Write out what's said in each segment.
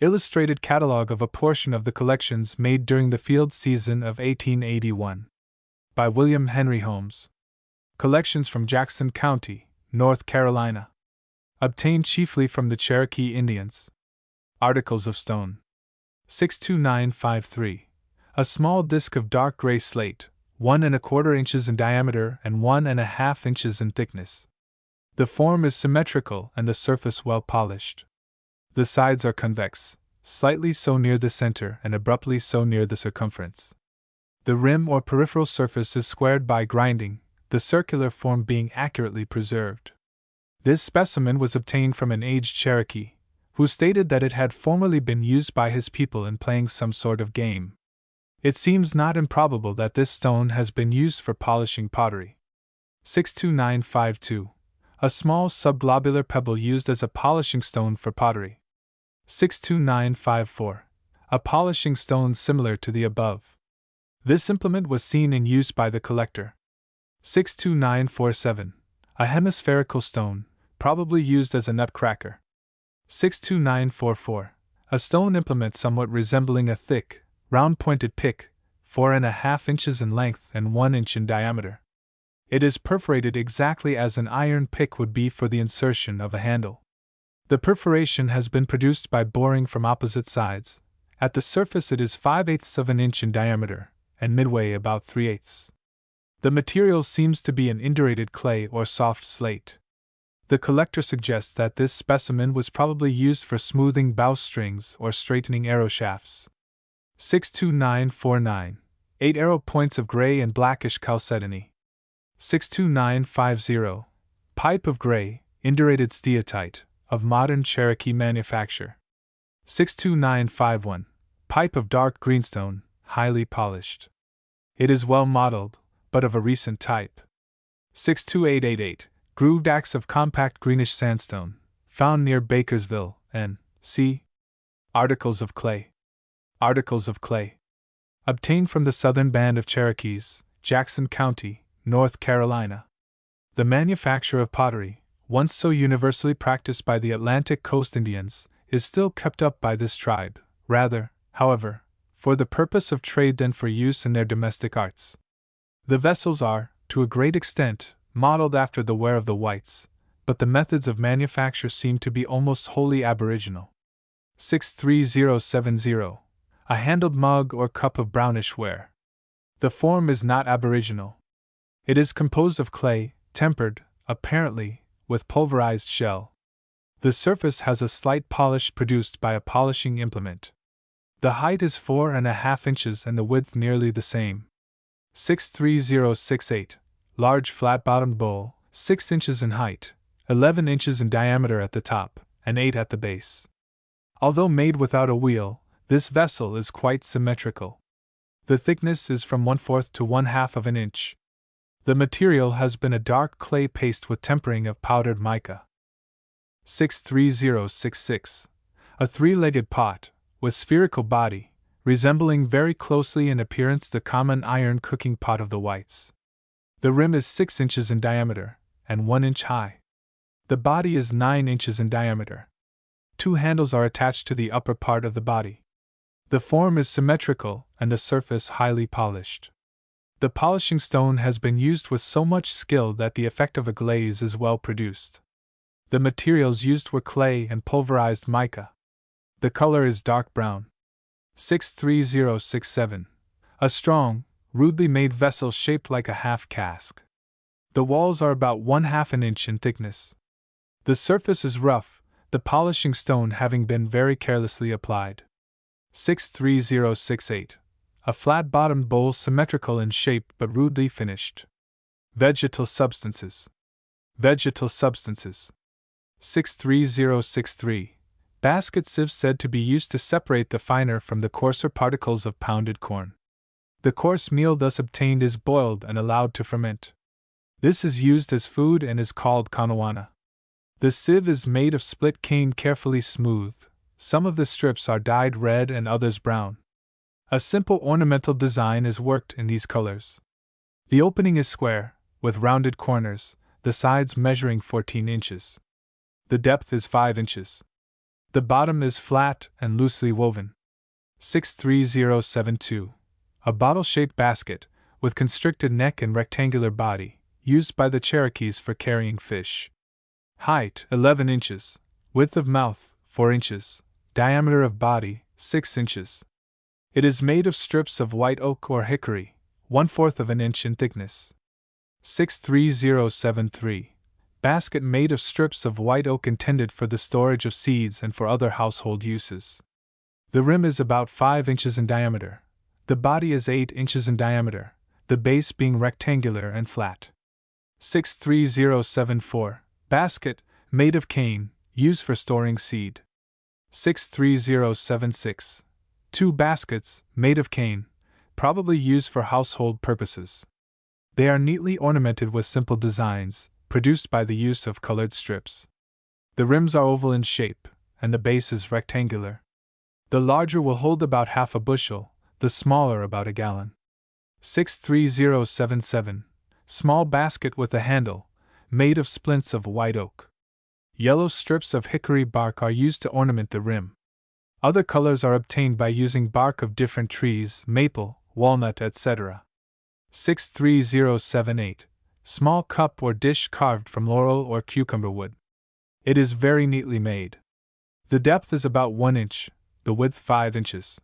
Illustrated Catalogue of a portion of the collections made during the field season of 1881. By William Henry Holmes. Collections from Jackson County, North Carolina. Obtained chiefly from the Cherokee Indians. Articles of stone. 62953. A small disc of dark gray slate, 1 1/4 inches in diameter and 1 1/2 inches in thickness. The form is symmetrical and the surface well polished. The sides are convex, slightly so near the center and abruptly so near the circumference. The rim or peripheral surface is squared by grinding, the circular form being accurately preserved. This specimen was obtained from an aged Cherokee, who stated that it had formerly been used by his people in playing some sort of game. It seems not improbable that this stone has been used for polishing pottery. 62952. A small subglobular pebble used as a polishing stone for pottery. 62954. A polishing stone similar to the above. This implement was seen in use by the collector. 62947. A hemispherical stone, probably used as a nutcracker. 62944. A stone implement somewhat resembling a thick, round-pointed pick, 4 1/2 inches in length and 1 inch in diameter. It is perforated exactly as an iron pick would be for the insertion of a handle. The perforation has been produced by boring from opposite sides. At the surface it is 5/8 of an inch in diameter, and midway about 3/8. The material seems to be an indurated clay or soft slate. The collector suggests that this specimen was probably used for smoothing bowstrings or straightening arrow shafts. 62949. 8 arrow points of gray and blackish chalcedony. 62950. Pipe of gray, indurated steatite, of modern Cherokee manufacture. 62951. Pipe of dark greenstone, highly polished. It is well modeled, but of a recent type. 62888. Grooved axe of compact greenish sandstone, found near Bakersville, N.C. Articles of clay. Articles of clay. Obtained from the southern band of Cherokees, Jackson County, North Carolina. The manufacture of pottery, once so universally practiced by the Atlantic Coast Indians, is still kept up by this tribe, rather, however, for the purpose of trade than for use in their domestic arts. The vessels are, to a great extent, modeled after the ware of the whites, but the methods of manufacture seem to be almost wholly aboriginal. 63070. A handled mug or cup of brownish ware. The form is not aboriginal. It is composed of clay, tempered, apparently, with pulverized shell. The surface has a slight polish produced by a polishing implement. The height is 4 1/2 inches and the width nearly the same. 63068. Large flat-bottomed bowl, 6 inches in height, 11 inches in diameter at the top, and 8 at the base. Although made without a wheel, this vessel is quite symmetrical. The thickness is from 1/4 to 1/2 of an inch. The material has been a dark clay paste with tempering of powdered mica. 63066. A 3-legged pot, with spherical body, resembling very closely in appearance the common iron cooking pot of the whites. The rim is 6 inches in diameter, and 1 inch high. The body is 9 inches in diameter. 2 handles are attached to the upper part of the body. The form is symmetrical and the surface highly polished. The polishing stone has been used with so much skill that the effect of a glaze is well produced. The materials used were clay and pulverized mica. The color is dark brown. 63067. A strong, rudely made vessel shaped like a half cask. The walls are about 1/2 an inch in thickness. The surface is rough, the polishing stone having been very carelessly applied. 63068. A flat-bottomed bowl symmetrical in shape but rudely finished. Vegetal substances. Vegetal substances. 63063. Basket sieve said to be used to separate the finer from the coarser particles of pounded corn. The coarse meal thus obtained is boiled and allowed to ferment. This is used as food and is called kanawana. The sieve is made of split cane carefully smoothed. Some of the strips are dyed red and others brown. A simple ornamental design is worked in these colors. The opening is square, with rounded corners, the sides measuring 14 inches. The depth is 5 inches. The bottom is flat and loosely woven. 63072. A bottle-shaped basket, with constricted neck and rectangular body, used by the Cherokees for carrying fish. Height 11 inches, width of mouth 4 inches, diameter of body 6 inches. It is made of strips of white oak or hickory, 1/4 of an inch in thickness. 63073. Basket made of strips of white oak intended for the storage of seeds and for other household uses. The rim is about 5 inches in diameter. The body is 8 inches in diameter, the base being rectangular and flat. 63074. Basket, made of cane, used for storing seed. 63076. 2 baskets, made of cane, probably used for household purposes. They are neatly ornamented with simple designs, produced by the use of colored strips. The rims are oval in shape, and the base is rectangular. The larger will hold about half a bushel, the smaller about a gallon. 63077. Small basket with a handle, made of splints of white oak. Yellow strips of hickory bark are used to ornament the rim. Other colors are obtained by using bark of different trees, maple, walnut, etc. 63078. Small cup or dish carved from laurel or cucumber wood. It is very neatly made. The depth is about 1 inch, the width 5 inches.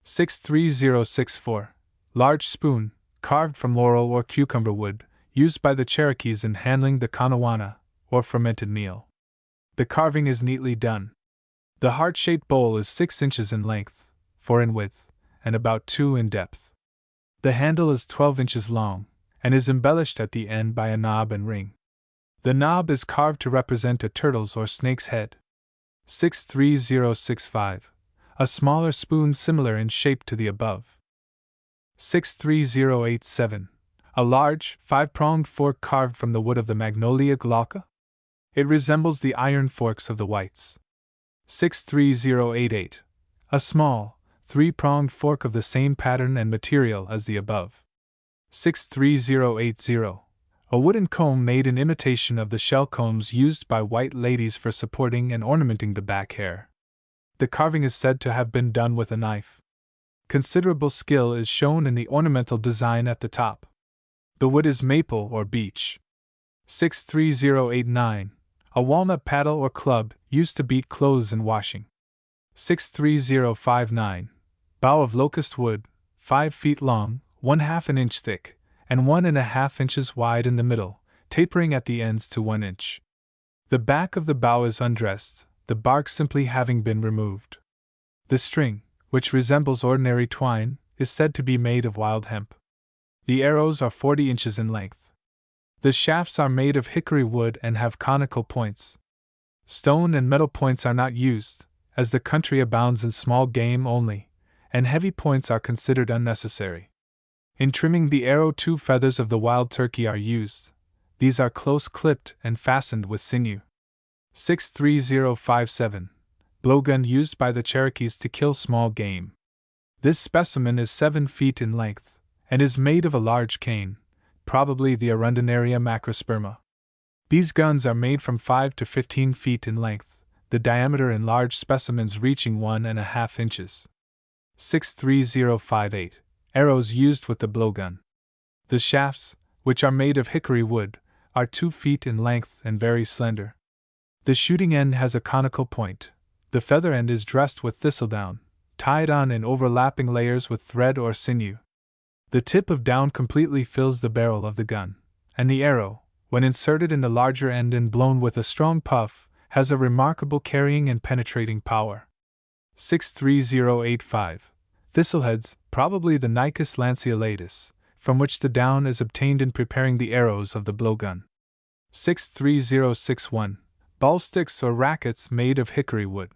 63064. Large spoon, carved from laurel or cucumber wood, used by the Cherokees in handling the kanawana, or fermented meal. The carving is neatly done. The heart-shaped bowl is 6 inches in length, 4 in width, and about 2 in depth. The handle is 12 inches long, and is embellished at the end by a knob and ring. The knob is carved to represent a turtle's or snake's head. 63065. A smaller spoon similar in shape to the above. 63087. A large, 5-pronged fork carved from the wood of the Magnolia glauca. It resembles the iron forks of the whites. 63088. A small, 3-pronged fork of the same pattern and material as the above. 63080. A wooden comb made in imitation of the shell combs used by white ladies for supporting and ornamenting the back hair. The carving is said to have been done with a knife. Considerable skill is shown in the ornamental design at the top. The wood is maple or beech. 63089. A walnut paddle or club, used to beat clothes in washing. 63059. Bough of locust wood, 5 feet long, 1/2 an inch thick, and 1½ inches wide in the middle, tapering at the ends to 1 inch. The back of the bough is undressed, the bark simply having been removed. The string, which resembles ordinary twine, is said to be made of wild hemp. The arrows are 40 inches in length. The shafts are made of hickory wood and have conical points. Stone and metal points are not used, as the country abounds in small game only, and heavy points are considered unnecessary. In trimming the arrow, 2 feathers of the wild turkey are used. These are close clipped and fastened with sinew. 63057. Blowgun used by the Cherokees to kill small game. This specimen is 7 feet in length, and is made of a large cane, probably the Arundinaria macrosperma. These guns are made from 5 to 15 feet in length, the diameter in large specimens reaching 1½ inches. 63058. Arrows used with the blowgun. The shafts, which are made of hickory wood, are 2 feet in length and very slender. The shooting end has a conical point. The feather end is dressed with thistledown, tied on in overlapping layers with thread or sinew. The tip of down completely fills the barrel of the gun, and the arrow, when inserted in the larger end and blown with a strong puff, has a remarkable carrying and penetrating power. 63085. Thistleheads, probably the Nicus lanceolatus, from which the down is obtained in preparing the arrows of the blowgun. 63061. Ball sticks or rackets made of hickory wood.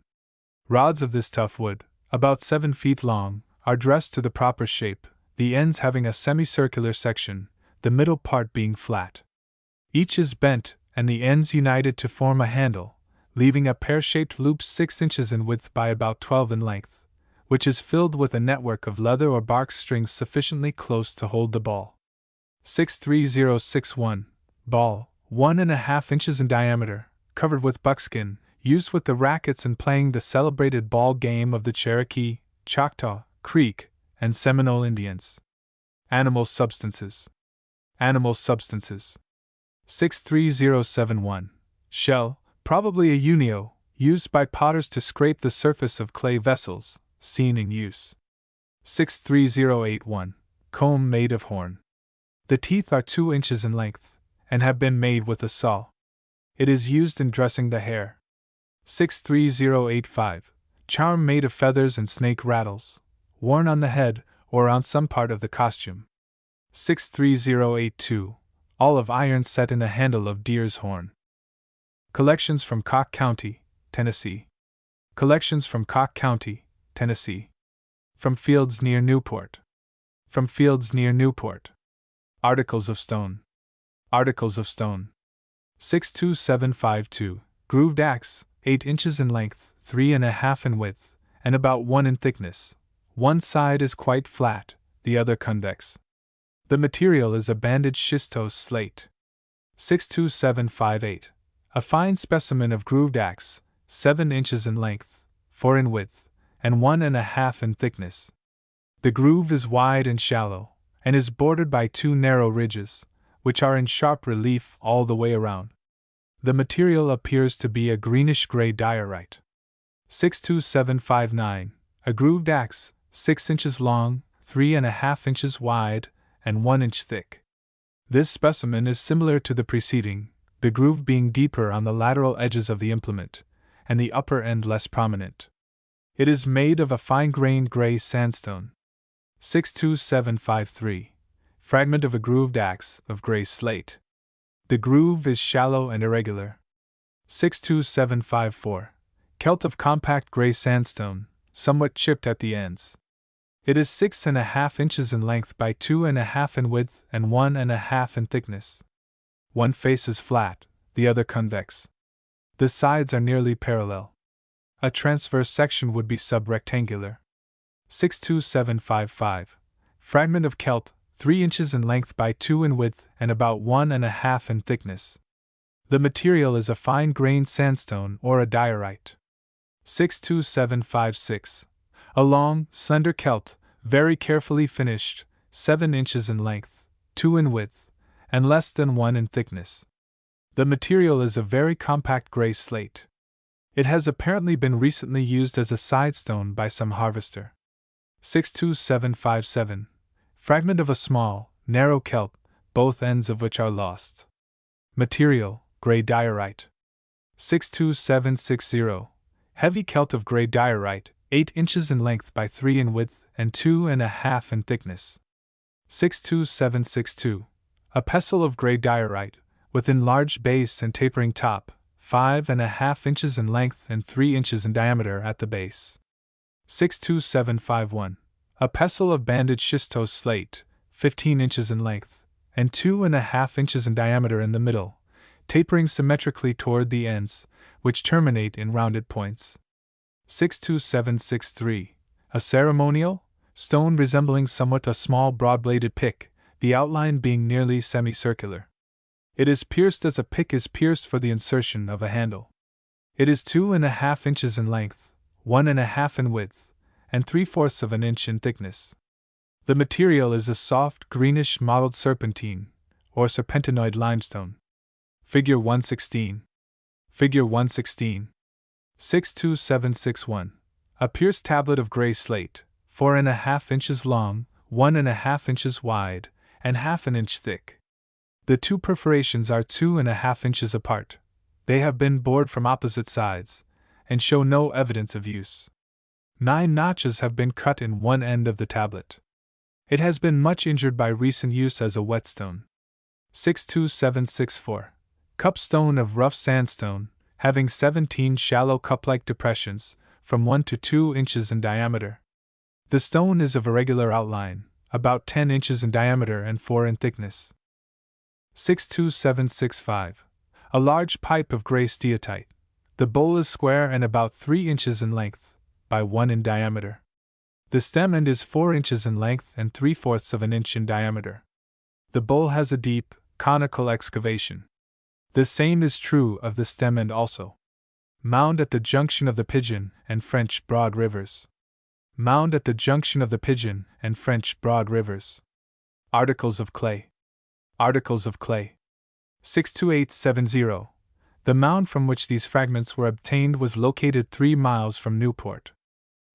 Rods of this tough wood, about 7 feet long, are dressed to the proper shape, the ends having a semicircular section, the middle part being flat. Each is bent, and the ends united to form a handle, leaving a pear-shaped loop 6 inches in width by about 12 in length, which is filled with a network of leather or bark strings sufficiently close to hold the ball. 63061. Ball, 1½ inches in diameter, covered with buckskin, used with the rackets in playing the celebrated ball game of the Cherokee, Choctaw, Creek, and Seminole Indians. Animal substances. Animal substances. 63071. Shell, probably a unio, used by potters to scrape the surface of clay vessels, seen in use. 63081. Comb made of horn. The teeth are 2 inches in length, and have been made with a saw. It is used in dressing the hair. 63085. Charm made of feathers and snake rattles, worn on the head or on some part of the costume. 63082. All of iron set in a handle of deer's horn. Collections from Cocke County, Tennessee. Collections from Cocke County, Tennessee. From fields near Newport. From fields near Newport. Articles of stone. Articles of stone. 62752. Grooved axe, 8 inches in length, 3.5 in width, and about 1 in thickness. One side is quite flat, the other convex. The material is a banded schistose slate. 62758. A fine specimen of grooved axe, 7 inches in length, 4 in width, and 1.5 in thickness. The groove is wide and shallow, and is bordered by 2 narrow ridges, which are in sharp relief all the way around. The material appears to be a greenish-gray diorite. 62759. A grooved axe, 6 inches long, 3.5 inches wide, and 1 inch thick. This specimen is similar to the preceding, the groove being deeper on the lateral edges of the implement, and the upper end less prominent. It is made of a fine-grained gray sandstone. 62753. Fragment of a grooved axe, of gray slate. The groove is shallow and irregular. 62754. Celt of compact gray sandstone, somewhat chipped at the ends. It is 6.5 inches in length by 2.5 in width and 1.5 in thickness. One face is flat, the other convex. The sides are nearly parallel. A transverse section would be subrectangular. 62755. Fragment of celt, 3 inches in length by 2 in width and about 1.5 in thickness. The material is a fine-grained sandstone or a diorite. 62756. A long, slender celt, very carefully finished, 7 inches in length, 2 in width, and less than 1 in thickness. The material is a very compact gray slate. It has apparently been recently used as a sidestone by some harvester. 62757. Fragment of a small, narrow celt, both ends of which are lost. Material, gray diorite. 62760. Heavy celt of gray diorite, 8 inches in length by 3 in width and 2.5 in thickness. 62762. A pestle of gray diorite, with enlarged base and tapering top, 5.5 inches in length and 3 inches in diameter at the base. 62751. A pestle of banded schistose slate, 15 inches in length, and 2.5 inches in diameter in the middle, tapering symmetrically toward the ends, which terminate in rounded points. 62763. A ceremonial stone resembling somewhat a small broad-bladed pick, the outline being nearly semicircular. It is pierced as a pick is pierced for the insertion of a handle. It is 2.5 inches in length, 1.5 in width, and 3/4 of an inch in thickness. The material is a soft, greenish mottled serpentine, or serpentinoid limestone. Figure 116. Figure 116. 62761. A pierced tablet of gray slate, 4.5 inches long, 1.5 inches wide, and 1/2 inch thick. The 2 perforations are 2.5 inches apart. They have been bored from opposite sides, and show no evidence of use. 9 notches have been cut in one end of the tablet. It has been much injured by recent use as a whetstone. 62764. Cup stone of rough sandstone, having 17 shallow cup-like depressions, from 1 to 2 inches in diameter. The stone is of irregular outline, about 10 inches in diameter and 4 in thickness. 62765. A large pipe of gray steatite. The bowl is square and about 3 inches in length, by 1 in diameter. The stem end is 4 inches in length and 3/4 of an inch in diameter. The bowl has a deep, conical excavation. The same is true of the stem end also. Mound at the junction of the Pigeon and French Broad Rivers. Mound at the junction of the Pigeon and French Broad Rivers. Articles of clay. Articles of clay. 62870. The mound from which these fragments were obtained was located 3 miles from Newport.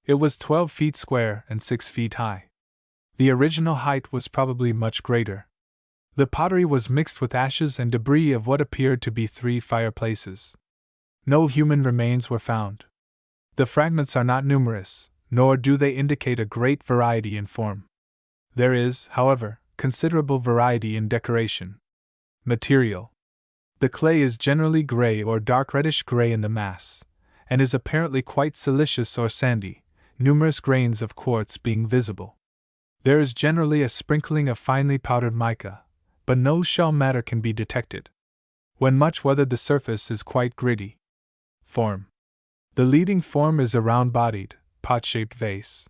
It was 12 feet square and 6 feet high. The original height was probably much greater. The pottery was mixed with ashes and debris of what appeared to be 3 fireplaces. No human remains were found. The fragments are not numerous, nor do they indicate a great variety in form. There is, however, considerable variety in decoration. Material. The clay is generally gray or dark reddish gray in the mass, and is apparently quite silicious or sandy, numerous grains of quartz being visible. There is generally a sprinkling of finely powdered mica, but no shell matter can be detected. When much weathered, the surface is quite gritty. Form. The leading form is a round-bodied, pot-shaped vase.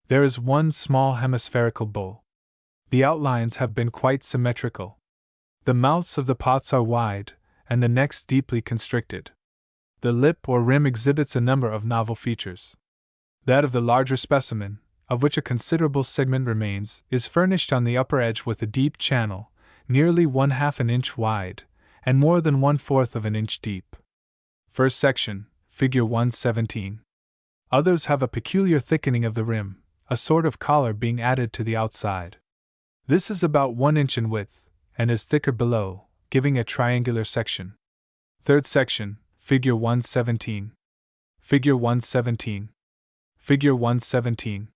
There is one small hemispherical bowl. The outlines have been quite symmetrical. The mouths of the pots are wide, and the necks deeply constricted. The lip or rim exhibits a number of novel features. That of the larger specimen, of which a considerable segment remains, is furnished on the upper edge with a deep channel, nearly 1/2 an inch wide, and more than 1/4 of an inch deep. First section, Figure 117. Others have a peculiar thickening of the rim, a sort of collar being added to the outside. This is about 1 inch in width, and is thicker below, giving a triangular section. Third section, Figure 117. Figure 117. Figure 117.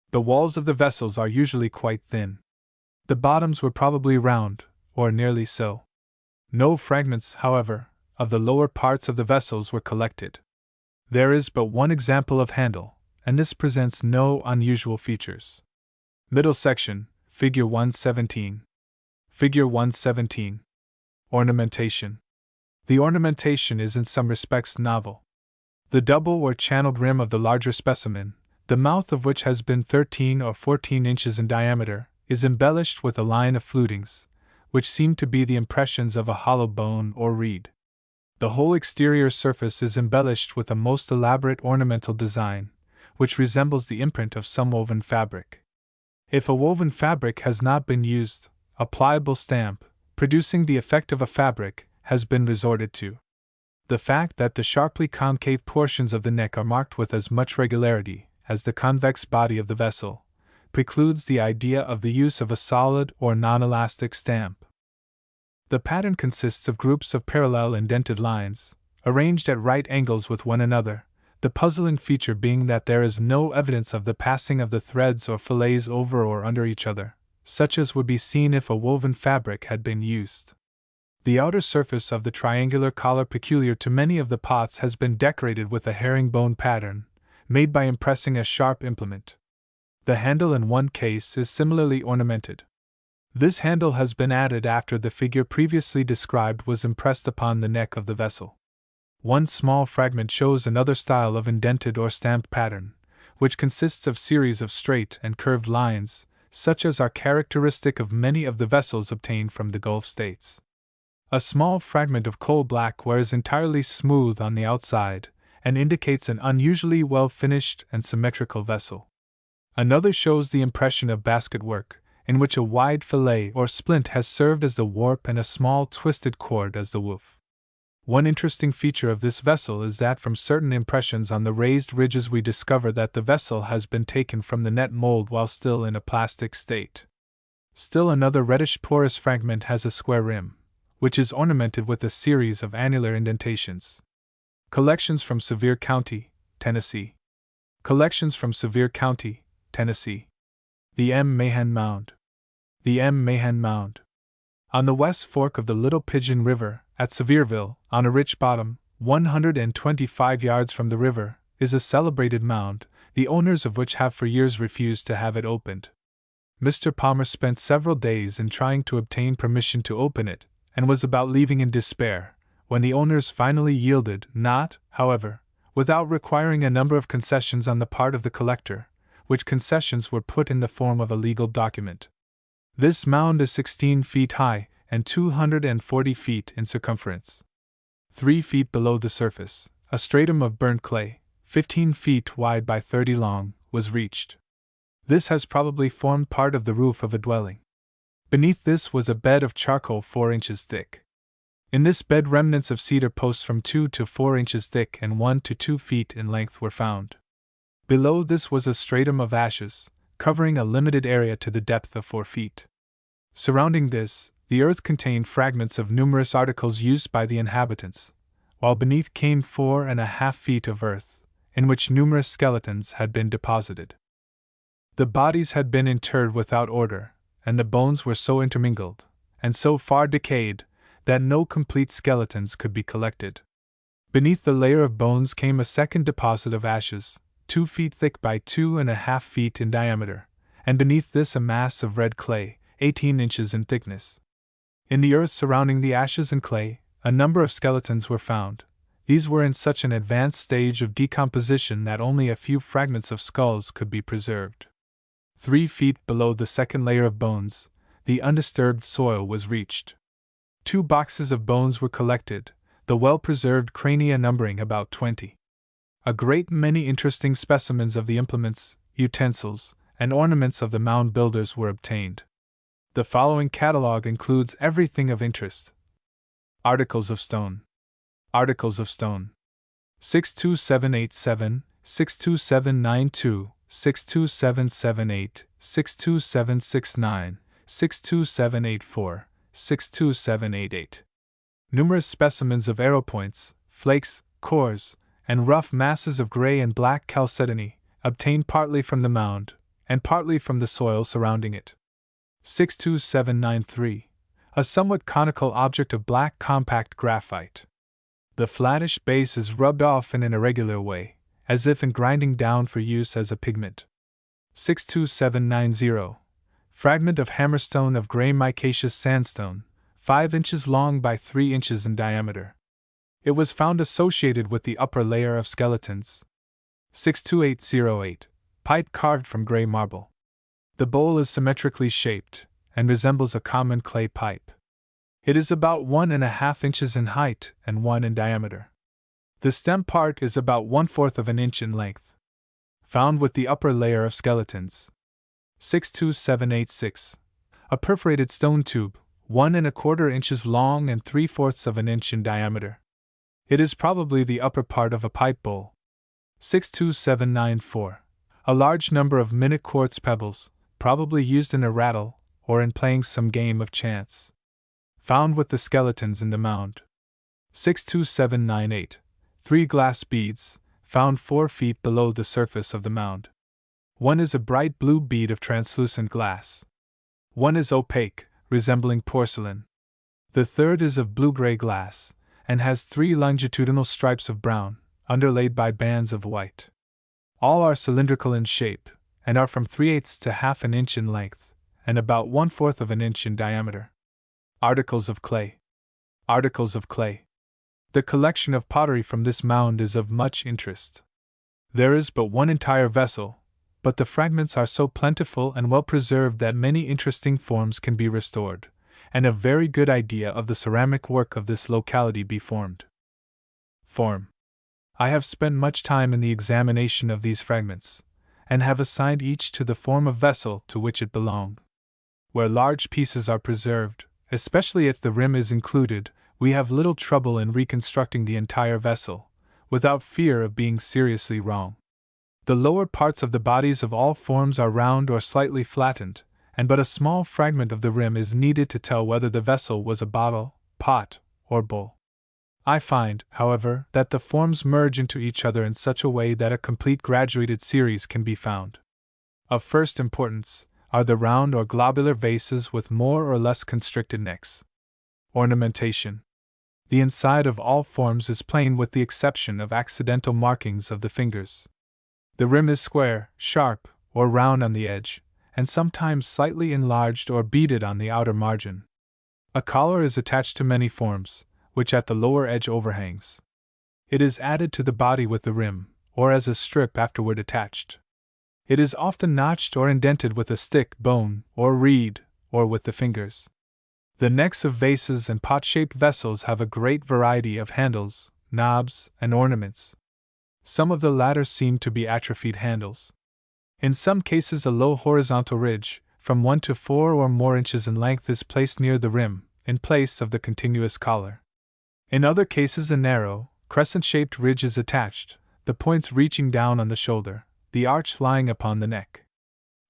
The walls of the vessels are usually quite thin. The bottoms were probably round, or nearly so. No fragments, however, of the lower parts of the vessels were collected. There is but one example of handle, and this presents no unusual features. Middle section, Figure 117. Figure 117. Ornamentation. The ornamentation is in some respects novel. The double or channeled rim of the larger specimen, the mouth of which has been 13 or 14 inches in diameter, is embellished with a line of flutings, which seem to be the impressions of a hollow bone or reed. The whole exterior surface is embellished with a most elaborate ornamental design, which resembles the imprint of some woven fabric. If a woven fabric has not been used, a pliable stamp, producing the effect of a fabric, has been resorted to. The fact that the sharply concave portions of the neck are marked with as much regularity as the convex body of the vessel precludes the idea of the use of a solid or non-elastic stamp. The pattern consists of groups of parallel indented lines, arranged at right angles with one another, the puzzling feature being that there is no evidence of the passing of the threads or fillets over or under each other, such as would be seen if a woven fabric had been used. The outer surface of the triangular collar peculiar to many of the pots has been decorated with a herringbone pattern, made by impressing a sharp implement. The handle in one case is similarly ornamented. This handle has been added after the figure previously described was impressed upon the neck of the vessel. One small fragment shows another style of indented or stamped pattern, which consists of series of straight and curved lines, such as are characteristic of many of the vessels obtained from the Gulf states. A small fragment of coal black ware is entirely smooth on the outside, and indicates an unusually well-finished and symmetrical vessel. Another shows the impression of basket work, in which a wide fillet or splint has served as the warp and a small twisted cord as the woof. One interesting feature of this vessel is that from certain impressions on the raised ridges we discover that the vessel has been taken from the net mold while still in a plastic state. Still another reddish porous fragment has a square rim, which is ornamented with a series of annular indentations. Collections from Sevier County, Tennessee. Collections from Sevier County, Tennessee. The M. Mahan Mound. The M. Mahan Mound. On the west fork of the Little Pigeon River, at Sevierville, on a rich bottom, 125 yards from the river, is a celebrated mound, the owners of which have for years refused to have it opened. Mr. Palmer spent several days in trying to obtain permission to open it, and was about leaving in despair, when the owners finally yielded, not, however, without requiring a number of concessions on the part of the collector, which concessions were put in the form of a legal document. This mound is 16 feet high and 240 feet in circumference. 3 feet below the surface, a stratum of burnt clay, 15 feet wide by 30 long, was reached. This has probably formed part of the roof of a dwelling. Beneath this was a bed of charcoal 4 inches thick. In this bed, remnants of cedar posts from 2 to 4 inches thick and 1 to 2 feet in length were found. Below this was a stratum of ashes, covering a limited area to the depth of 4 feet. Surrounding this, the earth contained fragments of numerous articles used by the inhabitants, while beneath came 4.5 feet of earth, in which numerous skeletons had been deposited. The bodies had been interred without order, and the bones were so intermingled, and so far decayed, that no complete skeletons could be collected. Beneath the layer of bones came a second deposit of ashes, 2 feet thick by 2.5 feet in diameter, and beneath this a mass of red clay, 18 inches in thickness. In the earth surrounding the ashes and clay, a number of skeletons were found. These were in such an advanced stage of decomposition that only a few fragments of skulls could be preserved. 3 feet below the second layer of bones, the undisturbed soil was reached. 2 boxes of bones were collected, the well-preserved crania numbering about 20. A great many interesting specimens of the implements, utensils, and ornaments of the mound builders were obtained. The following catalogue includes everything of interest. Articles of stone. Articles of stone. 62787, 62792, 62778, 62769, 62784, 62788. Numerous specimens of arrow points, flakes, cores, and rough masses of gray and black chalcedony, obtained partly from the mound, and partly from the soil surrounding it. 62793. A somewhat conical object of black compact graphite. The flattish base is rubbed off in an irregular way, as if in grinding down for use as a pigment. 62790. Fragment of hammerstone of gray micaceous sandstone, 5 inches long by 3 inches in diameter. It was found associated with the upper layer of skeletons. 62808. Pipe carved from gray marble. The bowl is symmetrically shaped, and resembles a common clay pipe. It is about 1.5 inches in height and 1 in diameter. The stem part is about 1/4 of an inch in length. Found with the upper layer of skeletons. 62786. A perforated stone tube, 1¼ inches long and 3/4 of an inch in diameter. It is probably the upper part of a pipe bowl. 62794. A large number of minute quartz pebbles, probably used in a rattle, or in playing some game of chance. Found with the skeletons in the mound. 62798. 3 glass beads, found 4 feet below the surface of the mound. One is a bright blue bead of translucent glass. One is opaque, resembling porcelain. The third is of blue-gray glass, and has 3 longitudinal stripes of brown, underlaid by bands of white. All are cylindrical in shape, and are from 3/8 to ½ an inch in length, and about 1/4 of an inch in diameter. Articles of clay. Articles of clay. The collection of pottery from this mound is of much interest. There is but one entire vessel, but the fragments are so plentiful and well preserved that many interesting forms can be restored, and a very good idea of the ceramic work of this locality be formed. Form. I have spent much time in the examination of these fragments, and have assigned each to the form of vessel to which it belonged. Where large pieces are preserved, especially if the rim is included, we have little trouble in reconstructing the entire vessel, without fear of being seriously wrong. The lower parts of the bodies of all forms are round or slightly flattened, and but a small fragment of the rim is needed to tell whether the vessel was a bottle, pot, or bowl. I find, however, that the forms merge into each other in such a way that a complete graduated series can be found. Of first importance are the round or globular vases with more or less constricted necks. Ornamentation. The inside of all forms is plain with the exception of accidental markings of the fingers. The rim is square, sharp, or round on the edge, and sometimes slightly enlarged or beaded on the outer margin. A collar is attached to many forms, which at the lower edge overhangs. It is added to the body with the rim, or as a strip afterward attached. It is often notched or indented with a stick, bone, or reed, or with the fingers. The necks of vases and pot-shaped vessels have a great variety of handles, knobs, and ornaments. Some of the latter seem to be atrophied handles. In some cases, a low horizontal ridge, from 1 to 4 or more inches in length, is placed near the rim, in place of the continuous collar. In other cases, a narrow, crescent-shaped ridge is attached, the points reaching down on the shoulder, the arch lying upon the neck.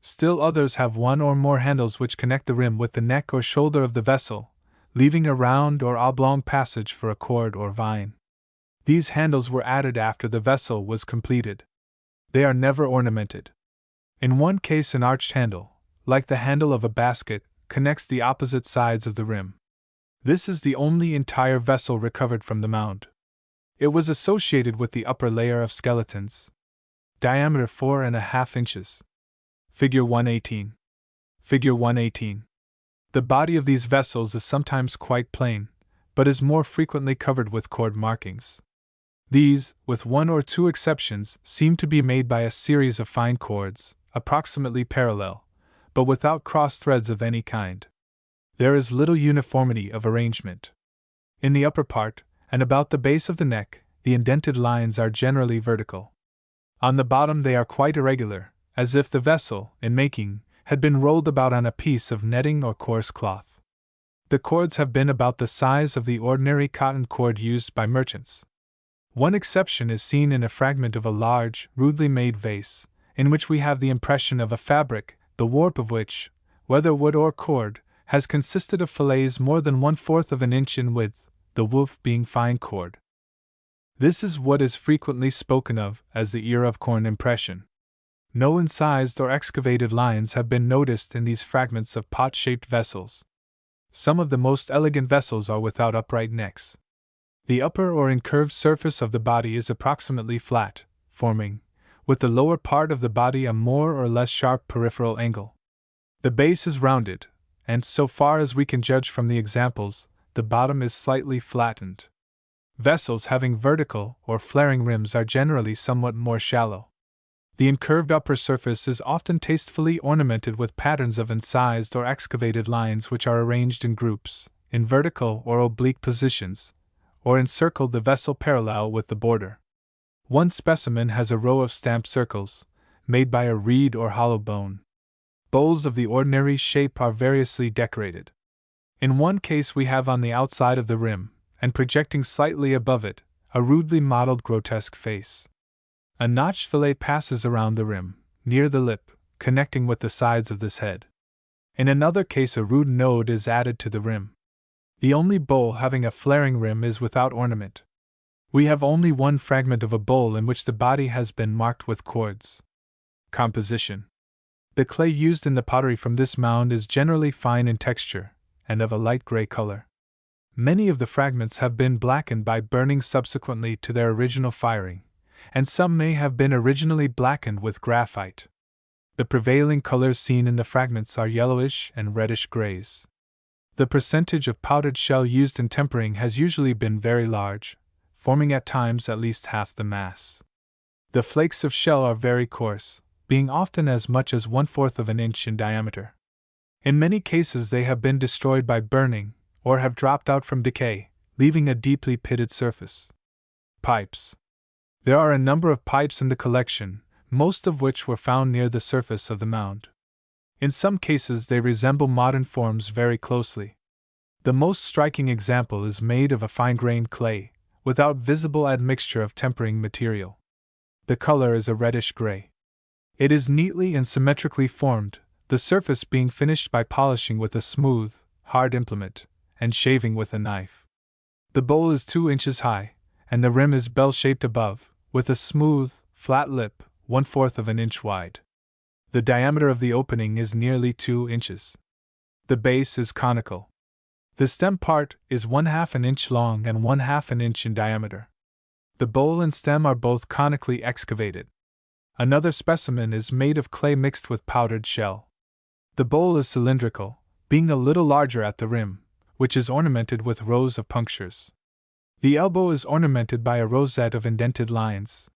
Still others have one or more handles which connect the rim with the neck or shoulder of the vessel, leaving a round or oblong passage for a cord or vine. These handles were added after the vessel was completed. They are never ornamented. In one case, an arched handle, like the handle of a basket, connects the opposite sides of the rim. This is the only entire vessel recovered from the mound. It was associated with the upper layer of skeletons. Diameter 4.5 inches. Figure 118. Figure 118. The body of these vessels is sometimes quite plain, but is more frequently covered with cord markings. These, with one or two exceptions, seem to be made by a series of fine cords, approximately parallel, but without cross threads of any kind. There is little uniformity of arrangement. In the upper part, and about the base of the neck, the indented lines are generally vertical. On the bottom they are quite irregular, as if the vessel, in making, had been rolled about on a piece of netting or coarse cloth. The cords have been about the size of the ordinary cotton cord used by merchants. One exception is seen in a fragment of a large, rudely made vase, in which we have the impression of a fabric, the warp of which, whether wood or cord, has consisted of fillets more than 1/4 of an inch in width, the woof being fine cord. This is what is frequently spoken of as the ear of corn impression. No incised or excavated lines have been noticed in these fragments of pot-shaped vessels. Some of the most elegant vessels are without upright necks. The upper or incurved surface of the body is approximately flat, forming, with the lower part of the body, a more or less sharp peripheral angle. The base is rounded, and so far as we can judge from the examples, the bottom is slightly flattened. Vessels having vertical or flaring rims are generally somewhat more shallow. The incurved upper surface is often tastefully ornamented with patterns of incised or excavated lines which are arranged in groups, in vertical or oblique positions, or encircle the vessel parallel with the border. One specimen has a row of stamped circles, made by a reed or hollow bone. Bowls of the ordinary shape are variously decorated. In one case we have on the outside of the rim, and projecting slightly above it, a rudely modeled grotesque face. A notched fillet passes around the rim, near the lip, connecting with the sides of this head. In another case a rude node is added to the rim. The only bowl having a flaring rim is without ornament. We have only one fragment of a bowl in which the body has been marked with cords. Composition. The clay used in the pottery from this mound is generally fine in texture, and of a light gray color. Many of the fragments have been blackened by burning subsequently to their original firing, and some may have been originally blackened with graphite. The prevailing colors seen in the fragments are yellowish and reddish grays. The percentage of powdered shell used in tempering has usually been very large, forming at times at least half the mass. The flakes of shell are very coarse, being often as much as 1/4 of an inch in diameter. In many cases they have been destroyed by burning, or have dropped out from decay, leaving a deeply pitted surface. Pipes. There are a number of pipes in the collection, most of which were found near the surface of the mound. In some cases they resemble modern forms very closely. The most striking example is made of a fine-grained clay, without visible admixture of tempering material. The color is a reddish gray. It is neatly and symmetrically formed, the surface being finished by polishing with a smooth, hard implement, and shaving with a knife. The bowl is 2 inches high, and the rim is bell-shaped above, with a smooth, flat lip, 1/4 of an inch wide. The diameter of the opening is nearly 2 inches. The base is conical. The stem part is 1/2 an inch long and 1/2 an inch in diameter. The bowl and stem are both conically excavated. Another specimen is made of clay mixed with powdered shell. The bowl is cylindrical, being a little larger at the rim, which is ornamented with rows of punctures. The elbow is ornamented by a rosette of indented lines.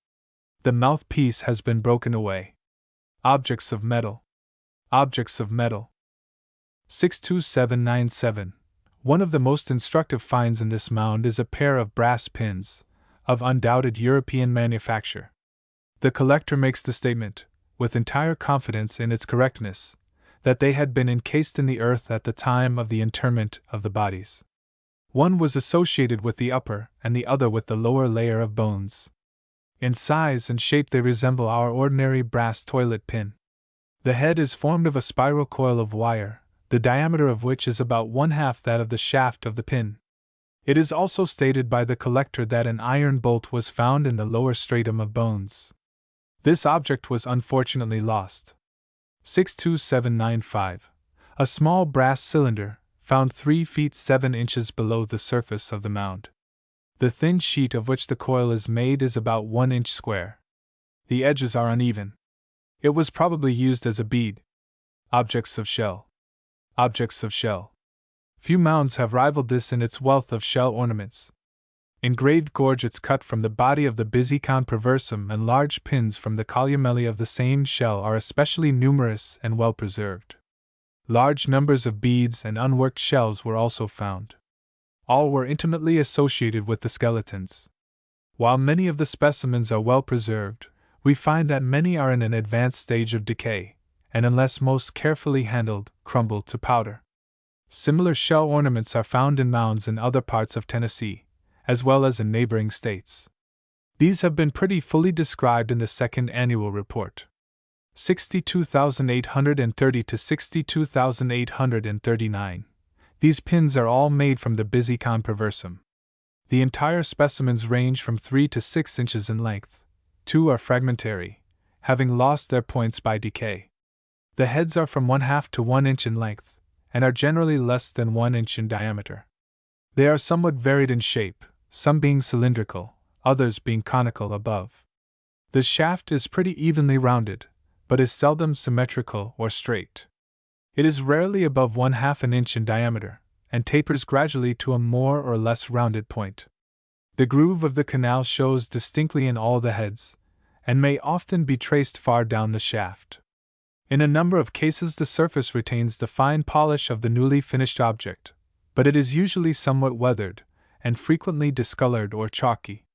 The mouthpiece has been broken away. Objects of metal. Objects of metal. 62797. One of the most instructive finds in this mound is a pair of brass pins, of undoubted European manufacture. The collector makes the statement, with entire confidence in its correctness, that they had been encased in the earth at the time of the interment of the bodies. One was associated with the upper and the other with the lower layer of bones. In size and shape they resemble our ordinary brass toilet pin. The head is formed of a spiral coil of wire, the diameter of which is about 1/2 that of the shaft of the pin. It is also stated by the collector that an iron bolt was found in the lower stratum of bones. This object was unfortunately lost. 62795. A small brass cylinder, found 3 feet 7 inches below the surface of the mound. The thin sheet of which the coil is made is about 1 inch square. The edges are uneven. It was probably used as a bead. Objects of shell. Objects of shell. Few mounds have rivaled this in its wealth of shell ornaments. Engraved gorgets cut from the body of the Bisicon perversum and large pins from the columelli of the same shell are especially numerous and well preserved. Large numbers of beads and unworked shells were also found. All were intimately associated with the skeletons. While many of the specimens are well preserved, we find that many are in an advanced stage of decay, and unless most carefully handled, crumble to powder. Similar shell ornaments are found in mounds in other parts of Tennessee, as well as in neighboring states. These have been pretty fully described in the second annual report. 62,830 to 62,839. These pins are all made from the Bisicon perversum. The entire specimens range from 3 to 6 inches in length. 2 are fragmentary, having lost their points by decay. The heads are from 1/2 to 1 inch in length, and are generally less than 1 inch in diameter. They are somewhat varied in shape, some being cylindrical, others being conical above. The shaft is pretty evenly rounded, but is seldom symmetrical or straight. It is rarely above 1/2 an inch in diameter, and tapers gradually to a more or less rounded point. The groove of the canal shows distinctly in all the heads, and may often be traced far down the shaft. In a number of cases the surface retains the fine polish of the newly finished object, but it is usually somewhat weathered, and frequently discolored or chalky.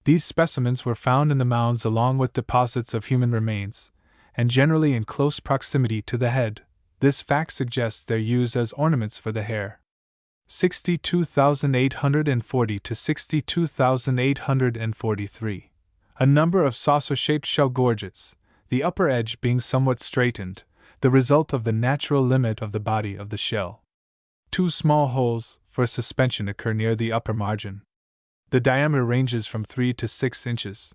These specimens were found in the mounds along with deposits of human remains, and generally in close proximity to the head. This fact suggests their use as ornaments for the hair. 62,840 to 62,843. A number of saucer-shaped shell gorgets, the upper edge being somewhat straightened, the result of the natural limit of the body of the shell. 2 small holes for suspension occur near the upper margin. The diameter ranges from 3 to 6 inches.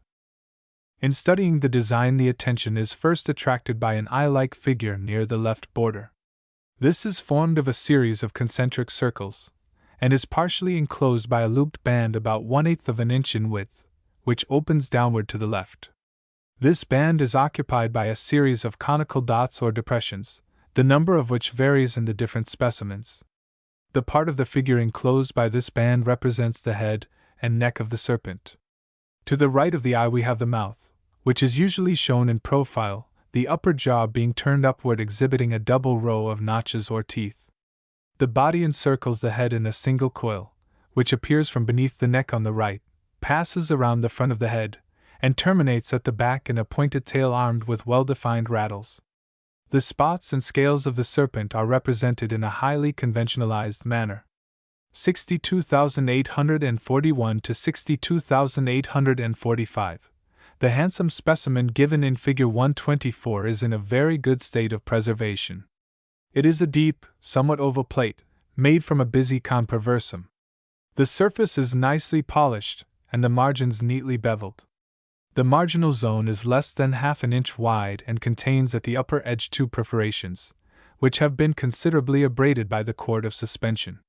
In studying the design, the attention is first attracted by an eye-like figure near the left border. This is formed of a series of concentric circles, and is partially enclosed by a looped band about 1/8 of an inch in width, which opens downward to the left. This band is occupied by a series of conical dots or depressions, the number of which varies in the different specimens. The part of the figure enclosed by this band represents the head and neck of the serpent. To the right of the eye we have the mouth, which is usually shown in profile, the upper jaw being turned upward exhibiting a double row of notches or teeth. The body encircles the head in a single coil, which appears from beneath the neck on the right, passes around the front of the head, and terminates at the back in a pointed tail armed with well-defined rattles. The spots and scales of the serpent are represented in a highly conventionalized manner. 62,841 to 62,845. The handsome specimen given in Figure 124 is in a very good state of preservation. It is a deep, somewhat oval plate, made from a Bisicon perversum. The surface is nicely polished, and the margins neatly beveled. The marginal zone is less than 1/2 an inch wide and contains at the upper edge 2 perforations, which have been considerably abraded by the cord of suspension.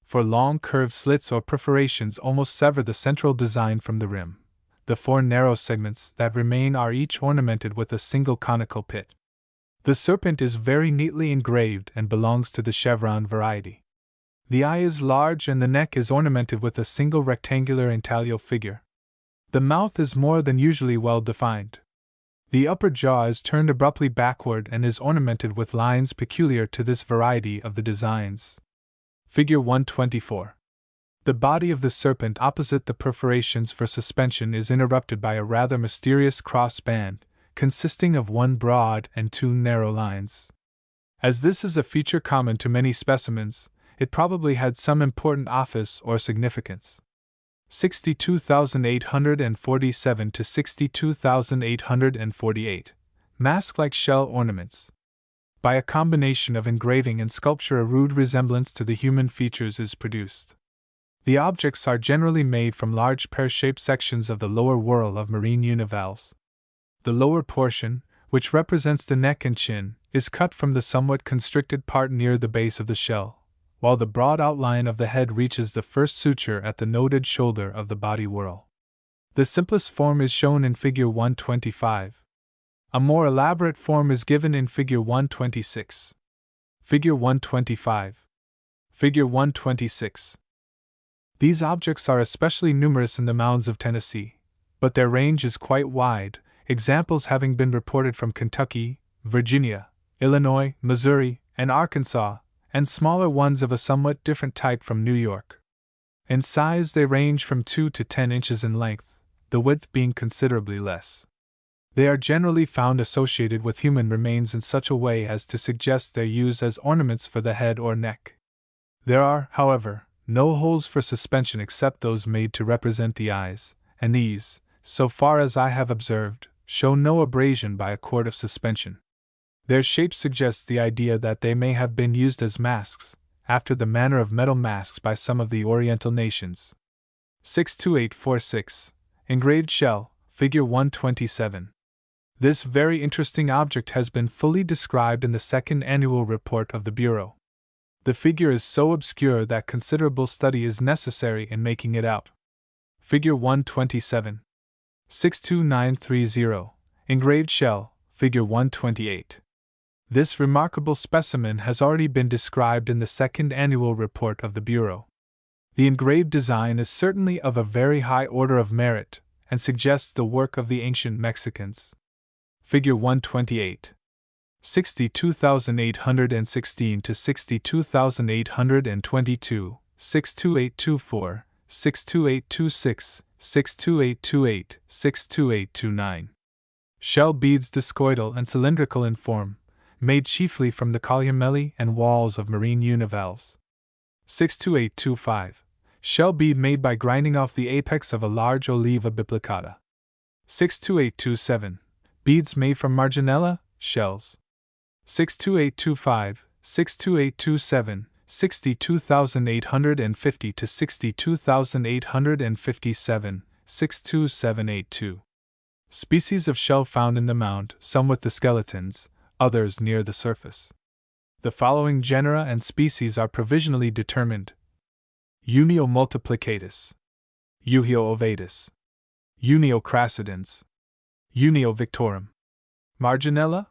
For long curved slits or perforations almost sever the central design from the rim. The 4 narrow segments that remain are each ornamented with a single conical pit. The serpent is very neatly engraved and belongs to the chevron variety. The eye is large and the neck is ornamented with a single rectangular intaglio figure. The mouth is more than usually well defined. The upper jaw is turned abruptly backward and is ornamented with lines peculiar to this variety of the designs. Figure 124. The body of the serpent opposite the perforations for suspension is interrupted by a rather mysterious cross band, consisting of one broad and two narrow lines. As this is a feature common to many specimens, it probably had some important office or significance. 62,847 to 62,848. Mask-like shell ornaments. By a combination of engraving and sculpture, a rude resemblance to the human features is produced. The objects are generally made from large pear-shaped sections of the lower whorl of marine univalves. The lower portion, which represents the neck and chin, is cut from the somewhat constricted part near the base of the shell, while the broad outline of the head reaches the first suture at the noted shoulder of the body whorl. The simplest form is shown in Figure 125. A more elaborate form is given in Figure 126. Figure 125. Figure 126. These objects are especially numerous in the mounds of Tennessee, but their range is quite wide, examples having been reported from Kentucky, Virginia, Illinois, Missouri, and Arkansas, and smaller ones of a somewhat different type from New York. In size they range from 2 to 10 inches in length, the width being considerably less. They are generally found associated with human remains in such a way as to suggest their use as ornaments for the head or neck. There are, however, no holes for suspension except those made to represent the eyes, and these, so far as I have observed, show no abrasion by a cord of suspension. Their shape suggests the idea that they may have been used as masks, after the manner of metal masks by some of the Oriental nations. 62846. Engraved shell, Figure 127. This very interesting object has been fully described in the second annual report of the Bureau. The figure is so obscure that considerable study is necessary in making it out. Figure 127. 62930. Engraved shell, Figure 128. This remarkable specimen has already been described in the second annual report of the Bureau. The engraved design is certainly of a very high order of merit, and suggests the work of the ancient Mexicans. Figure 128. 62,816 to 62,822, 62824, 62826, 62828, 62829. Shell beads discoidal and cylindrical in form, made chiefly from the columelli and walls of marine univalves. 62825. Shell bead made by grinding off the apex of a large Oliva biplicata. 62827. Beads made from marginella shells. 62825, 62827, 62,850 to 62,857, 62782. Species of shell found in the mound, some with the skeletons, others near the surface. The following genera and species are provisionally determined: Unio multiplicatus, Euhio ovatus, Unio crassidens, Unio victorum, Marginella,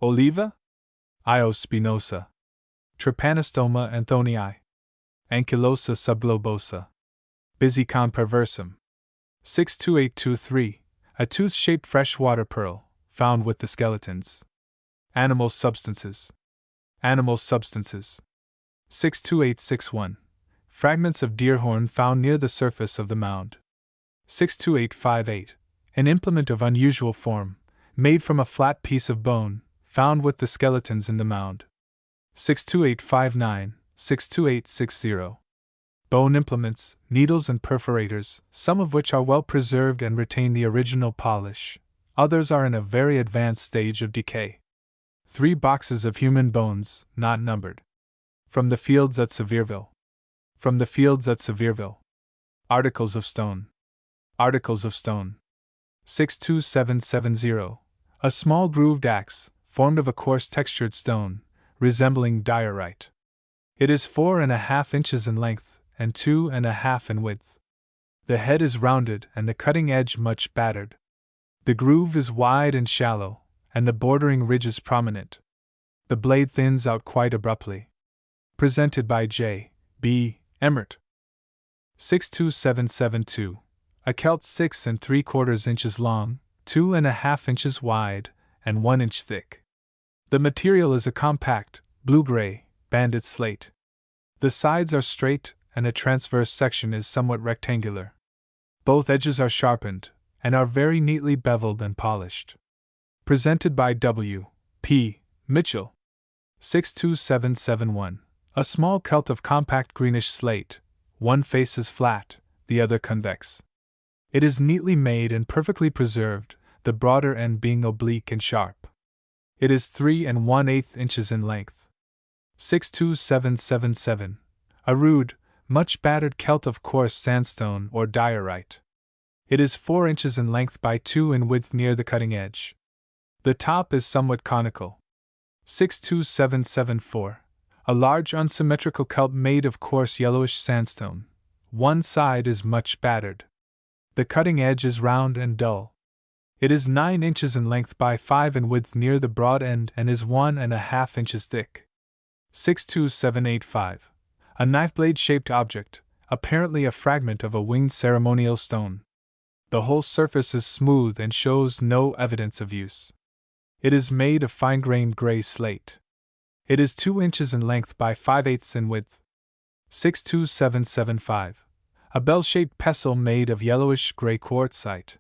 Oliva, Io spinosa, Trypanostoma anthonii, Ankylosa subglobosa, Bizicon perversum. 62823. A tooth-shaped freshwater pearl, found with the skeletons. Animal substances. Animal substances. 62861. Fragments of deer horn found near the surface of the mound. 62858. An implement of unusual form, made from a flat piece of bone, found with the skeletons in the mound. 62859, 62860. Bone implements, needles and perforators, some of which are well preserved and retain the original polish, others are in a very advanced stage of decay. 3 boxes of human bones, not numbered. From the fields at Sevierville. From the fields at Sevierville. Articles of stone. Articles of stone. 62770. A small grooved axe, formed of a coarse textured stone, resembling diorite. It is 4.5 inches in length, and 2.5 in width. The head is rounded and the cutting edge much battered. The groove is wide and shallow, and the bordering ridge is prominent. The blade thins out quite abruptly. Presented by J. B. Emmert. 62772. A celt 6 3/4 inches long, 2.5 inches wide, and 1 inch thick. The material is a compact, blue-gray, banded slate. The sides are straight, and a transverse section is somewhat rectangular. Both edges are sharpened, and are very neatly beveled and polished. Presented by W. P. Mitchell. 62771. A small celt of compact greenish slate, one face is flat, the other convex. It is neatly made and perfectly preserved, the broader end being oblique and sharp. It is 3 1/8 inches in length. 62777. A rude, much battered celt of coarse sandstone or diorite. It is 4 inches in length by 2 in width near the cutting edge. The top is somewhat conical. 62774. A large unsymmetrical celt made of coarse yellowish sandstone. One side is much battered. The cutting edge is round and dull. It is 9 inches in length by 5 in width near the broad end and is 1½ inches thick. 62785. A knife blade shaped object, apparently a fragment of a winged ceremonial stone. The whole surface is smooth and shows no evidence of use. It is made of fine-grained gray slate. It is 2 inches in length by 5/8 in width. 62775. A bell-shaped pestle made of yellowish gray quartzite.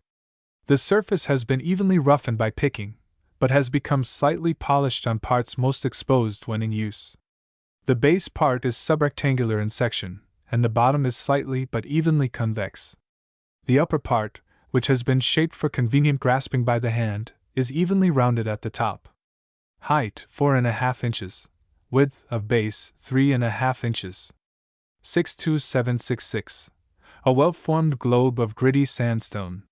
The surface has been evenly roughened by picking, but has become slightly polished on parts most exposed when in use. The base part is subrectangular in section, and the bottom is slightly but evenly convex. The upper part, which has been shaped for convenient grasping by the hand, is evenly rounded at the top. Height 4½ inches. Width of base 3½ inches. 62766. A well-formed globe of gritty sandstone.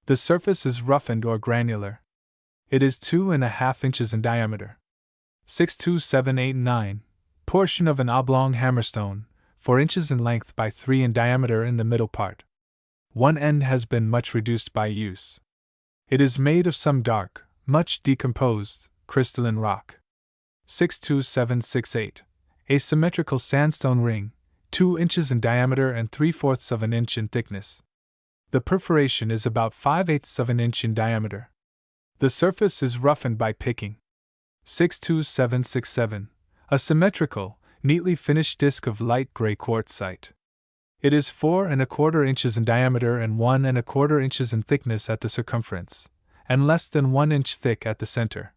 The surface is roughened or granular. It is 2½ inches in diameter. 62789. Portion of an oblong hammerstone, 4 inches in length by 3 in diameter in the middle part. One end has been much reduced by use. It is made of some dark, much decomposed, crystalline rock. 62768. A symmetrical sandstone ring, 2 inches in diameter and 3/4 of an inch in thickness. The perforation is about 5/8 of an inch in diameter. The surface is roughened by picking. 62767. A symmetrical, neatly finished disc of light gray quartzite. It is 4¼ inches in diameter and 1¼ inches in thickness at the circumference, and less than 1 inch thick at the center.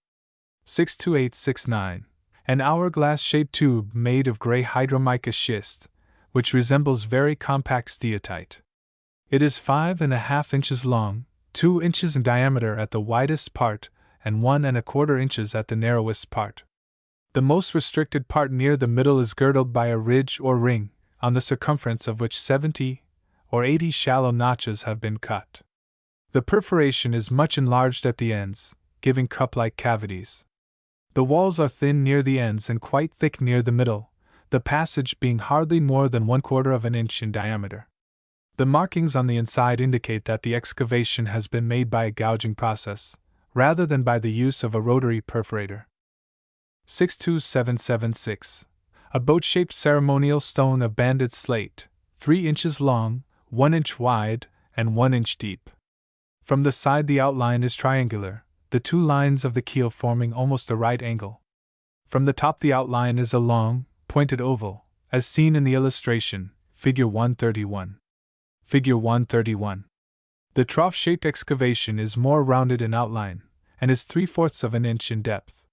62869. An hourglass-shaped tube made of gray hydromica schist, which resembles very compact steatite. It is 5½ inches long, 2 inches in diameter at the widest part, and 1¼ inches at the narrowest part. The most restricted part near the middle is girdled by a ridge or ring, on the circumference of which 70 or 80 shallow notches have been cut. The perforation is much enlarged at the ends, giving cup-like cavities. The walls are thin near the ends and quite thick near the middle, the passage being hardly more than 1/4 of an inch in diameter. The markings on the inside indicate that the excavation has been made by a gouging process, rather than by the use of a rotary perforator. 62776. A boat-shaped ceremonial stone of banded slate, 3 inches long, 1 inch wide, and 1 inch deep. From the side the outline is triangular, the 2 lines of the keel forming almost a right angle. From the top the outline is a long, pointed oval, as seen in the illustration, Figure 131. Figure 131. The trough-shaped excavation is more rounded in outline, and is 3/4 of an inch in depth.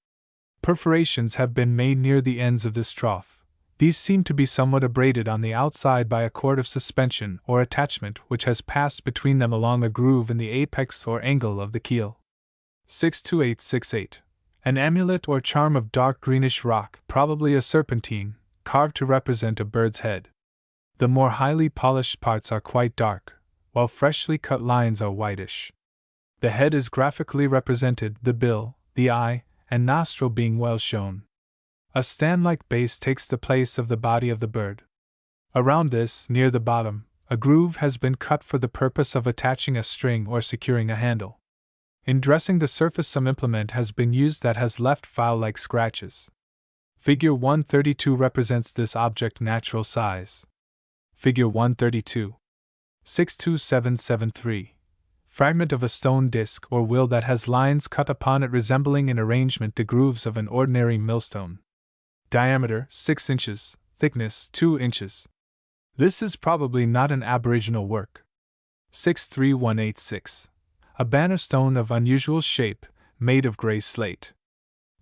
Perforations have been made near the ends of this trough. These seem to be somewhat abraded on the outside by a cord of suspension or attachment which has passed between them along a groove in the apex or angle of the keel. 62868. An amulet or charm of dark greenish rock, probably a serpentine, carved to represent a bird's head. The more highly polished parts are quite dark, while freshly cut lines are whitish. The head is graphically represented, the bill, the eye, and nostril being well shown. A stand-like base takes the place of the body of the bird. Around this, near the bottom, a groove has been cut for the purpose of attaching a string or securing a handle. In dressing the surface some implement has been used that has left file-like scratches. Figure 132 represents this object natural size. Figure 132. 62773. Fragment of a stone disc or wheel that has lines cut upon it resembling in arrangement the grooves of an ordinary millstone. Diameter 6 inches, thickness 2 inches. This is probably not an Aboriginal work. 63186. A banner stone of unusual shape, made of gray slate.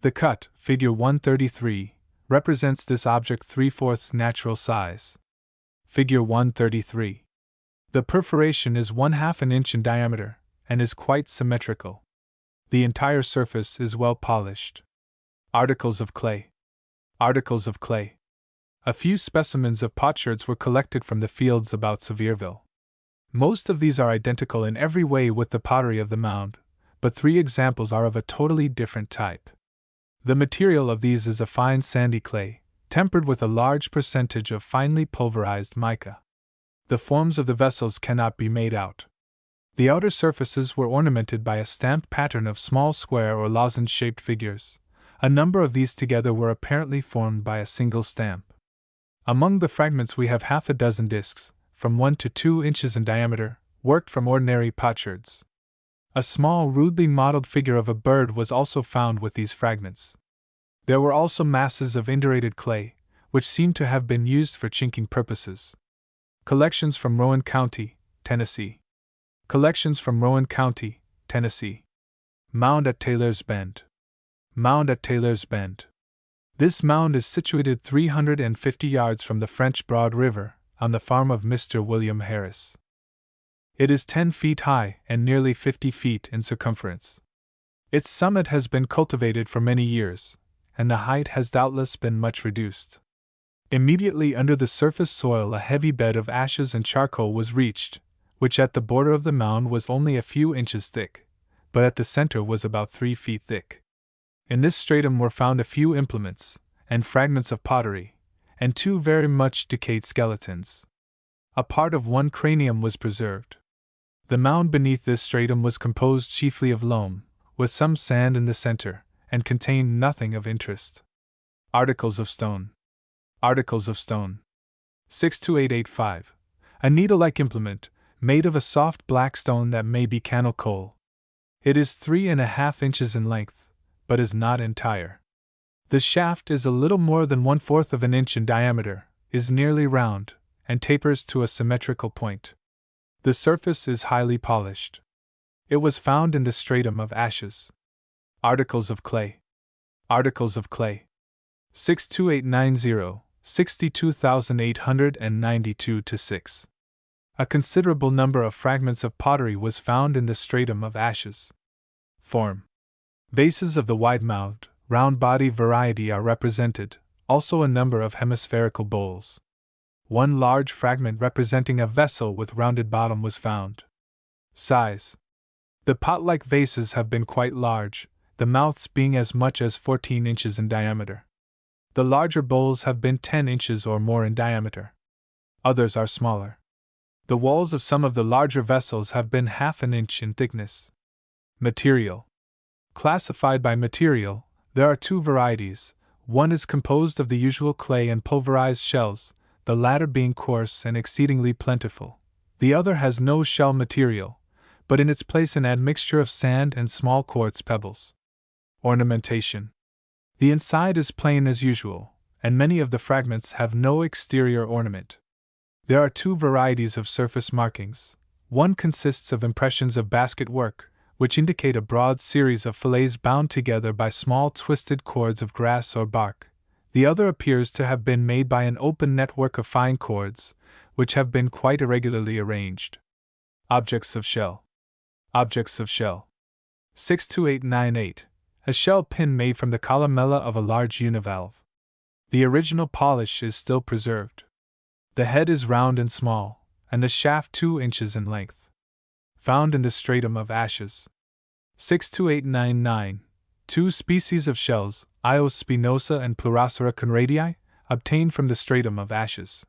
The cut, figure 133, represents this object 3/4 natural size. Figure 133. The perforation is 1/2 an inch in diameter, and is quite symmetrical. The entire surface is well polished. Articles of clay. Articles of clay. A few specimens of potsherds were collected from the fields about Sevierville. Most of these are identical in every way with the pottery of the mound, but 3 examples are of a totally different type. The material of these is a fine sandy clay, tempered with a large percentage of finely pulverized mica. The forms of the vessels cannot be made out. The outer surfaces were ornamented by a stamped pattern of small square or lozenge-shaped figures. A number of these together were apparently formed by a single stamp. Among the fragments we have 6 discs, from 1 to 2 inches in diameter, worked from ordinary potsherds. A small, rudely modeled figure of a bird was also found with these fragments. There were also masses of indurated clay, which seemed to have been used for chinking purposes. Collections from Rowan County, Tennessee. Collections from Rowan County, Tennessee. Mound at Taylor's Bend. Mound at Taylor's Bend. This mound is situated 350 yards from the French Broad River, on the farm of Mr. William Harris. It is 10 feet high and nearly 50 feet in circumference. Its summit has been cultivated for many years, and the height has doubtless been much reduced. Immediately under the surface soil a heavy bed of ashes and charcoal was reached, which at the border of the mound was only a few inches thick, but at the center was about 3 feet thick. In this stratum were found a few implements, and fragments of pottery, and 2 very much decayed skeletons. A part of one cranium was preserved. The mound beneath this stratum was composed chiefly of loam, with some sand in the center, and contained nothing of interest. Articles of stone. Articles of stone. 62885. A needle-like implement, made of a soft black stone that may be cannel coal. It is 3½ inches in length, but is not entire. The shaft is a little more than 1/4 of an inch in diameter, is nearly round, and tapers to a symmetrical point. The surface is highly polished. It was found in the stratum of ashes. Articles of clay. Articles of clay. 62890, 62,892-6. A considerable number of fragments of pottery was found in the stratum of ashes. Form. Vases of the wide-mouthed, round-body variety are represented, also a number of hemispherical bowls. One large fragment representing a vessel with rounded bottom was found. Size. The pot-like vases have been quite large, the mouths being as much as 14 inches in diameter. The larger bowls have been 10 inches or more in diameter. Others are smaller. The walls of some of the larger vessels have been 1/2 an inch in thickness. Material. Classified by material, there are 2 varieties. One is composed of the usual clay and pulverized shells, the latter being coarse and exceedingly plentiful. The other has no shell material, but in its place an admixture of sand and small quartz pebbles. Ornamentation. The inside is plain as usual, and many of the fragments have no exterior ornament. There are 2 varieties of surface markings. One consists of impressions of basket work, which indicate a broad series of fillets bound together by small twisted cords of grass or bark. The other appears to have been made by an open network of fine cords, which have been quite irregularly arranged. Objects of shell. Objects of shell. 62898. A shell pin made from the columella of a large univalve. The original polish is still preserved. The head is round and small, and the shaft 2 inches in length. Found in the stratum of ashes. 62899. 2 species of shells, Ios spinosa and Pluracera conradii, obtained from the stratum of ashes.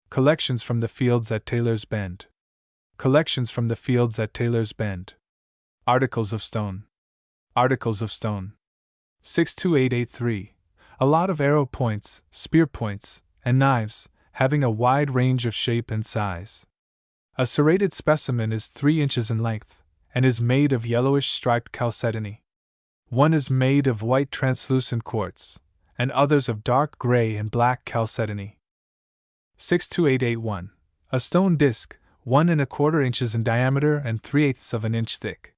Collections from the fields at Taylor's Bend. Collections from the fields at Taylor's Bend. Articles of stone. Articles of stone. 62883. A lot of arrow points, spear points, and knives, having a wide range of shape and size. A serrated specimen is 3 inches in length, and is made of yellowish striped chalcedony. One is made of white translucent quartz, and others of dark gray and black chalcedony. 62881. A stone disc, 1¼ inches in diameter and 3/8 of an inch thick.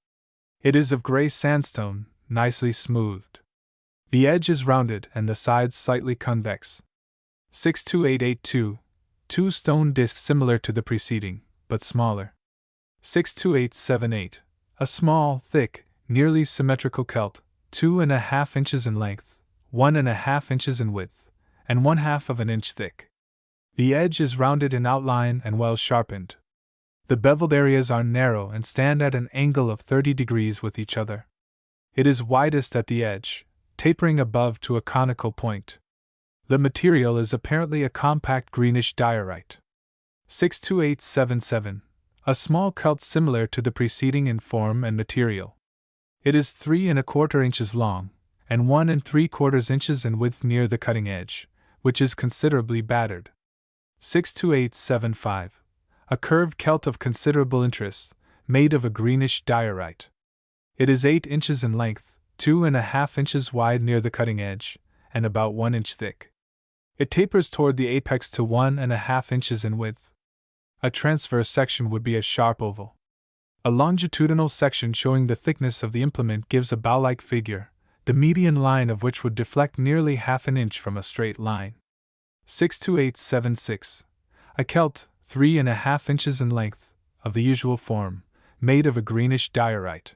It is of gray sandstone, nicely smoothed. The edge is rounded and the sides slightly convex. 62882. Two stone discs similar to the preceding, but smaller. 62878. A small, thick, nearly symmetrical celt, 2½ inches in length, 1½ inches in width, and 1/2 of an inch thick. The edge is rounded in outline and well sharpened. The beveled areas are narrow and stand at an angle of 30 degrees with each other. It is widest at the edge, tapering above to a conical point. The material is apparently a compact greenish diorite. 62877. A small celt similar to the preceding in form and material. It is 3¼ inches long, and 1¾ inches in width near the cutting edge, which is considerably battered. 62875. A curved celt of considerable interest, made of a greenish diorite. It is 8 inches in length, 2½ inches wide near the cutting edge, and about 1 inch thick. It tapers toward the apex to 1½ inches in width. A transverse section would be a sharp oval. A longitudinal section showing the thickness of the implement gives a bow-like figure, the median line of which would deflect nearly ½ an inch from a straight line. 62876. A celt, 3½ inches in length, of the usual form, made of a greenish diorite.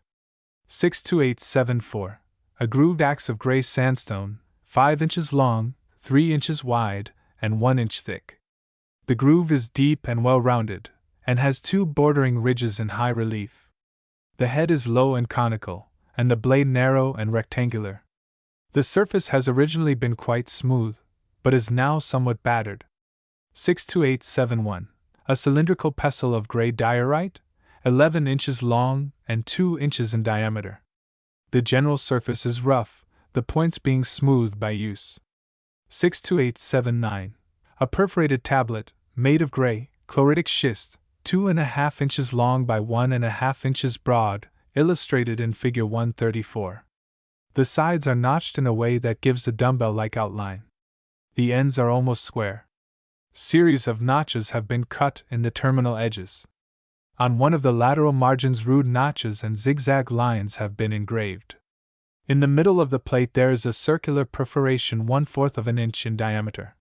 62874. A grooved axe of gray sandstone, 5 inches long, 3 inches wide, and 1 inch thick. The groove is deep and well rounded, and has 2 bordering ridges in high relief. The head is low and conical, and the blade narrow and rectangular. The surface has originally been quite smooth, but is now somewhat battered. 62871. A cylindrical pestle of gray diorite, 11 inches long and 2 inches in diameter. The general surface is rough, the points being smoothed by use. 62879. A perforated tablet, made of gray, chloritic schist, 2½ inches long by 1½ inches broad, illustrated in Figure 134. The sides are notched in a way that gives a dumbbell-like outline. The ends are almost square. Series of notches have been cut in the terminal edges. On one of the lateral margins rude notches and zigzag lines have been engraved. In the middle of the plate there is a circular perforation 1/4 of an inch in diameter.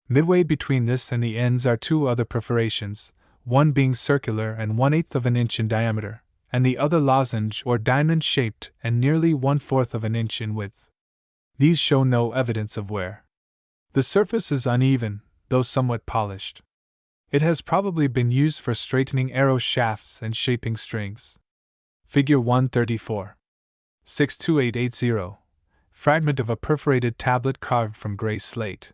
Midway between this and the ends are 2 other perforations, one being circular and 1/8 of an inch in diameter, and the other lozenge or diamond-shaped and nearly 1/4 of an inch in width. These show no evidence of wear. The surface is uneven, though somewhat polished. It has probably been used for straightening arrow shafts and shaping strings. Figure 134. 62880. Fragment of a perforated tablet carved from gray slate.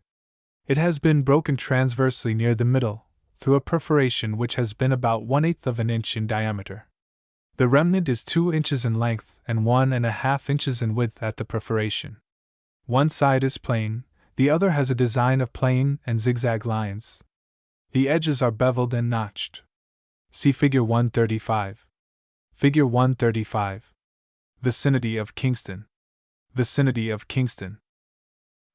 It has been broken transversely near the middle, through a perforation which has been about 1/8 of an inch in diameter. The remnant is 2 inches in length and 1½ inches in width at the perforation. One side is plain, the other has a design of plain and zigzag lines. The edges are beveled and notched. See Figure 135. Figure 135. Vicinity of Kingston. Vicinity of Kingston.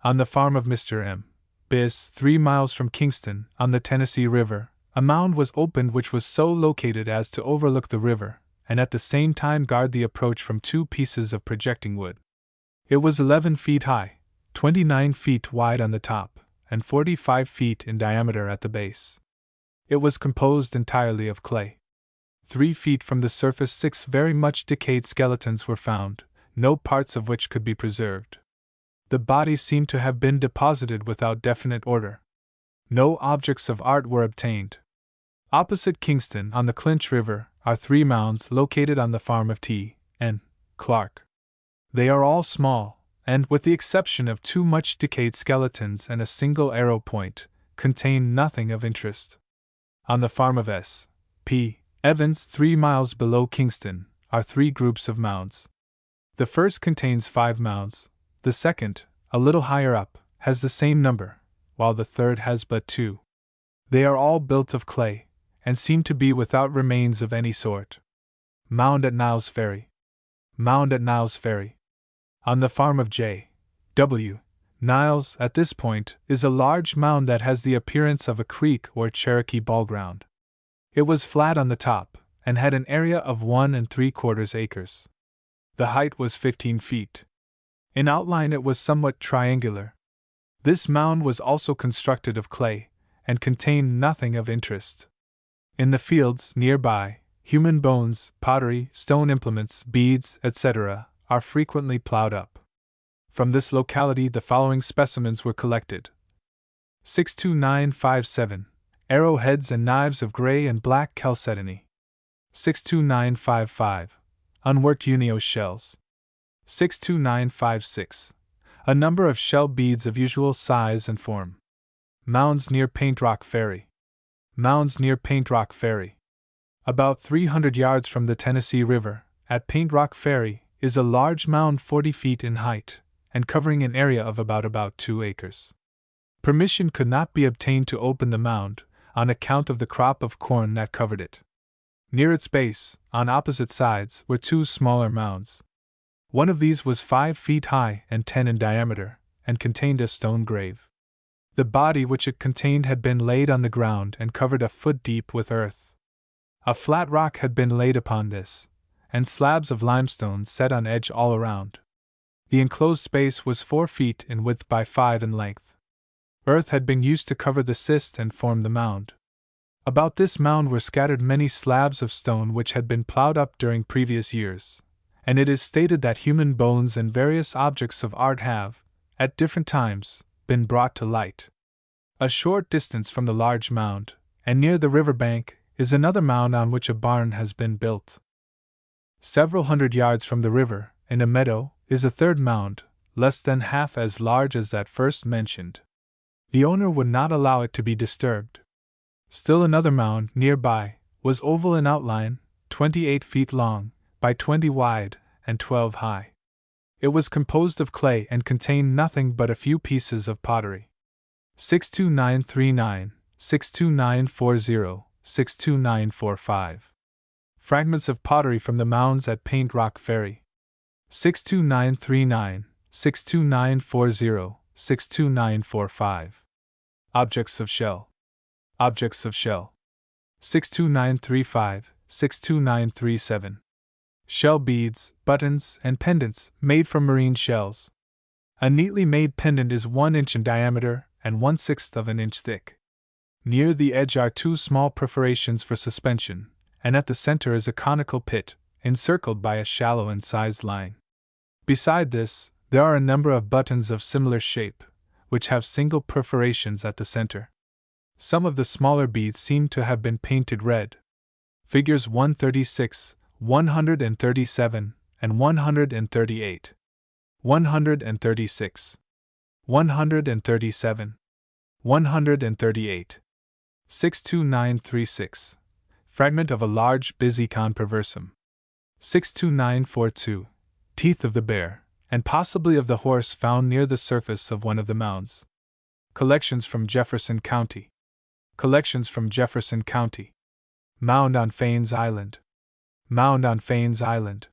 On the farm of Mr. M. Biss, 3 miles from Kingston, on the Tennessee River, a mound was opened which was so located as to overlook the river, and at the same time guard the approach from 2 pieces of projecting wood. It was 11 feet high, 29 feet wide on the top, and 45 feet in diameter at the base. It was composed entirely of clay. 3 feet from the surface 6 very much decayed skeletons were found, no parts of which could be preserved. The bodies seemed to have been deposited without definite order. No objects of art were obtained. Opposite Kingston, on the Clinch River, are 3 mounds located on the farm of T. N. Clark. They are all small, and, with the exception of 2 much decayed skeletons and a single arrow point, contain nothing of interest. On the farm of S. P. Evans, 3 miles below Kingston, are 3 groups of mounds. The first contains 5 mounds, the second, a little higher up, has the same number, while the third has but 2. They are all built of clay, and seem to be without remains of any sort. Mound at Niles Ferry. Mound at Niles Ferry. On the farm of J. W. Niles, at this point, is a large mound that has the appearance of a Creek or Cherokee ball ground. It was flat on the top, and had an area of 1¾ acres. The height was 15 feet. In outline it was somewhat triangular. This mound was also constructed of clay, and contained nothing of interest. In the fields nearby, human bones, pottery, stone implements, beads, etc., are frequently plowed up. From this locality the following specimens were collected: 62957, arrowheads and knives of gray and black chalcedony. 62955, unworked Unios shells. 62956, a number of shell beads of usual size and form. Mounds near Paint Rock Ferry. Mounds near Paint Rock Ferry. About 300 yards from the Tennessee River, at Paint Rock Ferry, is a large mound 40 feet in height, and covering an area of about 2 acres. Permission could not be obtained to open the mound, on account of the crop of corn that covered it. Near its base, on opposite sides, were 2 smaller mounds. One of these was 5 feet high and 10 in diameter, and contained a stone grave. The body which it contained had been laid on the ground and covered a foot deep with earth. A flat rock had been laid upon this, and slabs of limestone set on edge all around. The enclosed space was 4 feet in width by 5 in length. Earth had been used to cover the cyst and form the mound. About this mound were scattered many slabs of stone which had been plowed up during previous years, and it is stated that human bones and various objects of art have, at different times, been brought to light. A short distance from the large mound, and near the river bank, is another mound on which a barn has been built. Several hundred yards from the river, in a meadow, is a third mound, less than half as large as that first mentioned. The owner would not allow it to be disturbed. Still another mound, nearby, was oval in outline, 28 feet long, by 20 wide, and 12 high. It was composed of clay and contained nothing but a few pieces of pottery. 62939, 62940, 62945. Fragments of pottery from the mounds at Paint Rock Ferry. 62939, 62940, 62945. Objects of shell. Objects of shell. 62935, 62937. Shell beads, buttons, and pendants made from marine shells. A neatly made pendant is 1 inch in diameter and 1/6 of an inch thick. Near the edge are 2 small perforations for suspension, and at the center is a conical pit, encircled by a shallow incised line. Beside this, there are a number of buttons of similar shape, which have single perforations at the center. Some of the smaller beads seem to have been painted red. Figures 136, 137, and 138. 136. 137. 138. 62936. Fragment of a large Bizicon perversum. 62942. Teeth of the bear, and possibly of the horse found near the surface of one of the mounds. Collections from Jefferson County. Collections from Jefferson County. Mound on Faines Island. Mound on Faines Island.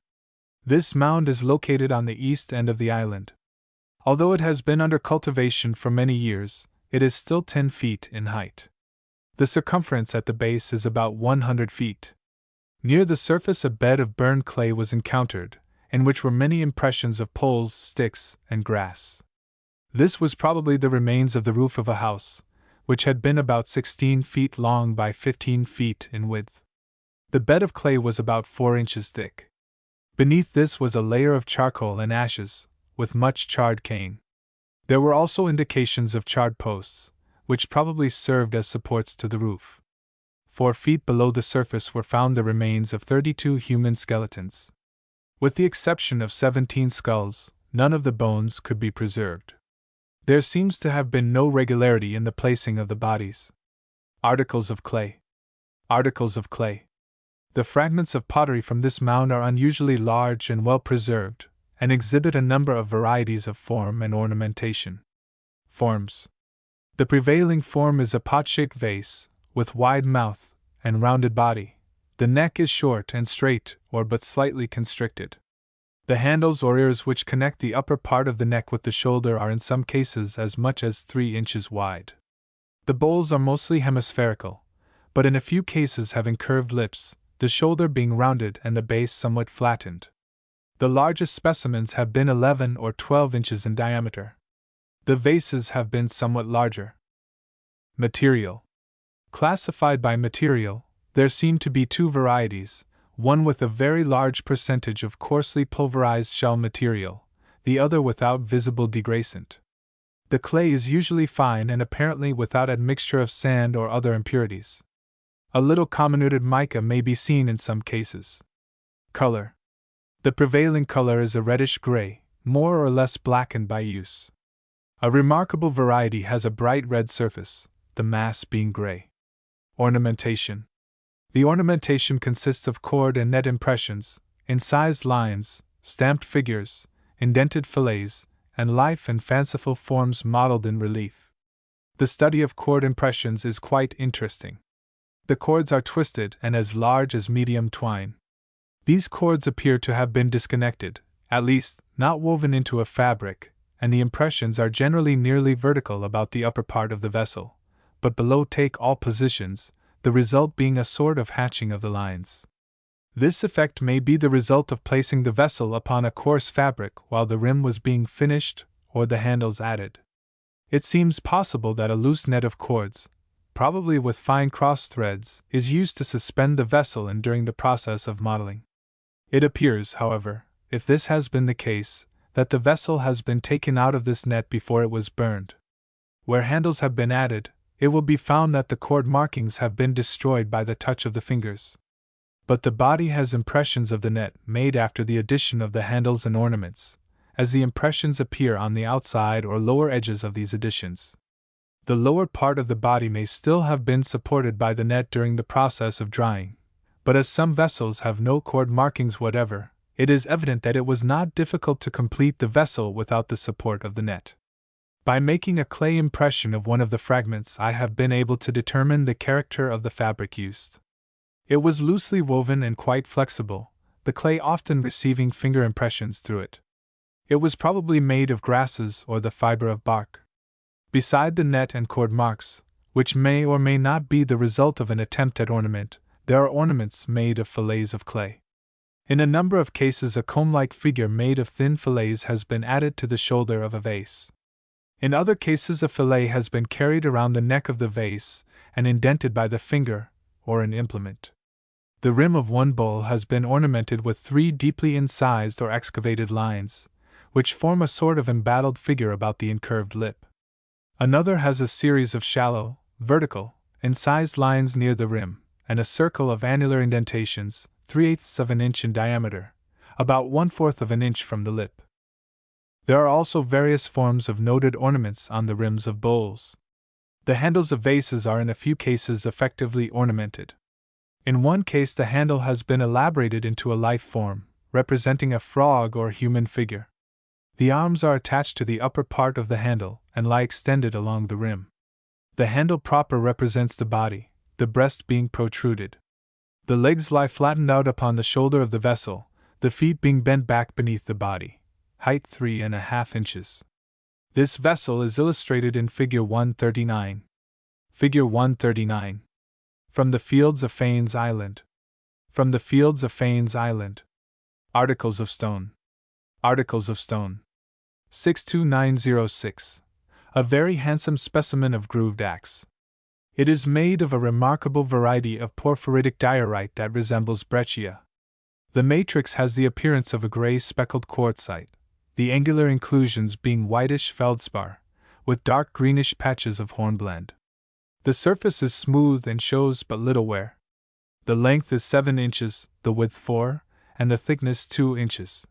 This mound is located on the east end of the island. Although it has been under cultivation for many years, it is still 10 feet in height. The circumference at the base is about 100 feet. Near the surface a bed of burned clay was encountered, in which were many impressions of poles, sticks, and grass. This was probably the remains of the roof of a house, which had been about 16 feet long by 15 feet in width. The bed of clay was about 4 inches thick. Beneath this was a layer of charcoal and ashes, with much charred cane. There were also indications of charred posts, which probably served as supports to the roof. 4 feet below the surface were found the remains of 32 human skeletons. With the exception of 17 skulls, none of the bones could be preserved. There seems to have been no regularity in the placing of the bodies. Articles of clay. Articles of clay. The fragments of pottery from this mound are unusually large and well preserved, and exhibit a number of varieties of form and ornamentation. Forms. The prevailing form is a pot-shaped vase, with wide mouth and rounded body. The neck is short and straight or but slightly constricted. The handles or ears which connect the upper part of the neck with the shoulder are in some cases as much as 3 inches wide. The bowls are mostly hemispherical, but in a few cases have incurved lips, the shoulder being rounded and the base somewhat flattened. The largest specimens have been 11 or 12 inches in diameter. The vases have been somewhat larger. Material. Classified by material, there seem to be 2 varieties, one with a very large percentage of coarsely pulverized shell material, the other without visible degradation. The clay is usually fine and apparently without admixture of sand or other impurities. A little comminuted mica may be seen in some cases. Color. The prevailing color is a reddish gray, more or less blackened by use. A remarkable variety has a bright red surface, the mass being gray. Ornamentation. The ornamentation consists of cord and net impressions, incised lines, stamped figures, indented fillets, and life and fanciful forms modeled in relief. The study of cord impressions is quite interesting. The cords are twisted and as large as medium twine. These cords appear to have been disconnected, at least, not woven into a fabric, and the impressions are generally nearly vertical about the upper part of the vessel, but below take all positions, the result being a sort of hatching of the lines. This effect may be the result of placing the vessel upon a coarse fabric while the rim was being finished or the handles added. It seems possible that a loose net of cords, probably with fine cross threads, is used to suspend the vessel and during the process of modeling. It appears, however, if this has been the case, that the vessel has been taken out of this net before it was burned. Where handles have been added, it will be found that the cord markings have been destroyed by the touch of the fingers. But the body has impressions of the net made after the addition of the handles and ornaments, as the impressions appear on the outside or lower edges of these additions. The lower part of the body may still have been supported by the net during the process of drying, but as some vessels have no cord markings whatever, it is evident that it was not difficult to complete the vessel without the support of the net. By making a clay impression of one of the fragments, I have been able to determine the character of the fabric used. It was loosely woven and quite flexible, the clay often receiving finger impressions through it. It was probably made of grasses or the fiber of bark. Beside the net and cord marks, which may or may not be the result of an attempt at ornament, there are ornaments made of fillets of clay. In a number of cases, a comb-like figure made of thin fillets has been added to the shoulder of a vase. In other cases, a fillet has been carried around the neck of the vase and indented by the finger or an implement. The rim of one bowl has been ornamented with 3 deeply incised or excavated lines, which form a sort of embattled figure about the incurved lip. Another has a series of shallow, vertical, incised lines near the rim, and a circle of annular indentations, 3/8 of an inch in diameter, about 1/4 of an inch from the lip. There are also various forms of noted ornaments on the rims of bowls. The handles of vases are in a few cases effectively ornamented. In one case, the handle has been elaborated into a life form, representing a frog or human figure. The arms are attached to the upper part of the handle and lie extended along the rim. The handle proper represents the body, the breast being protruded. The legs lie flattened out upon the shoulder of the vessel, the feet being bent back beneath the body. Height 3½ inches. This vessel is illustrated in Figure 139. Figure 139. From the Fields of Fanes Island. From the Fields of Fanes Island. Articles of Stone. Articles of Stone. 62906. A very handsome specimen of grooved axe. It is made of a remarkable variety of porphyritic diorite that resembles breccia. The matrix has the appearance of a gray speckled quartzite, the angular inclusions being whitish feldspar, with dark greenish patches of hornblende. The surface is smooth and shows but little wear. The length is 7 inches, the width 4, and the thickness 2 inches.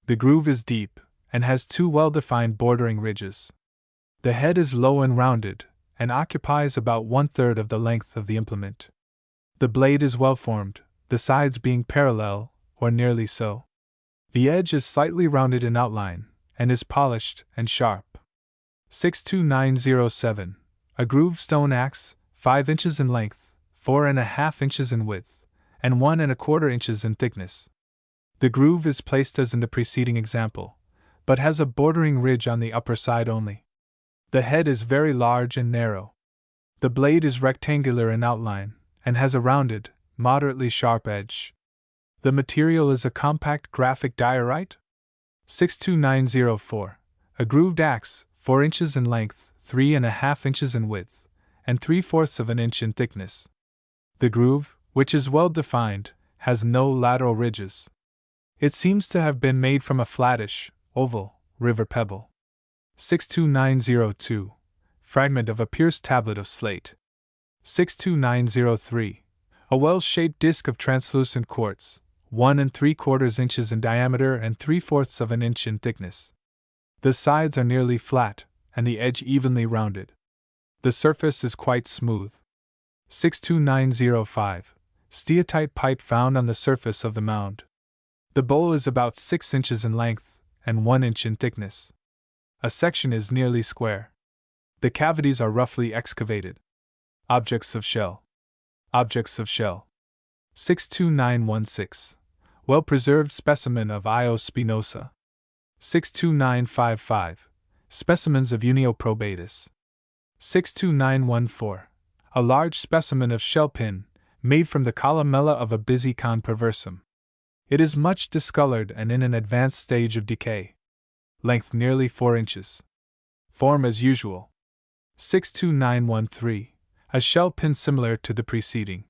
The groove is deep, and has 2 well-defined bordering ridges. The head is low and rounded, and occupies about 1/3 of the length of the implement. The blade is well formed, the sides being parallel, or nearly so. The edge is slightly rounded in outline, and is polished and sharp. 62907. A grooved stone axe, 5 inches in length, 4½ inches in width, and 1¼ inches in thickness. The groove is placed as in the preceding example, but has a bordering ridge on the upper side only. The head is very large and narrow. The blade is rectangular in outline, and has a rounded, moderately sharp edge. The material is a compact graphic diorite? 62904. A grooved axe, 4 inches in length, 3.5 inches in width, and 3/4 of an inch in thickness. The groove, which is well defined, has no lateral ridges. It seems to have been made from a flattish, oval, river pebble. 62902. Fragment of a pierced tablet of slate. 62903. A well-shaped disc of translucent quartz, 1 3/4 inches in diameter and 3/4 of an inch in thickness. The sides are nearly flat, and the edge evenly rounded. The surface is quite smooth. 62905. Steatite pipe found on the surface of the mound. The bowl is about 6 inches in length and 1 inch in thickness. A section is nearly square. The cavities are roughly excavated. Objects of shell. Objects of shell. 62916. Well-preserved specimen of Io spinosa. 62955. Specimens of Unioprobatus. 62914. A large specimen of shell pin, made from the columella of a Bisicon perversum. It is much discolored and in an advanced stage of decay. Length nearly 4 inches. Form as usual. 62913. A shell pin similar to the preceding.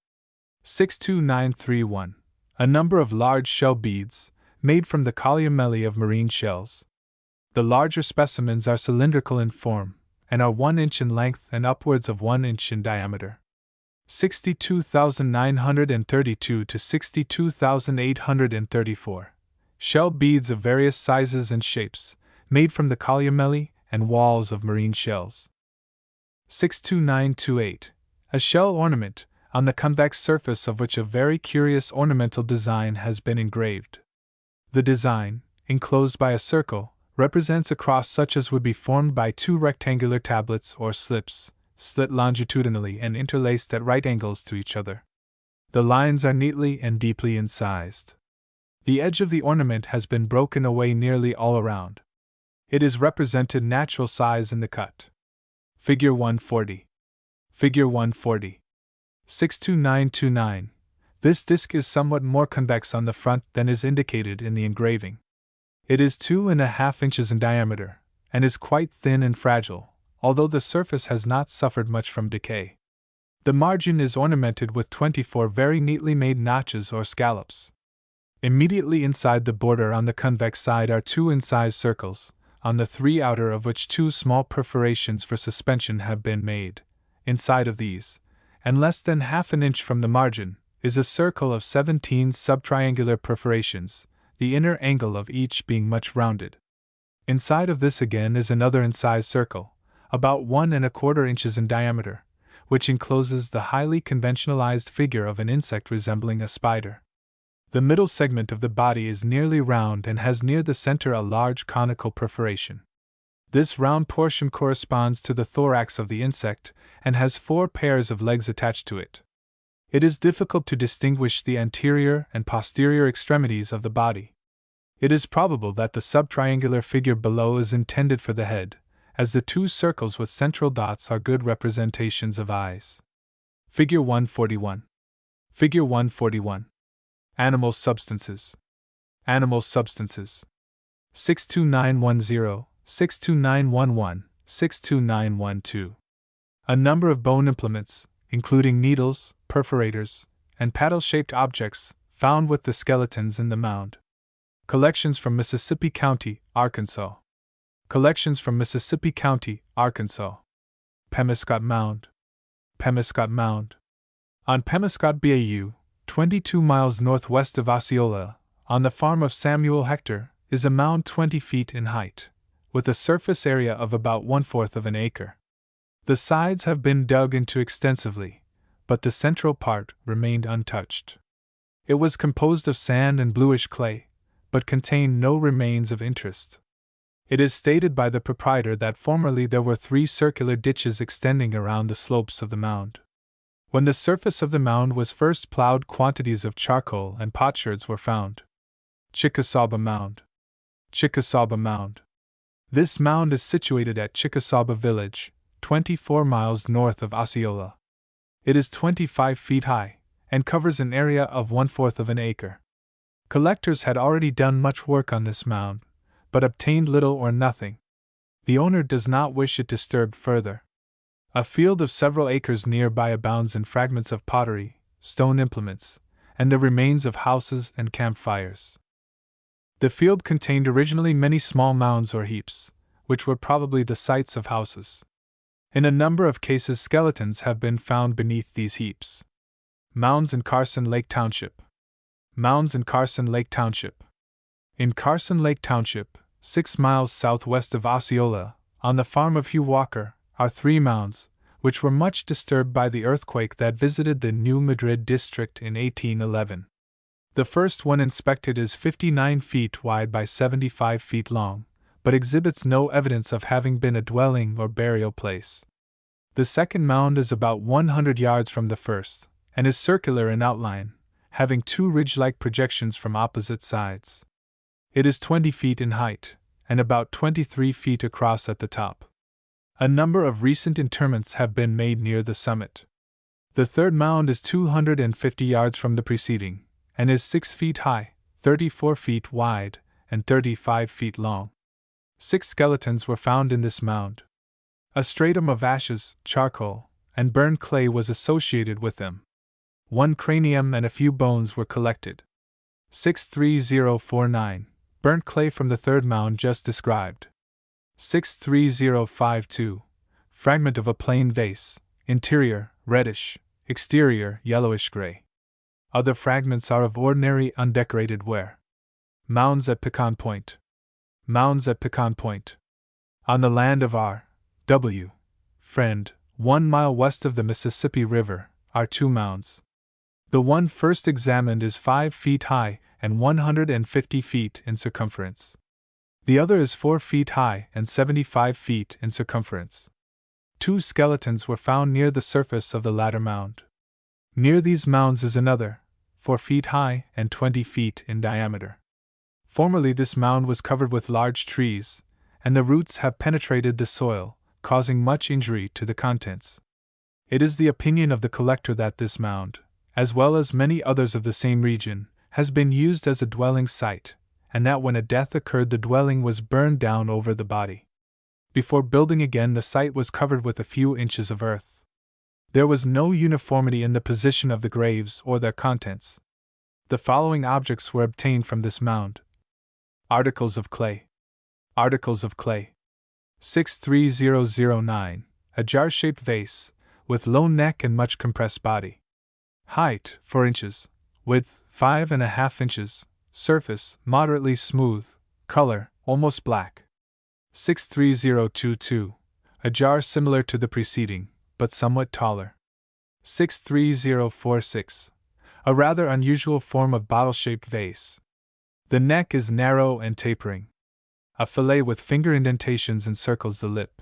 62931. A number of large shell beads, made from the columelli of marine shells. The larger specimens are cylindrical in form, and are 1 inch in length and upwards of 1 inch in diameter. 62932 to 62834. Shell beads of various sizes and shapes, made from the columelli and walls of marine shells. 62928. A shell ornament, on the convex surface of which a very curious ornamental design has been engraved. The design, enclosed by a circle, represents a cross such as would be formed by 2 rectangular tablets or slips, slit longitudinally and interlaced at right angles to each other. The lines are neatly and deeply incised. The edge of the ornament has been broken away nearly all around. It is represented natural size in the cut. Figure 140. Figure 140. 62929. This disc is somewhat more convex on the front than is indicated in the engraving. It is 2.5 inches in diameter, and is quite thin and fragile, although the surface has not suffered much from decay. The margin is ornamented with 24 very neatly made notches or scallops. Immediately inside the border on the convex side are 2 incised circles, on the 3 outer of which 2 small perforations for suspension have been made. Inside of these, and less than half an inch from the margin, is a circle of 17 subtriangular perforations, the inner angle of each being much rounded. Inside of this again is another incised circle, about 1.25 inches in diameter, which encloses the highly conventionalized figure of an insect resembling a spider. The middle segment of the body is nearly round and has near the center a large conical perforation. This round portion corresponds to the thorax of the insect and has 4 pairs of legs attached to it. It is difficult to distinguish the anterior and posterior extremities of the body. It is probable that the subtriangular figure below is intended for the head, as the 2 circles with central dots are good representations of eyes. Figure 141. Figure 141. Animal substances. Animal substances. 62910, 62911, 62912. A number of bone implements, including needles, perforators, and paddle-shaped objects, found with the skeletons in the mound. Collections from Mississippi County, Arkansas. Collections from Mississippi County, Arkansas. Pemiscot Mound. Pemiscot Mound. On Pemiscot Bayou, 22 miles northwest of Osceola, on the farm of Samuel Hector, is a mound 20 feet in height, with a surface area of about 1/4 of an acre. The sides have been dug into extensively, but the central part remained untouched. It was composed of sand and bluish clay, but contained no remains of interest. It is stated by the proprietor that formerly there were 3 circular ditches extending around the slopes of the mound. When the surface of the mound was first plowed, quantities of charcoal and potsherds were found. Chickasaba Mound. Chickasaba Mound. This mound is situated at Chickasaba Village, 24 miles north of Osceola. It is 25 feet high, and covers an area of 1/4 of an acre. Collectors had already done much work on this mound, but obtained little or nothing. The owner does not wish it disturbed further. A field of several acres nearby abounds in fragments of pottery, stone implements, and the remains of houses and campfires. The field contained originally many small mounds or heaps, which were probably the sites of houses. In a number of cases, skeletons have been found beneath these heaps. Mounds in Carson Lake Township. Mounds in Carson Lake Township. In Carson Lake Township, 6 miles southwest of Osceola, on the farm of Hugh Walker, are 3 mounds, which were much disturbed by the earthquake that visited the New Madrid district in 1811. The first one inspected is 59 feet wide by 75 feet long, but exhibits no evidence of having been a dwelling or burial place. The second mound is about 100 yards from the first, and is circular in outline, having 2 ridge-like projections from opposite sides. It is 20 feet in height, and about 23 feet across at the top. A number of recent interments have been made near the summit. The third mound is 250 yards from the preceding, and is 6 feet high, 34 feet wide, and 35 feet long. 6 skeletons were found in this mound. A stratum of ashes, charcoal, and burned clay was associated with them. 1 cranium and a few bones were collected. 63049, burnt clay from the third mound just described. 63052, fragment of a plain vase, interior, reddish, exterior, yellowish gray. Other fragments are of ordinary undecorated ware. Mounds at Pecan Point. Mounds at Pecan Point. On the land of R. W. Friend, 1 mile west of the Mississippi River, are 2 mounds. The one first examined is 5 feet high and 150 feet in circumference. The other is 4 feet high and 75 feet in circumference. 2 skeletons were found near the surface of the latter mound. Near these mounds is another, 4 feet high and 20 feet in diameter. Formerly this mound was covered with large trees, and the roots have penetrated the soil, causing much injury to the contents. It is the opinion of the collector that this mound, as well as many others of the same region, has been used as a dwelling site, and that when a death occurred the dwelling was burned down over the body. Before building again, the site was covered with a few inches of earth. There was no uniformity in the position of the graves or their contents. The following objects were obtained from this mound. Articles of clay. Articles of clay. 63009, a jar-shaped vase, with low neck and much compressed body. Height, 4 inches. Width, 5.5 inches. Surface, moderately smooth. Color, almost black. 63022, a jar similar to the preceding, but somewhat taller. 63046, a rather unusual form of bottle-shaped vase. The neck is narrow and tapering. A fillet with finger indentations encircles the lip.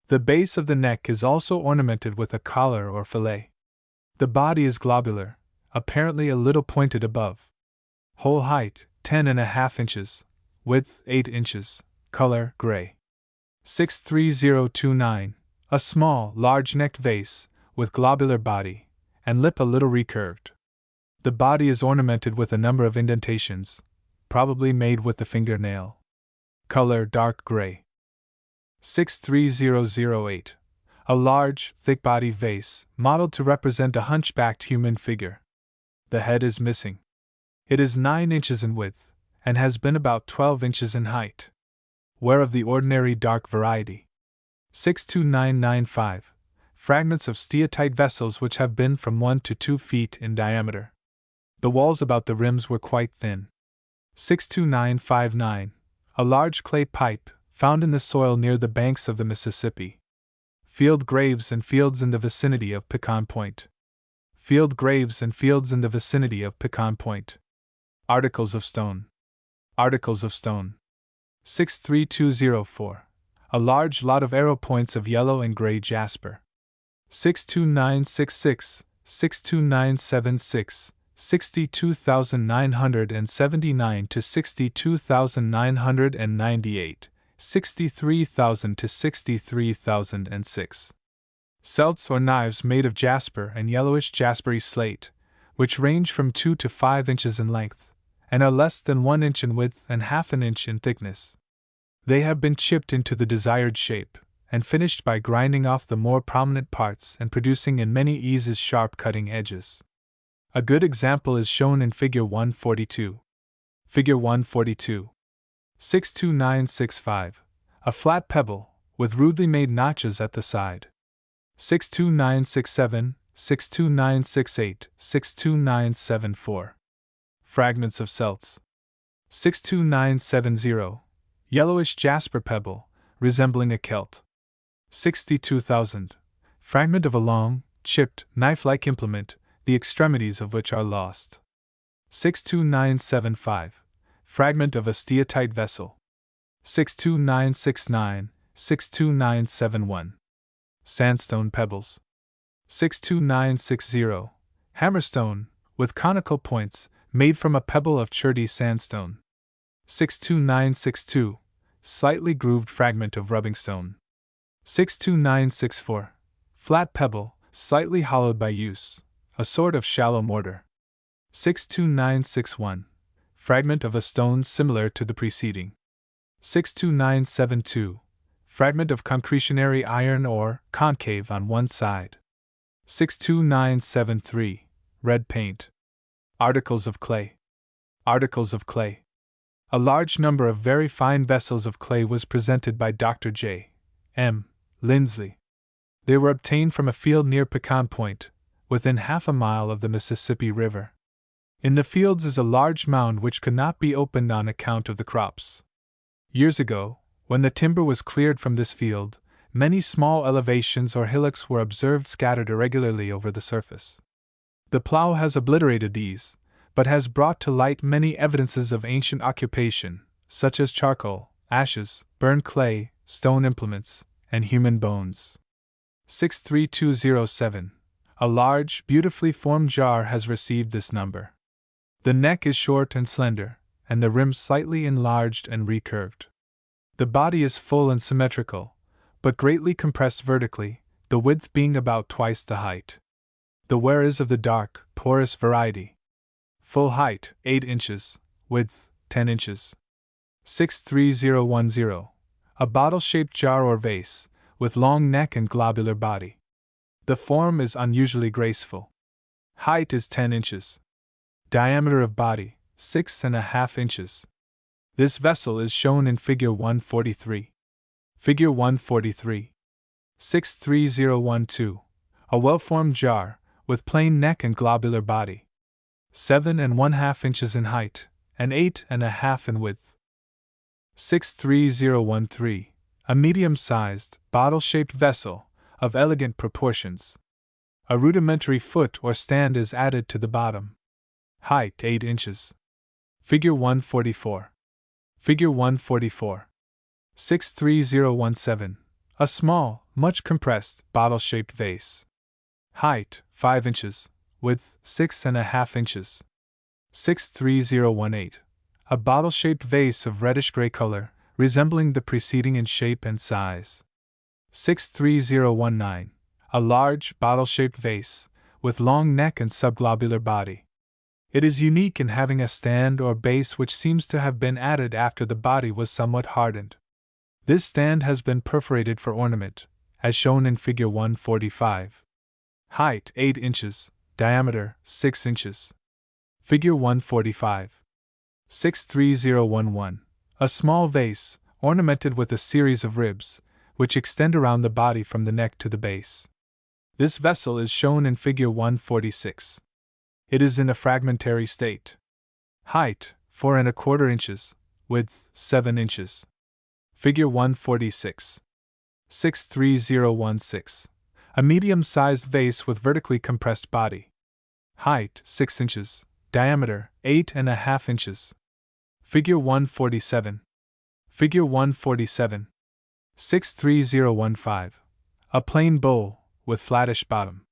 The base of the neck is also ornamented with a collar or fillet. The body is globular, apparently a little pointed above. Whole height, 10.5 inches. Width, 8 inches. Color, gray. 63029, a small, large-necked vase, with globular body, and lip a little recurved. The body is ornamented with a number of indentations, probably made with the fingernail. Color, dark gray. 63008, a large, thick-bodied vase, modeled to represent a hunchbacked human figure. The head is missing. It is 9 inches in width, and has been about 12 inches in height. Ware of the ordinary dark variety. 62995, fragments of steatite vessels which have been from 1 to 2 feet in diameter. The walls about the rims were quite thin. 62959, a large clay pipe, found in the soil near the banks of the Mississippi. Field graves and fields in the vicinity of Pecan Point. Field graves and fields in the vicinity of Pecan Point. Articles of stone. Articles of stone. 63204, a large lot of arrow points of yellow and gray jasper. 62966, 62976, 62,979 to 62,998, 63,000 to 63,006. Celts or knives made of jasper and yellowish jaspery slate, which range from 2 to 5 inches in length, and are less than 1 inch in width and half an inch in thickness. They have been chipped into the desired shape, and finished by grinding off the more prominent parts and producing in many eases sharp cutting edges. A good example is shown in Figure 142. Figure 142. 62965. A flat pebble, with rudely made notches at the side. 62967, 62968, 62974. Fragments of celts. 62970. Yellowish jasper pebble, resembling a celt. 62,000. Fragment of a long, chipped, knife-like implement, the extremities of which are lost. 62975. Fragment of a steatite vessel. 62969, 62971. Sandstone pebbles. 62960. Hammerstone, with conical points, made from a pebble of cherty sandstone. 62962. Slightly grooved fragment of rubbing stone. 62964. Flat pebble, slightly hollowed by use, a sort of shallow mortar. 62961. Fragment of a stone similar to the preceding. 62972. Fragment of concretionary iron ore, concave on one side. 62973. Red paint. Articles of clay. Articles of clay. A large number of very fine vessels of clay was presented by Dr. J. M. Lindsley. They were obtained from a field near Pecan Point, within half a mile of the Mississippi River. In the fields is a large mound which could not be opened on account of the crops. Years ago, when the timber was cleared from this field, many small elevations or hillocks were observed scattered irregularly over the surface. The plow has obliterated these, but has brought to light many evidences of ancient occupation, such as charcoal, ashes, burned clay, stone implements, and human bones. 63207. A large, beautifully formed jar has received this number. The neck is short and slender, and the rim slightly enlarged and recurved. The body is full and symmetrical, but greatly compressed vertically, the width being about twice the height. The ware is of the dark, porous variety. Full height, 8 inches, width, 10 inches. 63010. A bottle-shaped jar or vase, with long neck and globular body. The form is unusually graceful. Height is 10 inches. Diameter of body, 6.5 inches. This vessel is shown in Figure 143. Figure 143. 63012. A well-formed jar, with plain neck and globular body. 7.5 inches in height, and 8.5 in width. 63013. A medium-sized, bottle-shaped vessel, of elegant proportions. A rudimentary foot or stand is added to the bottom. Height 8 inches. Figure 144. Figure 144. 63017. A small, much compressed, bottle-shaped vase. Height 5 inches, width 6.5 inches. 63018. A bottle-shaped vase of reddish-gray color, resembling the preceding in shape and size. 63019. A large, bottle-shaped vase, with long neck and subglobular body. It is unique in having a stand or base which seems to have been added after the body was somewhat hardened. This stand has been perforated for ornament, as shown in Figure 145. Height 8 inches, diameter 6 inches. Figure 145. 63011. A small vase, ornamented with a series of ribs, which extend around the body from the neck to the base. This vessel is shown in Figure 146. It is in a fragmentary state. Height 4.25 inches, width 7 inches. Figure 146. 63016. A medium-sized vase with vertically compressed body. Height 6 inches, diameter 8.5 inches. Figure 147. Figure 147. 63015. A plain bowl, with flattish bottom.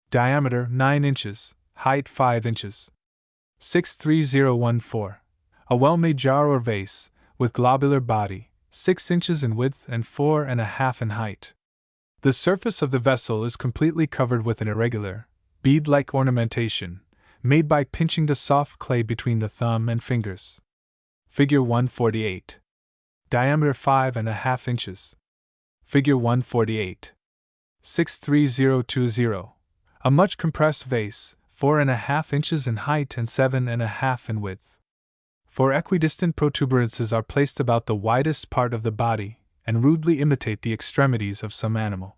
Diameter 9 inches, height 5 inches. 63014. A well-made jar or vase, with globular body, 6 inches in width and 4.5 in height. The surface of the vessel is completely covered with an irregular, bead-like ornamentation, made by pinching the soft clay between the thumb and fingers. Figure 148. Diameter 5.5 inches. Figure 148. 63020. A much compressed vase, 4.5 inches in height and 7.5 in width. 4 equidistant protuberances are placed about the widest part of the body, and rudely imitate the extremities of some animal.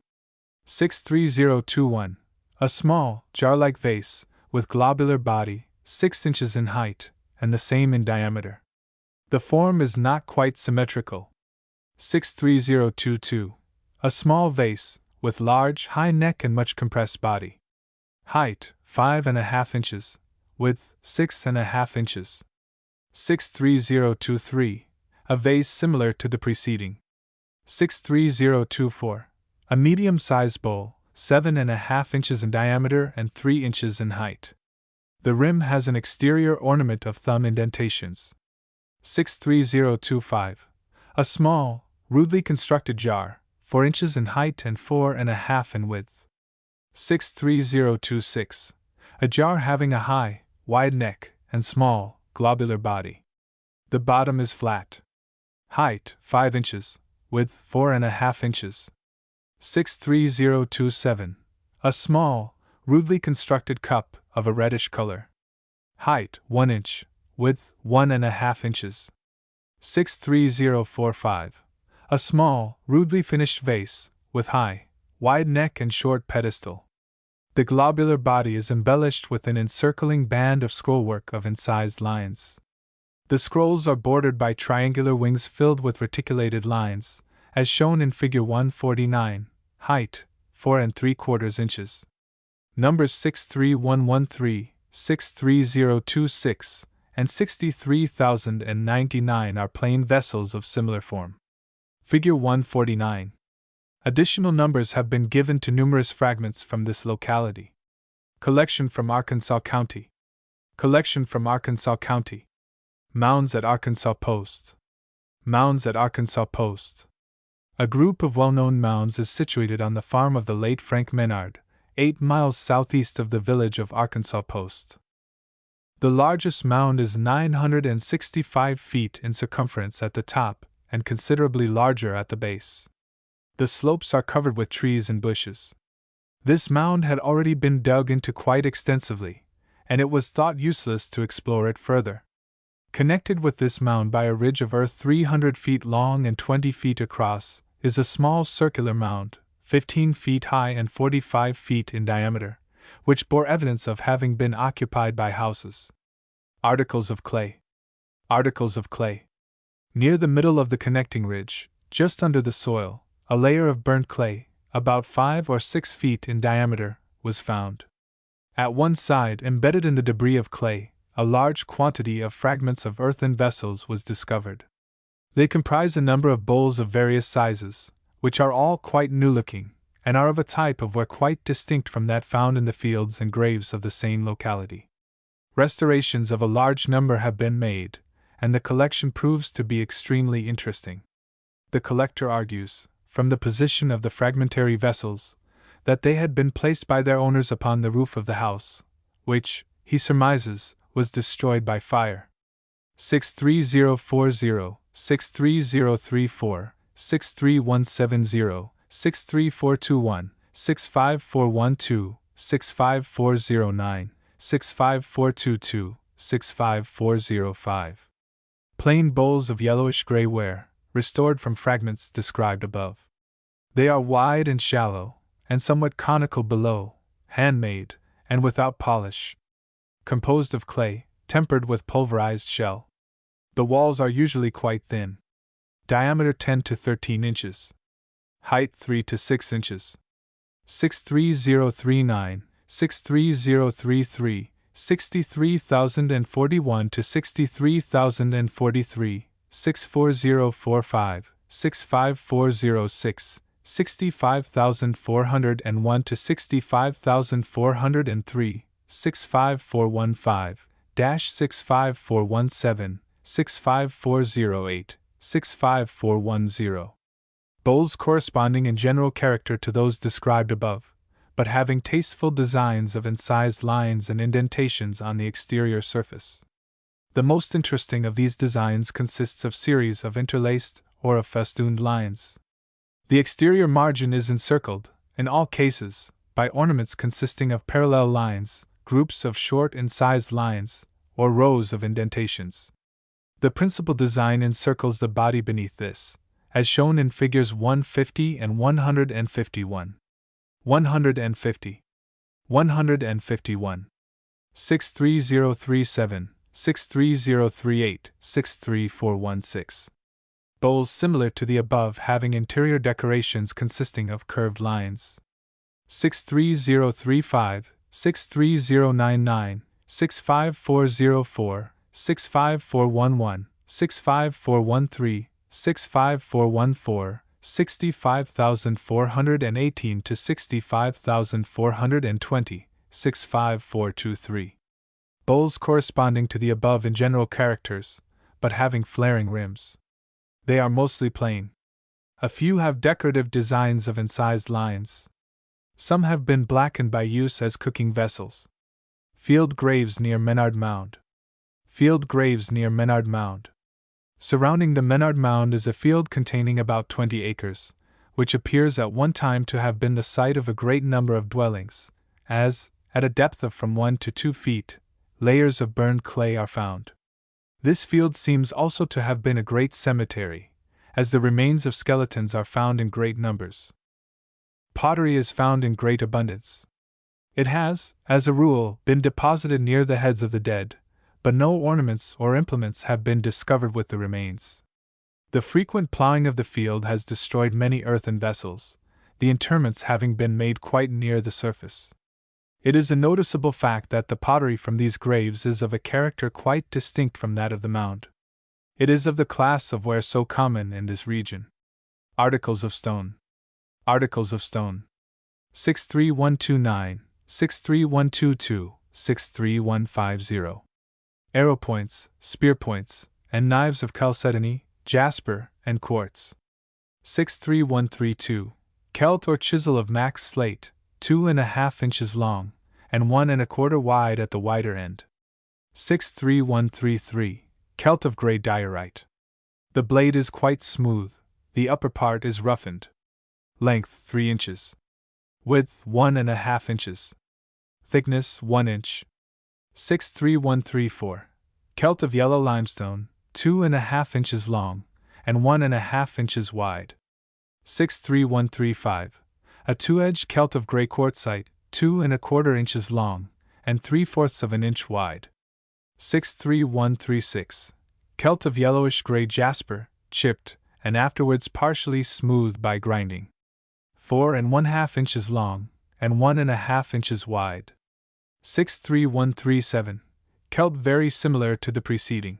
63021. A small, jar-like vase, with globular body, 6 inches in height, and the same in diameter. The form is not quite symmetrical. 63022. A small vase, with large, high neck and much compressed body. Height, 5.5 inches. Width, 6.5 inches. 63023. A vase similar to the preceding. 63024. A medium-sized bowl, 7.5 inches in diameter and 3 inches in height. The rim has an exterior ornament of thumb indentations. 63025. A small, rudely constructed jar, 4 inches in height and 4.5 in width. 63026. A jar having a high, wide neck and small, globular body. The bottom is flat. Height, 5 inches. Width, 4.5 inches. 63027. A small, rudely constructed cup, of a reddish color. Height, 1 inch. Width, 1.5 inches. 63045. A small, rudely finished vase, with high, wide neck and short pedestal. The globular body is embellished with an encircling band of scrollwork of incised lines. The scrolls are bordered by triangular wings filled with reticulated lines, as shown in Figure 149, height, 4 3/4 inches. Numbers 63113, 63026, and 63,099 are plain vessels of similar form. Figure 149. Additional numbers have been given to numerous fragments from this locality. Collection from Arkansas County. Collection from Arkansas County. Mounds at Arkansas Post. Mounds at Arkansas Post. A group of well-known mounds is situated on the farm of the late Frank Menard, 8 miles southeast of the village of Arkansas Post. The largest mound is 965 feet in circumference at the top and considerably larger at the base. The slopes are covered with trees and bushes. This mound had already been dug into quite extensively, and it was thought useless to explore it further. Connected with this mound by a ridge of earth 300 feet long and 20 feet across, is a small circular mound, 15 feet high and 45 feet in diameter, which bore evidence of having been occupied by houses. Articles of clay. Articles of clay. Near the middle of the connecting ridge, just under the soil, a layer of burnt clay, about 5 or 6 feet in diameter, was found. At one side, embedded in the debris of clay, a large quantity of fragments of earthen vessels was discovered. They comprise a number of bowls of various sizes, which are all quite new-looking, and are of a type of ware quite distinct from that found in the fields and graves of the same locality. Restorations of a large number have been made, and the collection proves to be extremely interesting. The collector argues, from the position of the fragmentary vessels, that they had been placed by their owners upon the roof of the house, which, he surmises, was destroyed by fire. 63040, 63034, 63170, 63421, 65412, 65409, 65422, 65405. Plain bowls of yellowish-gray ware, restored from fragments described above. They are wide and shallow, and somewhat conical below, handmade, and without polish. Composed of clay, tempered with pulverized shell. The walls are usually quite thin. Diameter 10 to 13 inches. Height 3 to 6 inches. 63039, 63033, 63,041 to 63,043, 64045, 65406, 65,401 to 65,403, 65415, 65417, 65408, 65410. Bowls corresponding in general character to those described above, but having tasteful designs of incised lines and indentations on the exterior surface. The most interesting of these designs consists of series of interlaced or of festooned lines. The exterior margin is encircled, in all cases, by ornaments consisting of parallel lines, groups of short incised lines, or rows of indentations. The principal design encircles the body beneath this, as shown in figures 150 and 151. 150. 151. 63037, 63038, 63416. Bowls similar to the above having interior decorations consisting of curved lines. 63035, 63099, 65404, 65411, 65413, 65414, 65418 to 65420, 65423. Bowls corresponding to the above in general characters, but having flaring rims. They are mostly plain. A few have decorative designs of incised lines. Some have been blackened by use as cooking vessels. Field graves near Menard Mound. Field graves near Menard Mound. Surrounding the Menard Mound is a field containing about 20 acres, which appears at one time to have been the site of a great number of dwellings, as, at a depth of from 1 to 2 feet, layers of burned clay are found. This field seems also to have been a great cemetery, as the remains of skeletons are found in great numbers. Pottery is found in great abundance. It has, as a rule, been deposited near the heads of the dead, but no ornaments or implements have been discovered with the remains. The frequent plowing of the field has destroyed many earthen vessels, the interments having been made quite near the surface. It is a noticeable fact that the pottery from these graves is of a character quite distinct from that of the mound. It is of the class of ware so common in this region. Articles of stone. Articles of stone. 63129, 63122, 63150. Arrow points, spear points, and knives of chalcedony, jasper, and quartz. 63132. Celt or chisel of max slate, 2½ inches long, and 1 1/4 wide at the wider end. 63133. Celt of grey diorite. The blade is quite smooth, the upper part is roughened. Length 3 inches. Width 1½ inches. Thickness 1 inch. 63134. Celt of yellow limestone, 2½ inches long, and 1½ inches wide. 63135. A 2-edged celt of grey quartzite, 2 1/4 inches long, and 3/4 inch wide. 63136. Celt of yellowish grey jasper, chipped, and afterwards partially smoothed by grinding. 4 1/2 inches long, and 1 1/2 inches wide. 63137. Celt very similar to the preceding.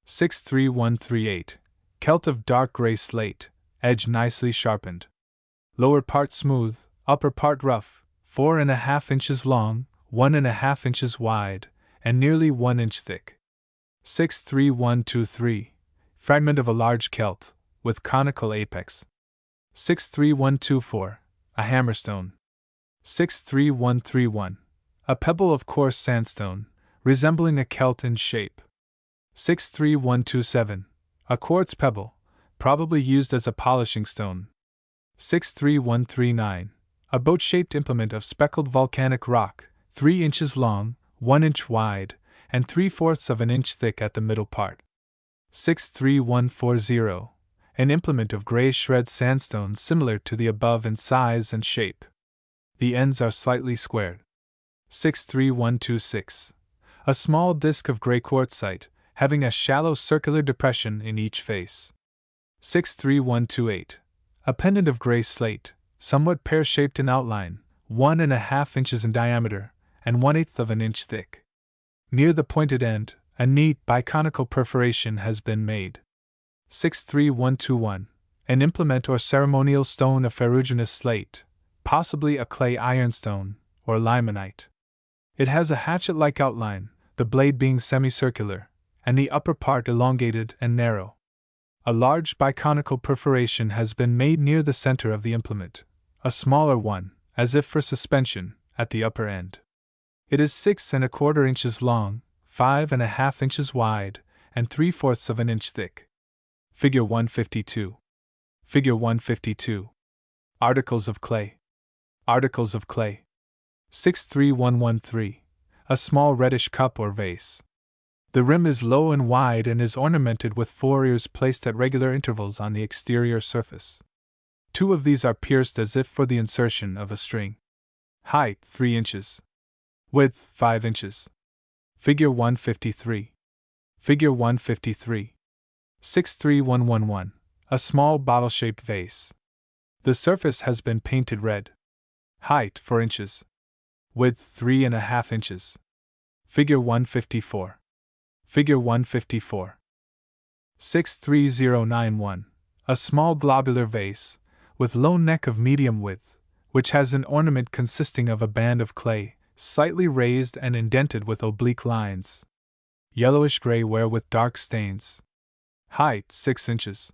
63138. Celt of dark grey slate, edge nicely sharpened. Lower part smooth, upper part rough, 4 1/2 inches long, 1 1/2 inches wide, and nearly 1 inch thick. 63123. Fragment of a large celt, with conical apex. 63124. A hammerstone. 63131. A pebble of coarse sandstone, resembling a celt in shape. 63127. A quartz pebble, probably used as a polishing stone. 63139. A boat-shaped implement of speckled volcanic rock, 3 inches long, 1 inch wide, and 3/4 inch thick at the middle part. 63140. An implement of grayish red sandstone similar to the above in size and shape. The ends are slightly squared. 63126. A small disc of gray quartzite, having a shallow circular depression in each face. 63128. A pendant of gray slate, somewhat pear-shaped in outline, 1 1/2 inches in diameter, and 1/8 inch thick. Near the pointed end, a neat biconical perforation has been made. 63121. An implement or ceremonial stone of ferruginous slate, possibly a clay ironstone, or limonite. It has a hatchet-like outline, the blade being semicircular, and the upper part elongated and narrow. A large biconical perforation has been made near the center of the implement, a smaller one, as if for suspension, at the upper end. It is 6¼ inches long, 5½ inches wide, and 3/4 of an inch thick. Figure 152. Figure 152. Articles of clay. Articles of clay. 63113. A small reddish cup or vase. The rim is low and wide and is ornamented with 4 ears placed at regular intervals on the exterior surface. 2 of these are pierced as if for the insertion of a string. Height 3 inches. Width 5 inches. Figure 153. Figure 153. 63111. A small bottle-shaped vase. The surface has been painted red. Height 4 inches. Width 3½ inches. Figure 154. Figure 154. 63091. A small globular vase, with low neck of medium width, which has an ornament consisting of a band of clay, slightly raised and indented with oblique lines. Yellowish-gray ware with dark stains. Height 6 inches.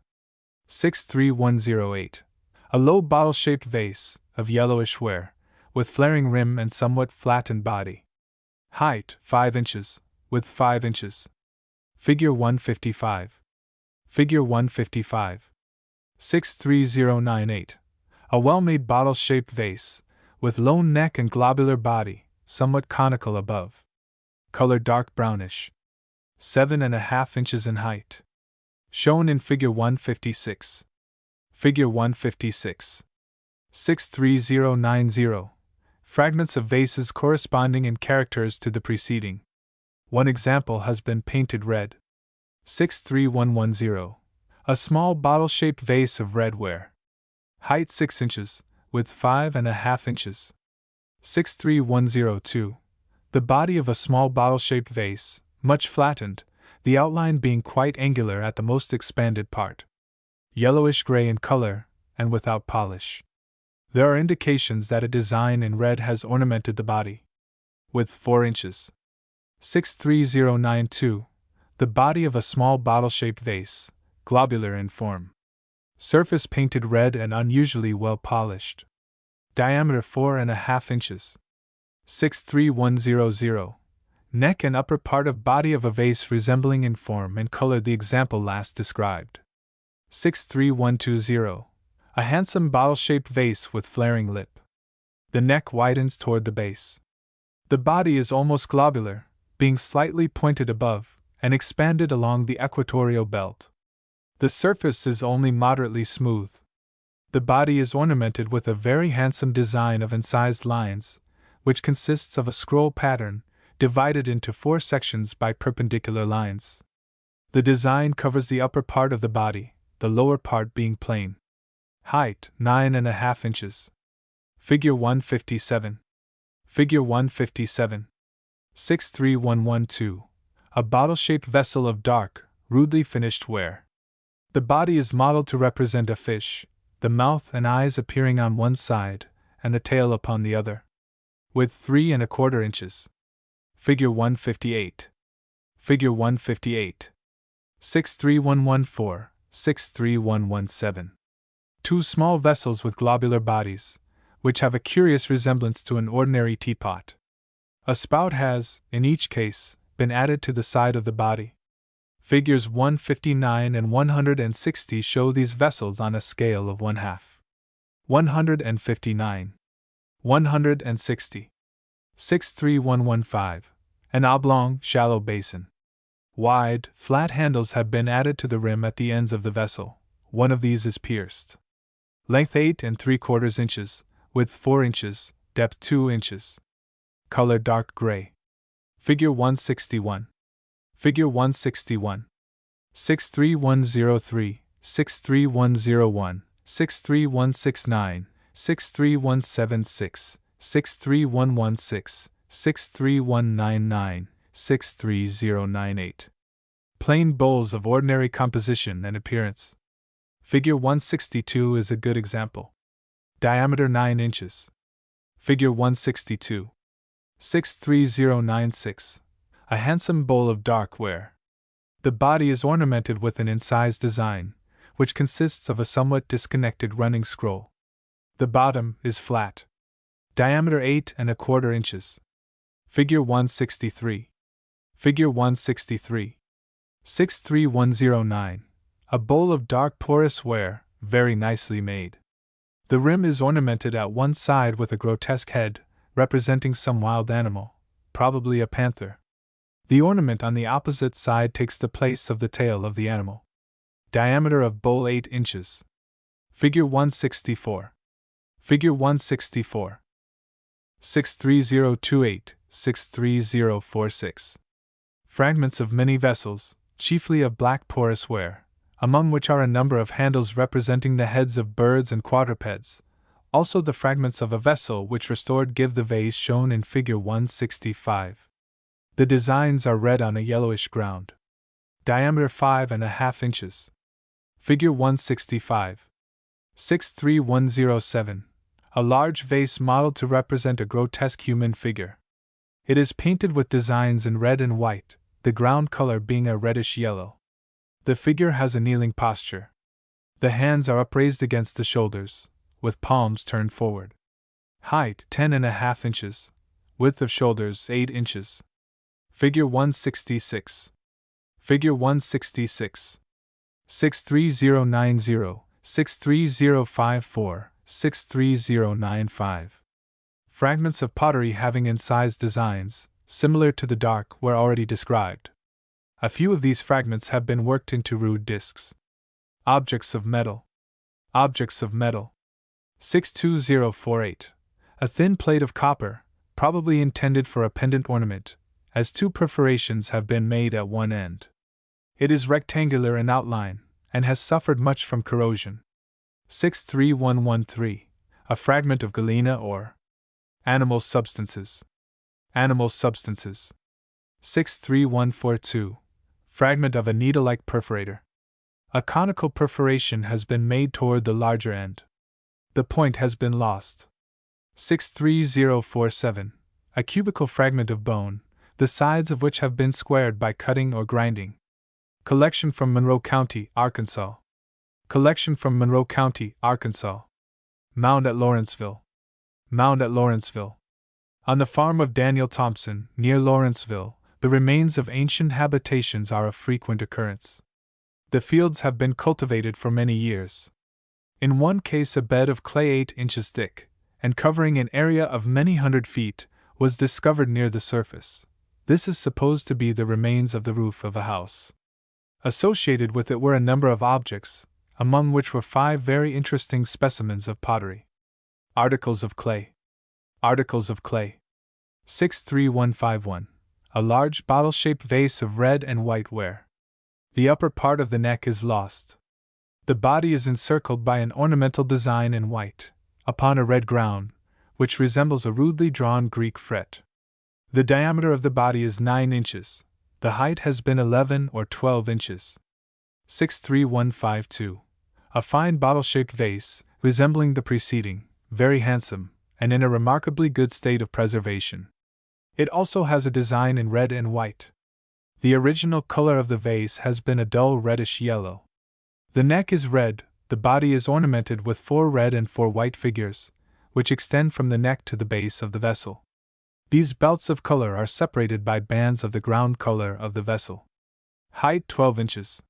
63108. A low bottle-shaped vase, of yellowish ware, with flaring rim and somewhat flattened body. Height 5 inches, width 5 inches. Figure 155. Figure 155. 63098. A well-made bottle-shaped vase, with low neck and globular body, somewhat conical above. Color dark brownish. 7½ inches in height. Shown in Figure 156. Figure 156. 63090. Fragments of vases corresponding in characters to the preceding. One example has been painted red. 63110. A small bottle-shaped vase of red ware. Height 6 inches, width 5½ inches. 63102. The body of a small bottle-shaped vase, much flattened, the outline being quite angular at the most expanded part. Yellowish-gray in color, and without polish. There are indications that a design in red has ornamented the body. Width 4 inches. 63092. The body of a small bottle-shaped vase, globular in form. Surface painted red and unusually well polished. Diameter 4½ inches. 63100. Neck and upper part of body of a vase resembling in form and color the example last described. 63120. A handsome bottle-shaped vase with flaring lip. The neck widens toward the base. The body is almost globular, being slightly pointed above, and expanded along the equatorial belt. The surface is only moderately smooth. The body is ornamented with a very handsome design of incised lines, which consists of a scroll pattern, divided into 4 sections by perpendicular lines. The design covers the upper part of the body, the lower part being plain. Height 9½ inches. Figure 157. Figure 157. 63112. A bottle-shaped vessel of dark, rudely finished ware. The body is modeled to represent a fish, the mouth and eyes appearing on one side, and the tail upon the other. Width 3¼ inches. Figure 158. Figure 158. 63114, 63117. 2 small vessels with globular bodies, which have a curious resemblance to an ordinary teapot. A spout has, in each case, been added to the side of the body. Figures 159 and 160 show these vessels on a scale of 1/2. 159. 160. 63115. An oblong, shallow basin. Wide, flat handles have been added to the rim at the ends of the vessel. One of these is pierced. Length 8¾ inches, width 4 inches, depth 2 inches. Color dark gray. Figure 161. Figure 161. 63103, 63101, 63169, 63176, 63116, 63199, 63098. Plain bowls of ordinary composition and appearance. Figure 162 is a good example. Diameter 9 inches. Figure 162. 63096. a handsome bowl of dark ware. The body is ornamented with an incised design, which consists of a somewhat disconnected running scroll. The bottom is flat. Diameter 8¼ inches. Figure 163. Figure 163. 63109. A bowl of dark porous ware, very nicely made. The rim is ornamented at one side with a grotesque head, representing some wild animal, probably a panther. The ornament on the opposite side takes the place of the tail of the animal. Diameter of bowl 8 inches. Figure 164. Figure 164. 63028, 63046. Fragments of many vessels, chiefly of black porous ware, among which are a number of handles representing the heads of birds and quadrupeds. Also the fragments of a vessel which restored give the vase shown in Figure 165. The designs are red on a yellowish ground. Diameter 5½ inches. Figure 165. 63107. A large vase modeled to represent a grotesque human figure. It is painted with designs in red and white, the ground color being a reddish yellow. The figure has a kneeling posture. The hands are upraised against the shoulders, with palms turned forward. Height 10½ inches. Width of shoulders 8 inches. Figure 166. Figure 166. 63090, 63054, 63095. Fragments of pottery having incised designs, similar to the dark ware already described. A few of these fragments have been worked into rude discs. Objects of metal. Objects of metal. 62048. A thin plate of copper, probably intended for a pendant ornament, as two perforations have been made at one end. It is rectangular in outline, and has suffered much from corrosion. 63113. A fragment of galena or animal substances. Animal substances. 63142. Fragment of a needle-like perforator. A conical perforation has been made toward the larger end. The point has been lost. 63047. A cubical fragment of bone, the sides of which have been squared by cutting or grinding. Collection from Monroe County, Arkansas. Collection from Monroe County, Arkansas. Mound at Lawrenceville. Mound at Lawrenceville. On the farm of Daniel Thompson, near Lawrenceville, the remains of ancient habitations are of frequent occurrence. The fields have been cultivated for many years. In one case, a bed of clay 8 inches thick, and covering an area of many hundred feet, was discovered near the surface. This is supposed to be the remains of the roof of a house. Associated with it were a number of objects, among which were 5 very interesting specimens of pottery. Articles of clay. Articles of clay. 63151. A large bottle-shaped vase of red and white ware. The upper part of the neck is lost. The body is encircled by an ornamental design in white, upon a red ground, which resembles a rudely drawn Greek fret. The diameter of the body is 9 inches. The height has been 11 or 12 inches. 63152. A fine bottle-shaped vase, resembling the preceding, very handsome, and in a remarkably good state of preservation. It also has a design in red and white. The original color of the vase has been a dull reddish yellow. The neck is red, the body is ornamented with 4 red and 4 white figures, which extend from the neck to the base of the vessel. These belts of color are separated by bands of the ground color of the vessel. Height 12 inches.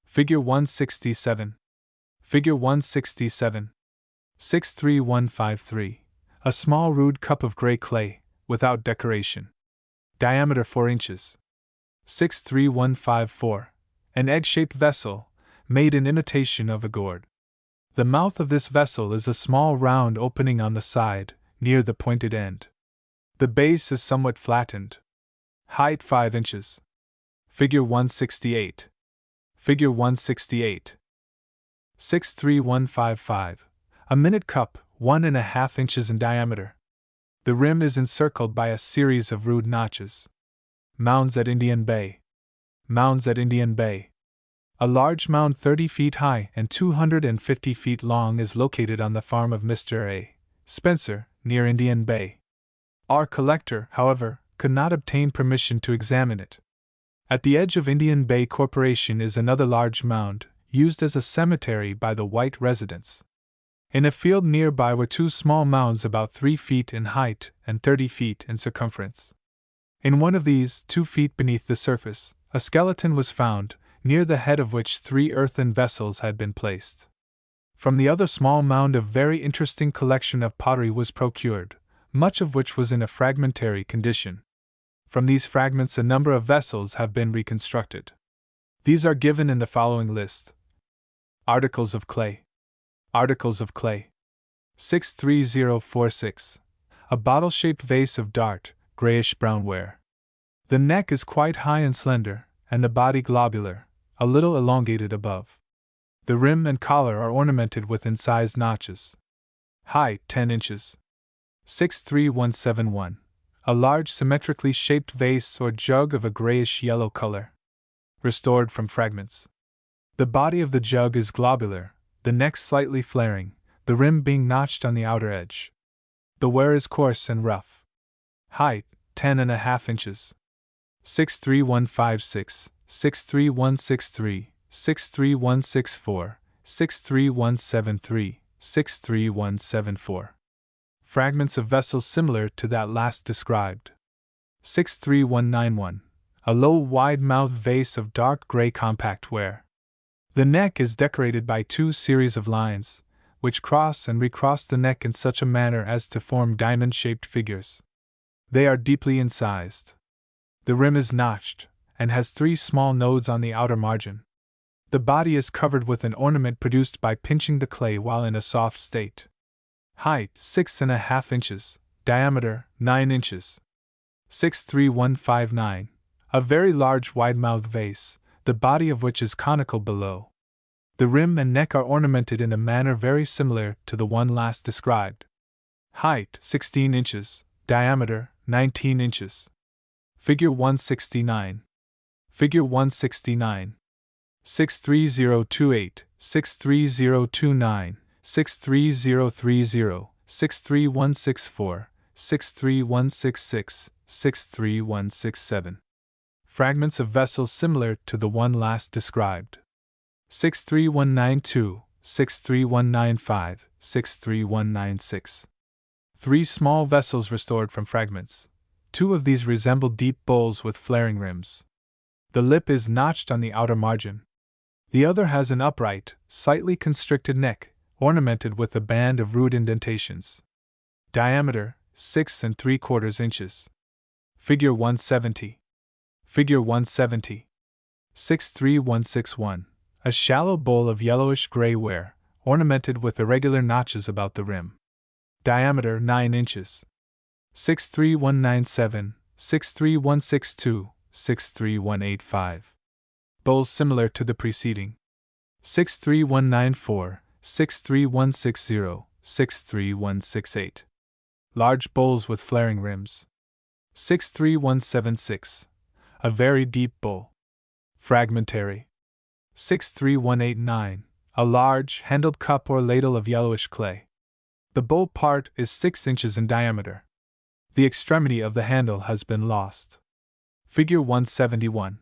Figure 167. Figure 167. 63153. A small rude cup of gray clay, without decoration. Diameter 4 inches. 63154. An egg-shaped vessel, made in imitation of a gourd. The mouth of this vessel is a small round opening on the side, near the pointed end. The base is somewhat flattened. Height 5 inches. Figure 168. Figure 168. 63155. A minute cup, 1½ inches in diameter. The rim is encircled by a series of rude notches. Mounds at Indian Bay. Mounds at Indian Bay. A large mound 30 feet high and 250 feet long is located on the farm of Mr. A. Spencer, near Indian Bay. Our collector, however, could not obtain permission to examine it. At the edge of Indian Bay Corporation is another large mound, used as a cemetery by the white residents. In a field nearby were two small mounds about 3 feet in height and 30 feet in circumference. In one of these, 2 feet beneath the surface, a skeleton was found, near the head of which 3 earthen vessels had been placed. From the other small mound a very interesting collection of pottery was procured, much of which was in a fragmentary condition. From these fragments a number of vessels have been reconstructed. These are given in the following list. Articles of clay. Articles of clay. 63046. A bottle-shaped vase of dark, grayish-brown ware. The neck is quite high and slender, and the body globular, a little elongated above. The rim and collar are ornamented with incised notches. Height 10 inches. 63171. A large symmetrically shaped vase or jug of a grayish-yellow color. Restored from fragments. The body of the jug is globular, the neck slightly flaring, the rim being notched on the outer edge. The ware is coarse and rough. Height 10.5 inches. 63156, 63163, 63164, 63173, 63174. Fragments of vessels similar to that last described. 63191. A low, wide-mouthed vase of dark gray compact ware. The neck is decorated by 2 series of lines, which cross and recross the neck in such a manner as to form diamond-shaped figures. They are deeply incised. The rim is notched, and has 3 small nodes on the outer margin. The body is covered with an ornament produced by pinching the clay while in a soft state. Height 6.5 inches, diameter 9 inches. 63159. A very large wide-mouthed vase, the body of which is conical below. The rim and neck are ornamented in a manner very similar to the one last described. Height 16 inches, diameter 19 inches. Figure 169. Figure 169. 63028, 63029, 63030, 63164, 63166, 63167. Fragments of vessels similar to the one last described. 63192, 63195, 63196. 3 small vessels restored from fragments. 2 of these resemble deep bowls with flaring rims. The lip is notched on the outer margin. The other has an upright, slightly constricted neck, ornamented with a band of rude indentations. Diameter 6.75 inches. Figure 170. Figure 170. 63161. A shallow bowl of yellowish-gray ware, ornamented with irregular notches about the rim. Diameter 9 inches. 63197, 63162, 63185. Bowls similar to the preceding. 63194, 63160, 63168. Large bowls with flaring rims. 63176. A very deep bowl. Fragmentary. 63189. A large, handled cup or ladle of yellowish clay. The bowl part is 6 inches in diameter. The extremity of the handle has been lost. Figure 171.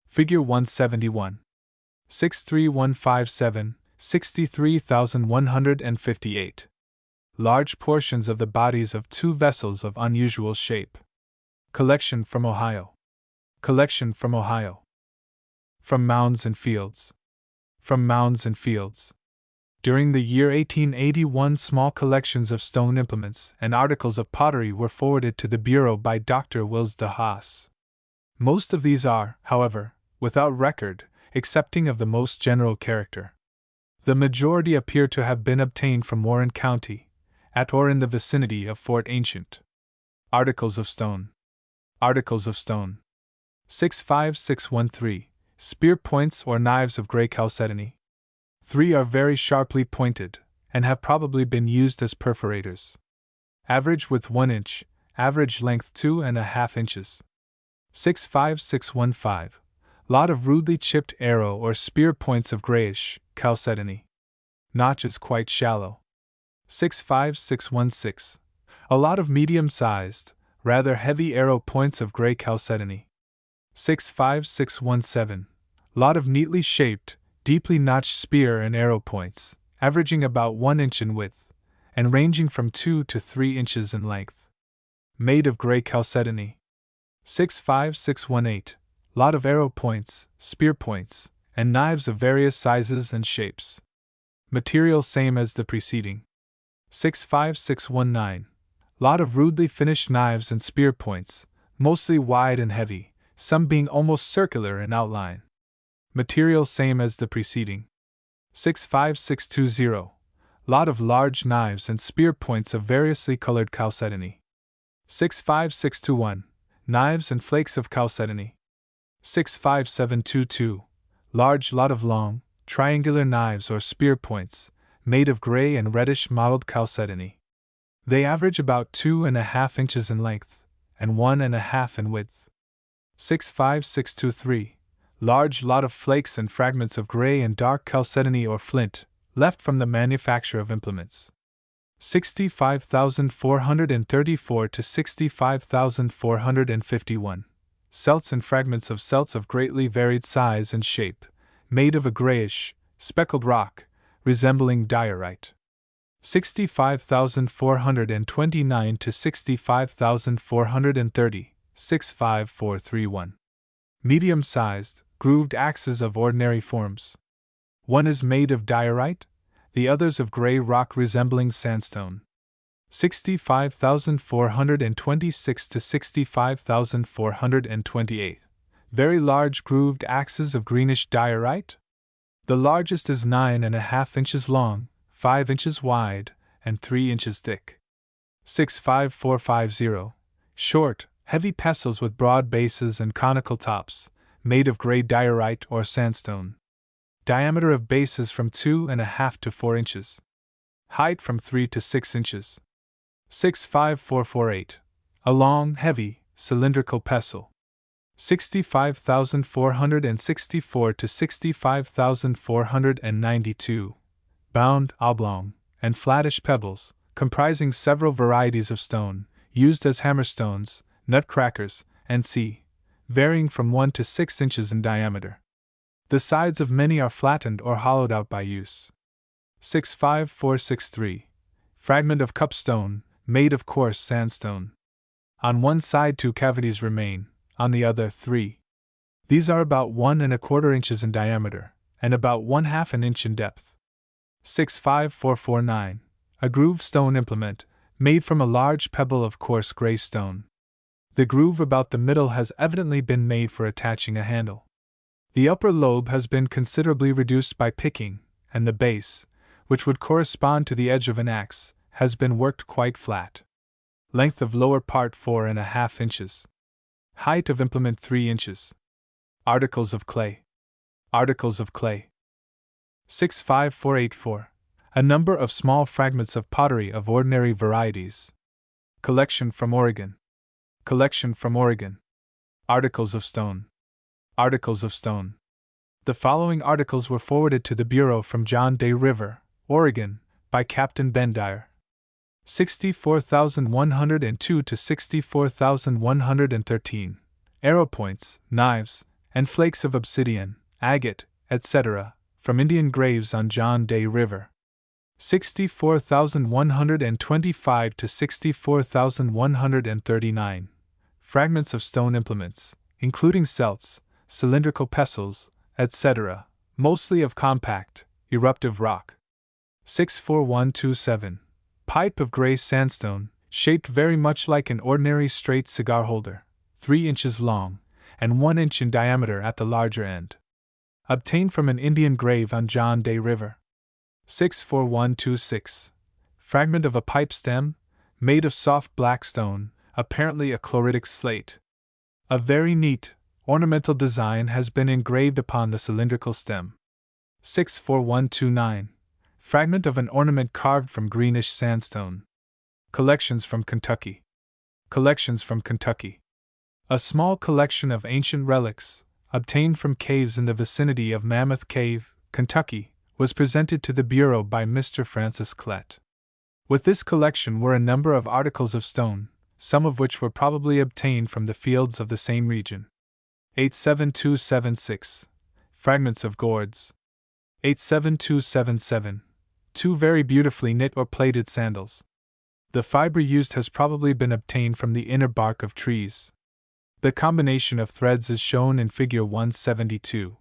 Figure 171. 63157, 63,158. Large portions of the bodies of 2 vessels of unusual shape. Collection from Ohio. Collection from Ohio. From Mounds and Fields. From Mounds and Fields. During the year 1881, small collections of stone implements and articles of pottery were forwarded to the Bureau by Dr. Wills de Haas. Most of these are, however, without record, excepting of the most general character. The majority appear to have been obtained from Warren County, at or in the vicinity of Fort Ancient. Articles of Stone. Articles of Stone. 65613. Spear points or knives of gray chalcedony. 3 are very sharply pointed, and have probably been used as perforators. Average width 1 inch, average length 2.5 inches. 65615. Lot of rudely chipped arrow or spear points of grayish chalcedony. Notches quite shallow. 65616. A lot of medium-sized, rather heavy arrow points of gray chalcedony. 65617. Lot of neatly shaped, deeply notched spear and arrow points, averaging about 1 inch in width, and ranging from 2 to 3 inches in length. Made of gray chalcedony. 65618. Lot of arrow points, spear points, and knives of various sizes and shapes. Material same as the preceding. 65619. Lot of rudely finished knives and spear points, mostly wide and heavy, some being almost circular in outline. Material same as the preceding. 65620. Lot of large knives and spear points of variously colored chalcedony. 65621. Knives and flakes of chalcedony. 65722. Large lot of long, triangular knives or spear points, made of gray and reddish mottled chalcedony. They average about 2.5 inches in length, and 1.5 in width. 65623. Large lot of flakes and fragments of gray and dark chalcedony or flint, left from the manufacture of implements. 65,434 to 65,451. Celts and fragments of celts of greatly varied size and shape, made of a grayish, speckled rock, resembling diorite. 65,429 to 65,430. 65431. Medium-sized, grooved axes of ordinary forms. One is made of diorite, the others of gray rock resembling sandstone. 65,426 to 65,428. Very large grooved axes of greenish diorite? The largest is 9.5 inches long, 5 inches wide, and 3 inches thick. 65450. Short, heavy pestles with broad bases and conical tops, made of gray diorite or sandstone. Diameter of bases from 2.5 to 4 inches. Height from 3 to 6 inches. 65448. A long, heavy, cylindrical pestle. 65,464 to 65,492. Bound, oblong, and flattish pebbles, comprising several varieties of stone, used as hammerstones, nutcrackers, and varying from 1 to 6 inches in diameter. The sides of many are flattened or hollowed out by use. 65463. Fragment of cup stone, made of coarse sandstone. On one side 2 cavities remain, on the other 3. These are about 1.25 inches in diameter, and about 1/2 an inch in depth. 65449. A groove stone implement, made from a large pebble of coarse gray stone. The groove about the middle has evidently been made for attaching a handle. The upper lobe has been considerably reduced by picking, and the base, which would correspond to the edge of an axe, has been worked quite flat. Length of lower part 4.5 inches. Height of implement 3 inches. Articles of clay. Articles of clay. 65484. A number of small fragments of pottery of ordinary varieties. Collection from Oregon. Collection from Oregon. Articles of stone. Articles of stone. The following articles were forwarded to the Bureau from John Day River, Oregon, by Captain Bendire. 64,102 to 64,113. Arrow points, knives, and flakes of obsidian, agate, etc., from Indian graves on John Day River. 64,125 to 64,139. Fragments of stone implements, including celts, cylindrical pestles, etc., mostly of compact, eruptive rock. 64127. Pipe of gray sandstone, shaped very much like an ordinary straight cigar holder, 3 inches long, and 1 inch in diameter at the larger end. Obtained from an Indian grave on John Day River. 64126. Fragment of a pipe stem, made of soft black stone, apparently a chloritic slate. A very neat, ornamental design has been engraved upon the cylindrical stem. 64129. Fragment of an ornament carved from greenish sandstone. Collections from Kentucky. Collections from Kentucky. A small collection of ancient relics, obtained from caves in the vicinity of Mammoth Cave, Kentucky, was presented to the Bureau by Mr. Francis Klett. With this collection were a number of articles of stone, some of which were probably obtained from the fields of the same region. 87276. Fragments of gourds. 87277. 2 very beautifully knit or plaited sandals. The fiber used has probably been obtained from the inner bark of trees. The combination of threads is shown in Figure 172.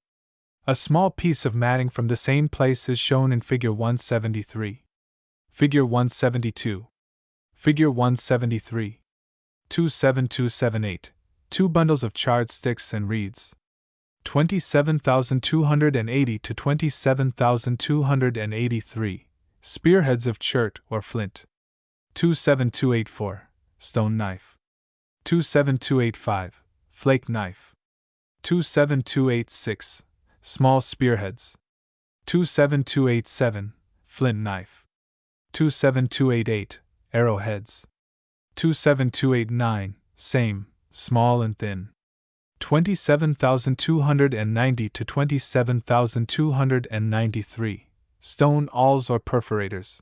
A small piece of matting from the same place is shown in Figure 173. Figure 172. Figure 173. 27278. 2 bundles of charred sticks and reeds. 27,280 to 27,283. Spearheads of chert or flint. 27284. Stone knife. 27285. Flake knife. 27286. Small spearheads. 27287. Flint knife. 27288. Arrowheads. 27289. Same, small and thin. 27,290 to 27,293. Stone awls or perforators.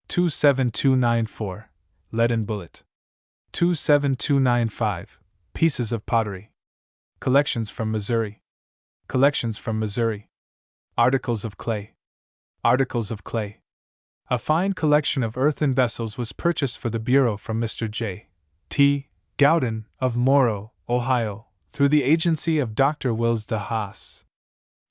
27294. Leaden bullet. 27295. Pieces of pottery. Collections from Missouri. Collections from Missouri. Articles of clay. Articles of clay. A fine collection of earthen vessels was purchased for the Bureau from Mr. J. T. Gowden, of Morrow, Ohio, through the agency of Dr. Wills de Haas.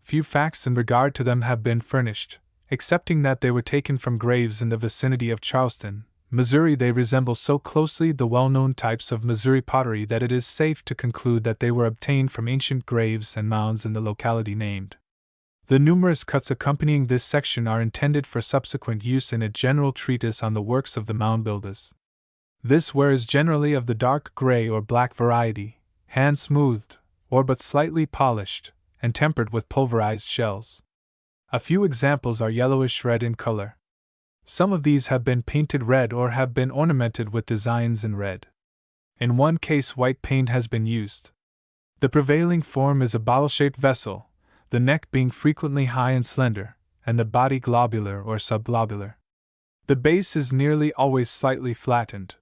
Few facts in regard to them have been furnished, excepting that they were taken from graves in the vicinity of Charleston, Missouri. They resemble so closely the well-known types of Missouri pottery that it is safe to conclude that they were obtained from ancient graves and mounds in the locality named. The numerous cuts accompanying this section are intended for subsequent use in a general treatise on the works of the mound builders. This ware is generally of the dark gray or black variety, hand-smoothed, or but slightly polished, and tempered with pulverized shells. A few examples are yellowish red in color. Some of these have been painted red or have been ornamented with designs in red. In one case, white paint has been used. The prevailing form is a bottle-shaped vessel, the neck being frequently high and slender, and the body globular or subglobular. The base is nearly always slightly flattened.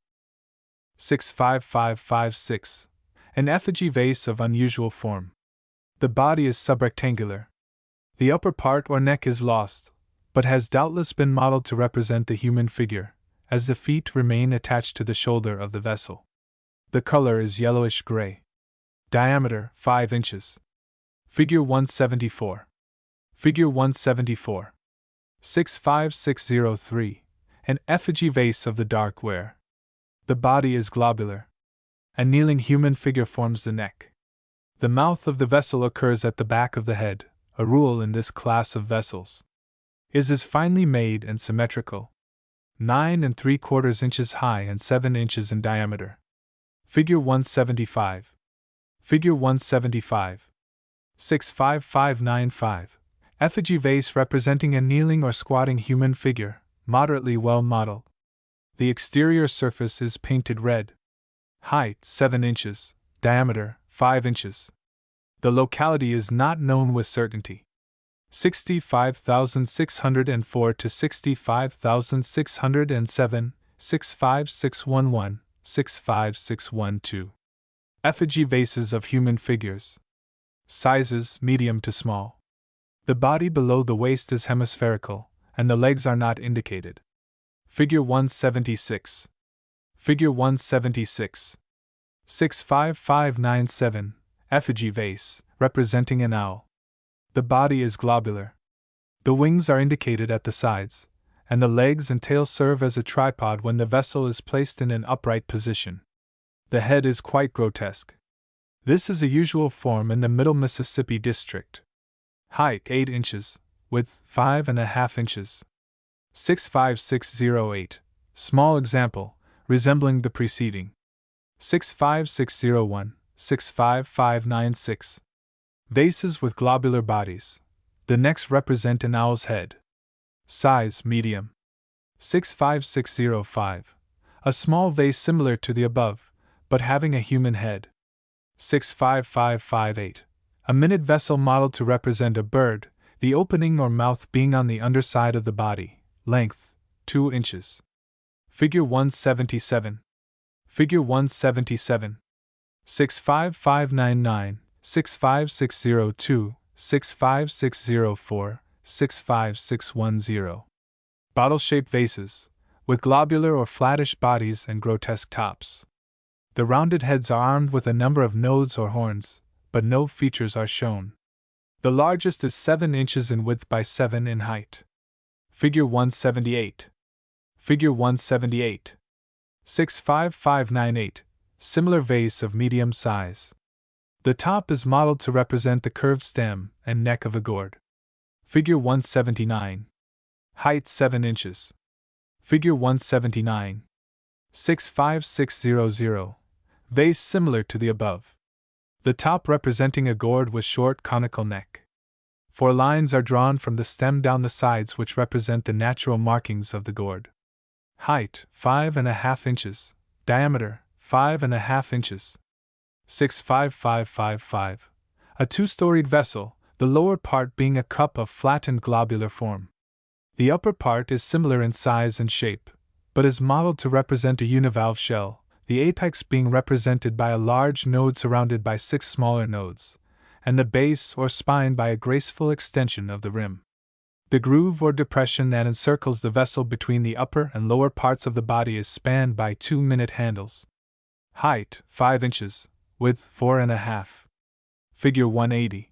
65556. An effigy vase of unusual form. The body is subrectangular. The upper part or neck is lost, but has doubtless been modeled to represent the human figure, as the feet remain attached to the shoulder of the vessel. The color is yellowish gray. Diameter 5 inches. Figure 174. Figure 174. 65603. An effigy vase of the dark ware. The body is globular. A kneeling human figure forms the neck. The mouth of the vessel occurs at the back of the head, a rule in this class of vessels. Is finely made and symmetrical. 9 3/4 inches high and 7 inches in diameter. Figure 175. Figure 175. 65595. Effigy vase representing a kneeling or squatting human figure, moderately well modeled. The exterior surface is painted red. Height 7 inches, diameter 5 inches. The locality is not known with certainty. 65,604 to 65,607, 65611, 65612. Effigy vases of human figures. Sizes medium to small. The body below the waist is hemispherical, and the legs are not indicated. Figure 176. Figure 176. 65597. Effigy vase, representing an owl. The body is globular. The wings are indicated at the sides, and the legs and tail serve as a tripod when the vessel is placed in an upright position. The head is quite grotesque. This is a usual form in the Middle Mississippi district. Height 8 inches, width 5.5 inches. 65608. Small example, resembling the preceding. 65601, 65596. Vases with globular bodies. The necks represent an owl's head. Size medium. 65605. A small vase similar to the above, but having a human head. 65558. A minute vessel modeled to represent a bird, the opening or mouth being on the underside of the body. Length 2 inches. Figure 177. Figure 177. 65599, 65602, 65604, 65610. Bottle-shaped vases, with globular or flattish bodies and grotesque tops. The rounded heads are armed with a number of nodes or horns, but no features are shown. The largest is 7 inches in width by 7 in height. Figure 178. Figure 178. 65598. Similar vase of medium size. The top is modeled to represent the curved stem and neck of a gourd. Figure 179. Height 7 inches. Figure 179. 65600. Vase similar to the above. The top representing a gourd with short conical neck. 4 lines are drawn from the stem down the sides which represent the natural markings of the gourd. Height 5.5 inches. Diameter 5.5 inches. 65555. A 2-storied vessel, the lower part being a cup of flattened globular form. The upper part is similar in size and shape, but is modeled to represent a univalve shell, the apex being represented by a large node surrounded by 6 smaller nodes, and the base or spine by a graceful extension of the rim. The groove or depression that encircles the vessel between the upper and lower parts of the body is spanned by 2 minute handles. Height 5 inches, width 4.5. Figure 180.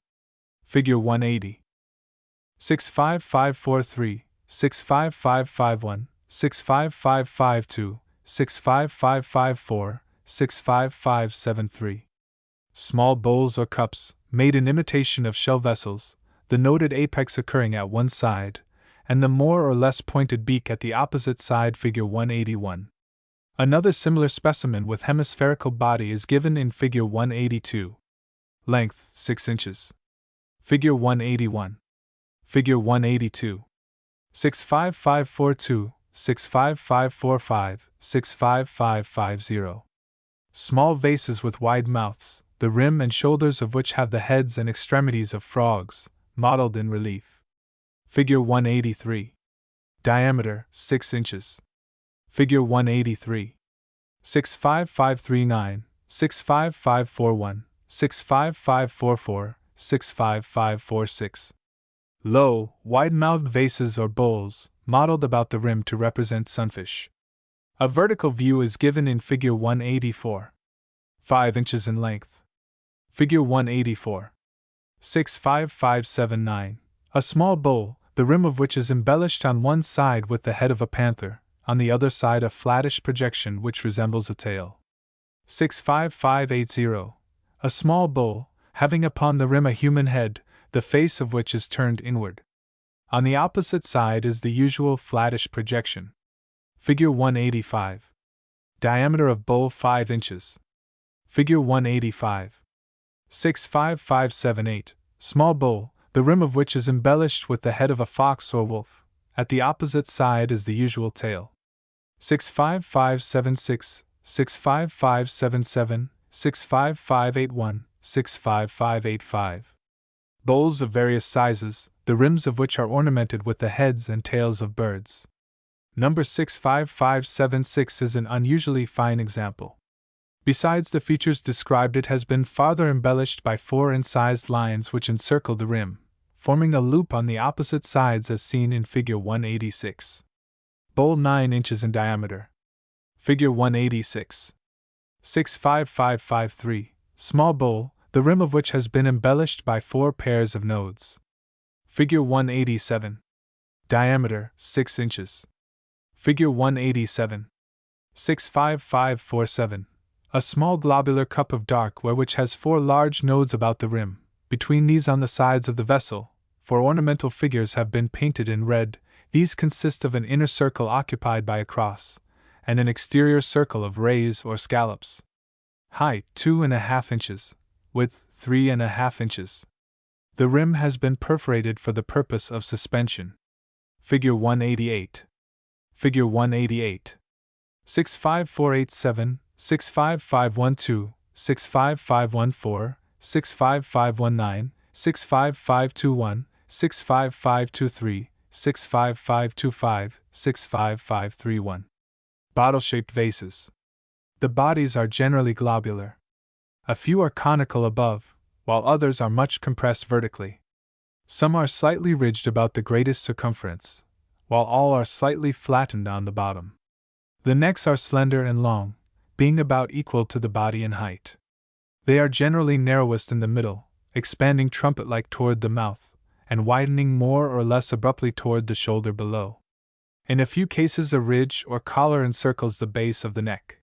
Figure 180. 65543, 65551, 65552, 65554, 65573. Small bowls or cups, made in imitation of shell vessels, the noded apex occurring at one side, and the more or less pointed beak at the opposite side. Figure 181. Another similar specimen with hemispherical body is given in Figure 182. Length 6 inches. Figure 181. Figure 182. 65542, 65545, 65550. Small vases with wide mouths, the rim and shoulders of which have the heads and extremities of frogs, modeled in relief. Figure 183. Diameter 6 inches. Figure 183. 65539, 65541, 65544, 65546. Low, wide-mouthed vases or bowls, modeled about the rim to represent sunfish. A vertical view is given in Figure 184. 5 inches in length. Figure 184. 65579. A small bowl, the rim of which is embellished on one side with the head of a panther, on the other side a flattish projection which resembles a tail. 65580. A small bowl, having upon the rim a human head, the face of which is turned inward. On the opposite side is the usual flattish projection. Figure 185. Diameter of bowl 5 inches. Figure 185. 65578. Small bowl, the rim of which is embellished with the head of a fox or wolf. At the opposite side is the usual tail. 65576, 65577, 65581, 65585. Bowls of various sizes, the rims of which are ornamented with the heads and tails of birds. Number 65576 is an unusually fine example. Besides the features described, it has been farther embellished by 4 incised lines which encircle the rim, forming a loop on the opposite sides as seen in Figure 186. Bowl 9 inches in diameter. Figure 186. 65553. Small bowl, the rim of which has been embellished by 4 pairs of nodes. Figure 187. Diameter 6 inches. Figure 187. 65547. A small globular cup of dark ware which has 4 large nodes about the rim. Between these on the sides of the vessel, 4 ornamental figures have been painted in red. These consist of an inner circle occupied by a cross, and an exterior circle of rays or scallops. Height 2.5 inches. Width 3.5 inches. The rim has been perforated for the purpose of suspension. Figure 188. Figure 188. 65487, 65512, 65514, 65519, 65521, 65523, 65525, 65531. Bottle-shaped vases. The bodies are generally globular. A few are conical above, while others are much compressed vertically. Some are slightly ridged about the greatest circumference, while all are slightly flattened on the bottom. The necks are slender and long, being about equal to the body in height. They are generally narrowest in the middle, expanding trumpet-like toward the mouth, and widening more or less abruptly toward the shoulder below. In a few cases a ridge or collar encircles the base of the neck.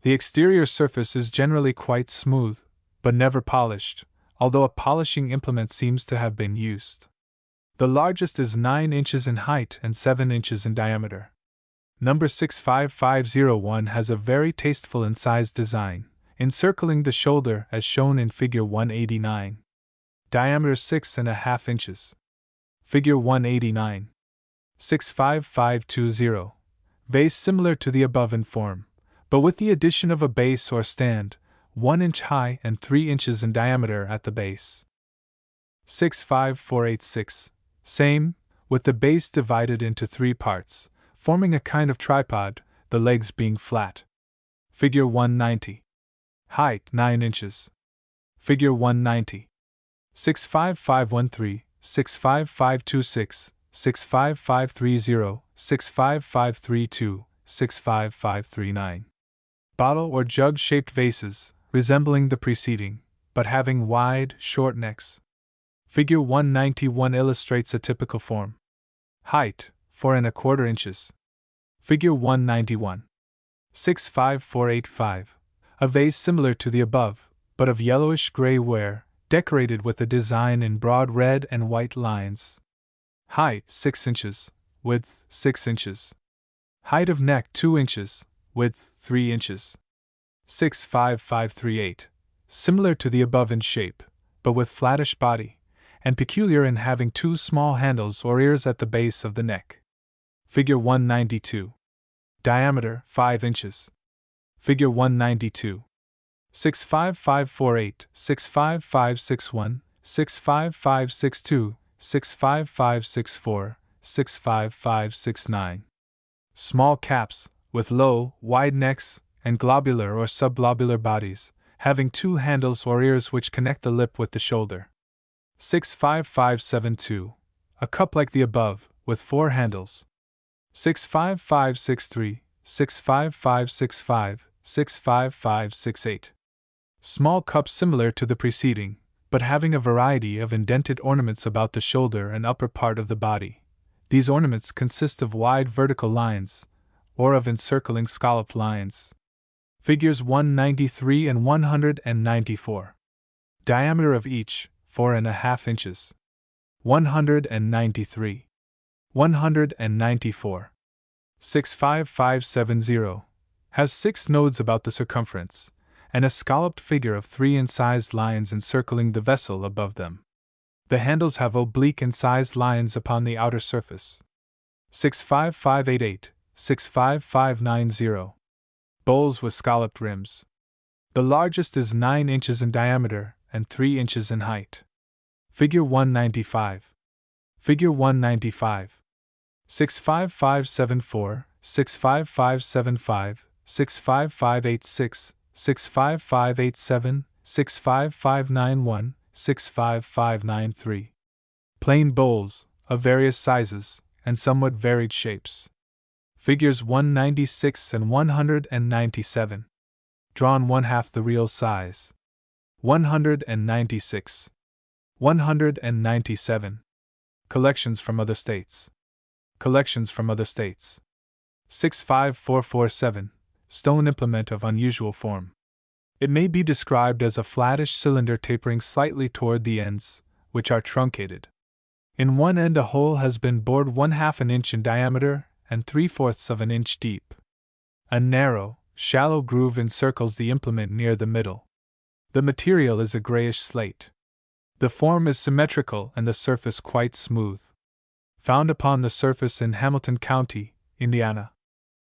The exterior surface is generally quite smooth, but never polished, although a polishing implement seems to have been used. The largest is 9 inches in height and 7 inches in diameter. Number 65501 has a very tasteful incised design, encircling the shoulder as shown in Figure 189. Diameter 6.5 inches. Figure 189. 65520. Vase similar to the above in form, but with the addition of a base or stand, 1 inch high and 3 inches in diameter at the base. 65486. Same, with the base divided into 3 parts, forming a kind of tripod, the legs being flat. Figure 190. Height 9 inches. Figure 190. 65513, 65526, 65530, 65532, 65539. Bottle or jug-shaped vases, resembling the preceding, but having wide, short necks. Figure 191 illustrates a typical form. Height 4¼ inches. Figure 191. 65485. A vase similar to the above, but of yellowish-gray ware, decorated with a design in broad red and white lines. Height 6 inches, width 6 inches. Height of neck 2 inches, width 3 inches. 65538. Similar to the above in shape, but with flattish body, and peculiar in having 2 small handles or ears at the base of the neck. Figure 192. Diameter 5 inches. Figure 192. 65548, 65561, 65562, 65564, 65569. Small caps, with low, wide necks, and globular or subglobular bodies, having 2 handles or ears which connect the lip with the shoulder. 65572. A cup like the above, with 4 handles. 65563, 65565, 65568. Small cup similar to the preceding, but having a variety of indented ornaments about the shoulder and upper part of the body. These ornaments consist of wide vertical lines, or of encircling scalloped lines. Figures 193 and 194. Diameter of each, 4½ inches. 193. 194. 65570. Has 6 nodes about the circumference, and a scalloped figure of 3 incised lines encircling the vessel above them. The handles have oblique incised lines upon the outer surface. 65588, 65590. Bowls with scalloped rims. The largest is 9 inches in diameter and 3 inches in height. Figure 195. Figure 195. 65574, 65575, 65586, 65587, 65591, 65593. Plain bowls, of various sizes, and somewhat varied shapes. Figures 196 and 197. Drawn 1/2 the real size. 196. 197. Collections from other states. Collections from other states. 65447. Stone implement of unusual form. It may be described as a flattish cylinder tapering slightly toward the ends, which are truncated. In one end a hole has been bored 1/2 an inch in diameter and 3/4 of an inch deep. A narrow, shallow groove encircles the implement near the middle. The material is a grayish slate. The form is symmetrical and the surface quite smooth. Found upon the surface in Hamilton County, Indiana.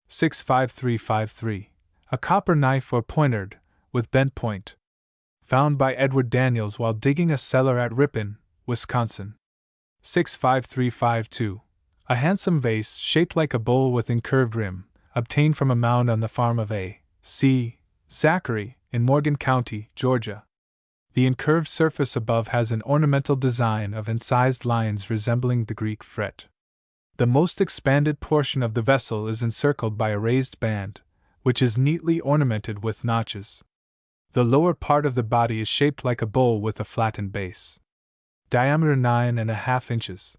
65353. A copper knife or poignard, with bent point. Found by Edward Daniels while digging a cellar at Ripon, Wisconsin. 65352. A handsome vase shaped like a bowl with incurved rim, obtained from a mound on the farm of A. C. Zachary, in Morgan County, Georgia. The incurved surface above has an ornamental design of incised lines resembling the Greek fret. The most expanded portion of the vessel is encircled by a raised band, which is neatly ornamented with notches. The lower part of the body is shaped like a bowl with a flattened base. Diameter 9.5 inches.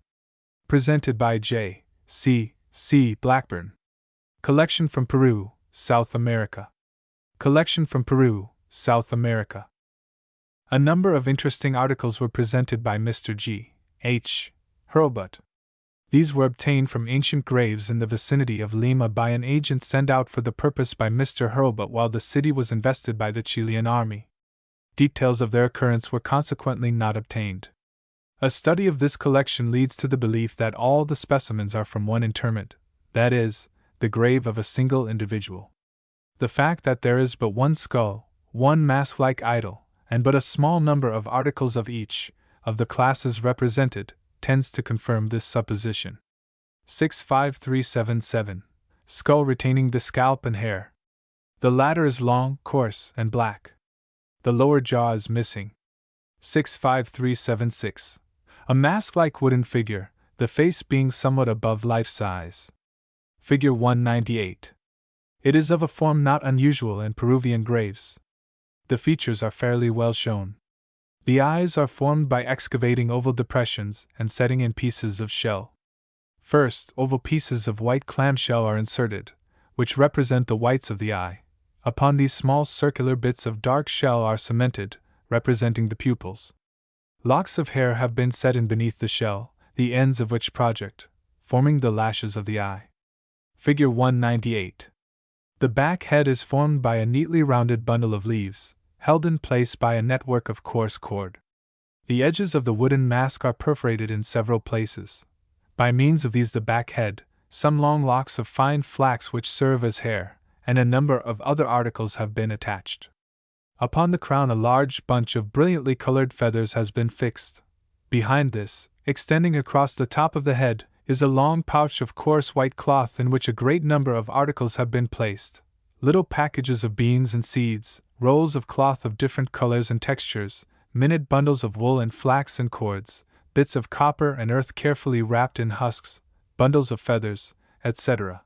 Presented by J. C. C. Blackburn. Collection from Peru, South America. Collection from Peru, South America. A number of interesting articles were presented by Mr. G. H. Hurlbut. These were obtained from ancient graves in the vicinity of Lima by an agent sent out for the purpose by Mr. Hurlbut while the city was invested by the Chilean army. Details of their occurrence were consequently not obtained. A study of this collection leads to the belief that all the specimens are from one interment, that is, the grave of a single individual. The fact that there is but one skull, one mask-like idol, and but a small number of articles of each of the classes represented, tends to confirm this supposition. 65377. Skull retaining the scalp and hair. The latter is long, coarse, and black. The lower jaw is missing. 65376. A mask-like wooden figure, the face being somewhat above life size. Figure 198. It is of a form not unusual in Peruvian graves. The features are fairly well shown. The eyes are formed by excavating oval depressions and setting in pieces of shell. First, oval pieces of white clamshell are inserted, which represent the whites of the eye. Upon these small circular bits of dark shell are cemented, representing the pupils. Locks of hair have been set in beneath the shell, the ends of which project, forming the lashes of the eye. Figure 198. The back head is formed by a neatly rounded bundle of leaves, held in place by a network of coarse cord. The edges of the wooden mask are perforated in several places. By means of these the back head, some long locks of fine flax which serve as hair, and a number of other articles have been attached. Upon the crown a large bunch of brilliantly colored feathers has been fixed. Behind this, extending across the top of the head, is a long pouch of coarse white cloth in which a great number of articles have been placed. Little packages of beans and seeds, rolls of cloth of different colors and textures, minute bundles of wool and flax and cords, bits of copper and earth carefully wrapped in husks, bundles of feathers, etc.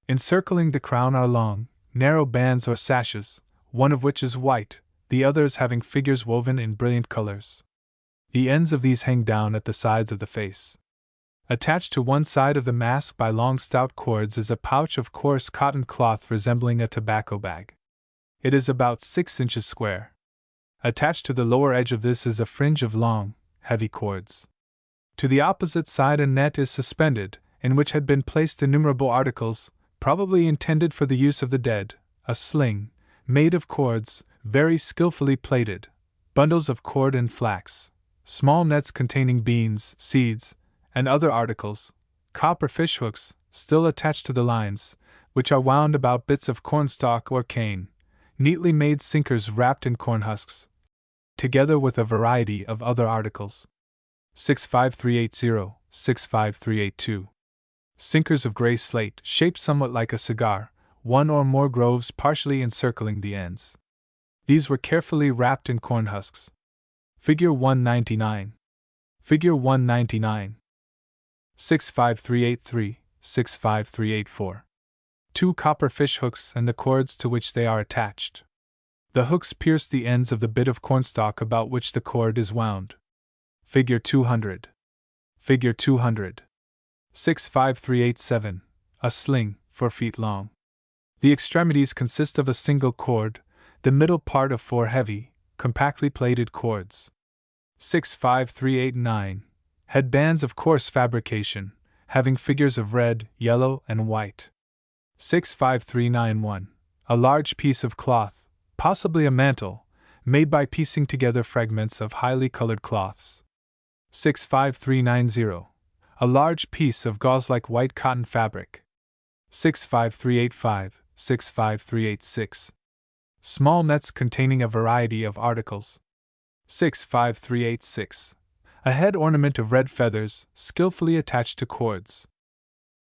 Encircling the crown are long, narrow bands or sashes, one of which is white, the others having figures woven in brilliant colors. The ends of these hang down at the sides of the face. Attached to one side of the mask by long stout cords is a pouch of coarse cotton cloth resembling a tobacco bag. It is about 6 inches square. Attached to the lower edge of this is a fringe of long, heavy cords. To the opposite side a net is suspended, in which had been placed innumerable articles, probably intended for the use of the dead, a sling, made of cords, very skillfully plaited, bundles of cord and flax, small nets containing beans, seeds, and other articles, copper fishhooks, still attached to the lines, which are wound about bits of cornstalk or cane, neatly made sinkers wrapped in corn husks, together with a variety of other articles. 65380, 65382. Sinkers of gray slate, shaped somewhat like a cigar, one or more groves partially encircling the ends. These were carefully wrapped in corn husks. Figure 199. Figure 199. 65383, 65384. 2 copper fish hooks and the cords to which they are attached. The hooks pierce the ends of the bit of cornstalk about which the cord is wound. Figure 200. Figure 200. 65387. A sling, 4 feet long. The extremities consist of a single cord, the middle part of 4 heavy, compactly plaited cords. 65389. Headbands of coarse fabrication, having figures of red, yellow, and white. 65391. A large piece of cloth, possibly a mantle, made by piecing together fragments of highly colored cloths. 65390. A large piece of gauze-like white cotton fabric. 65385, 65386. Small nets containing a variety of articles. 65386. A head ornament of red feathers, skillfully attached to cords.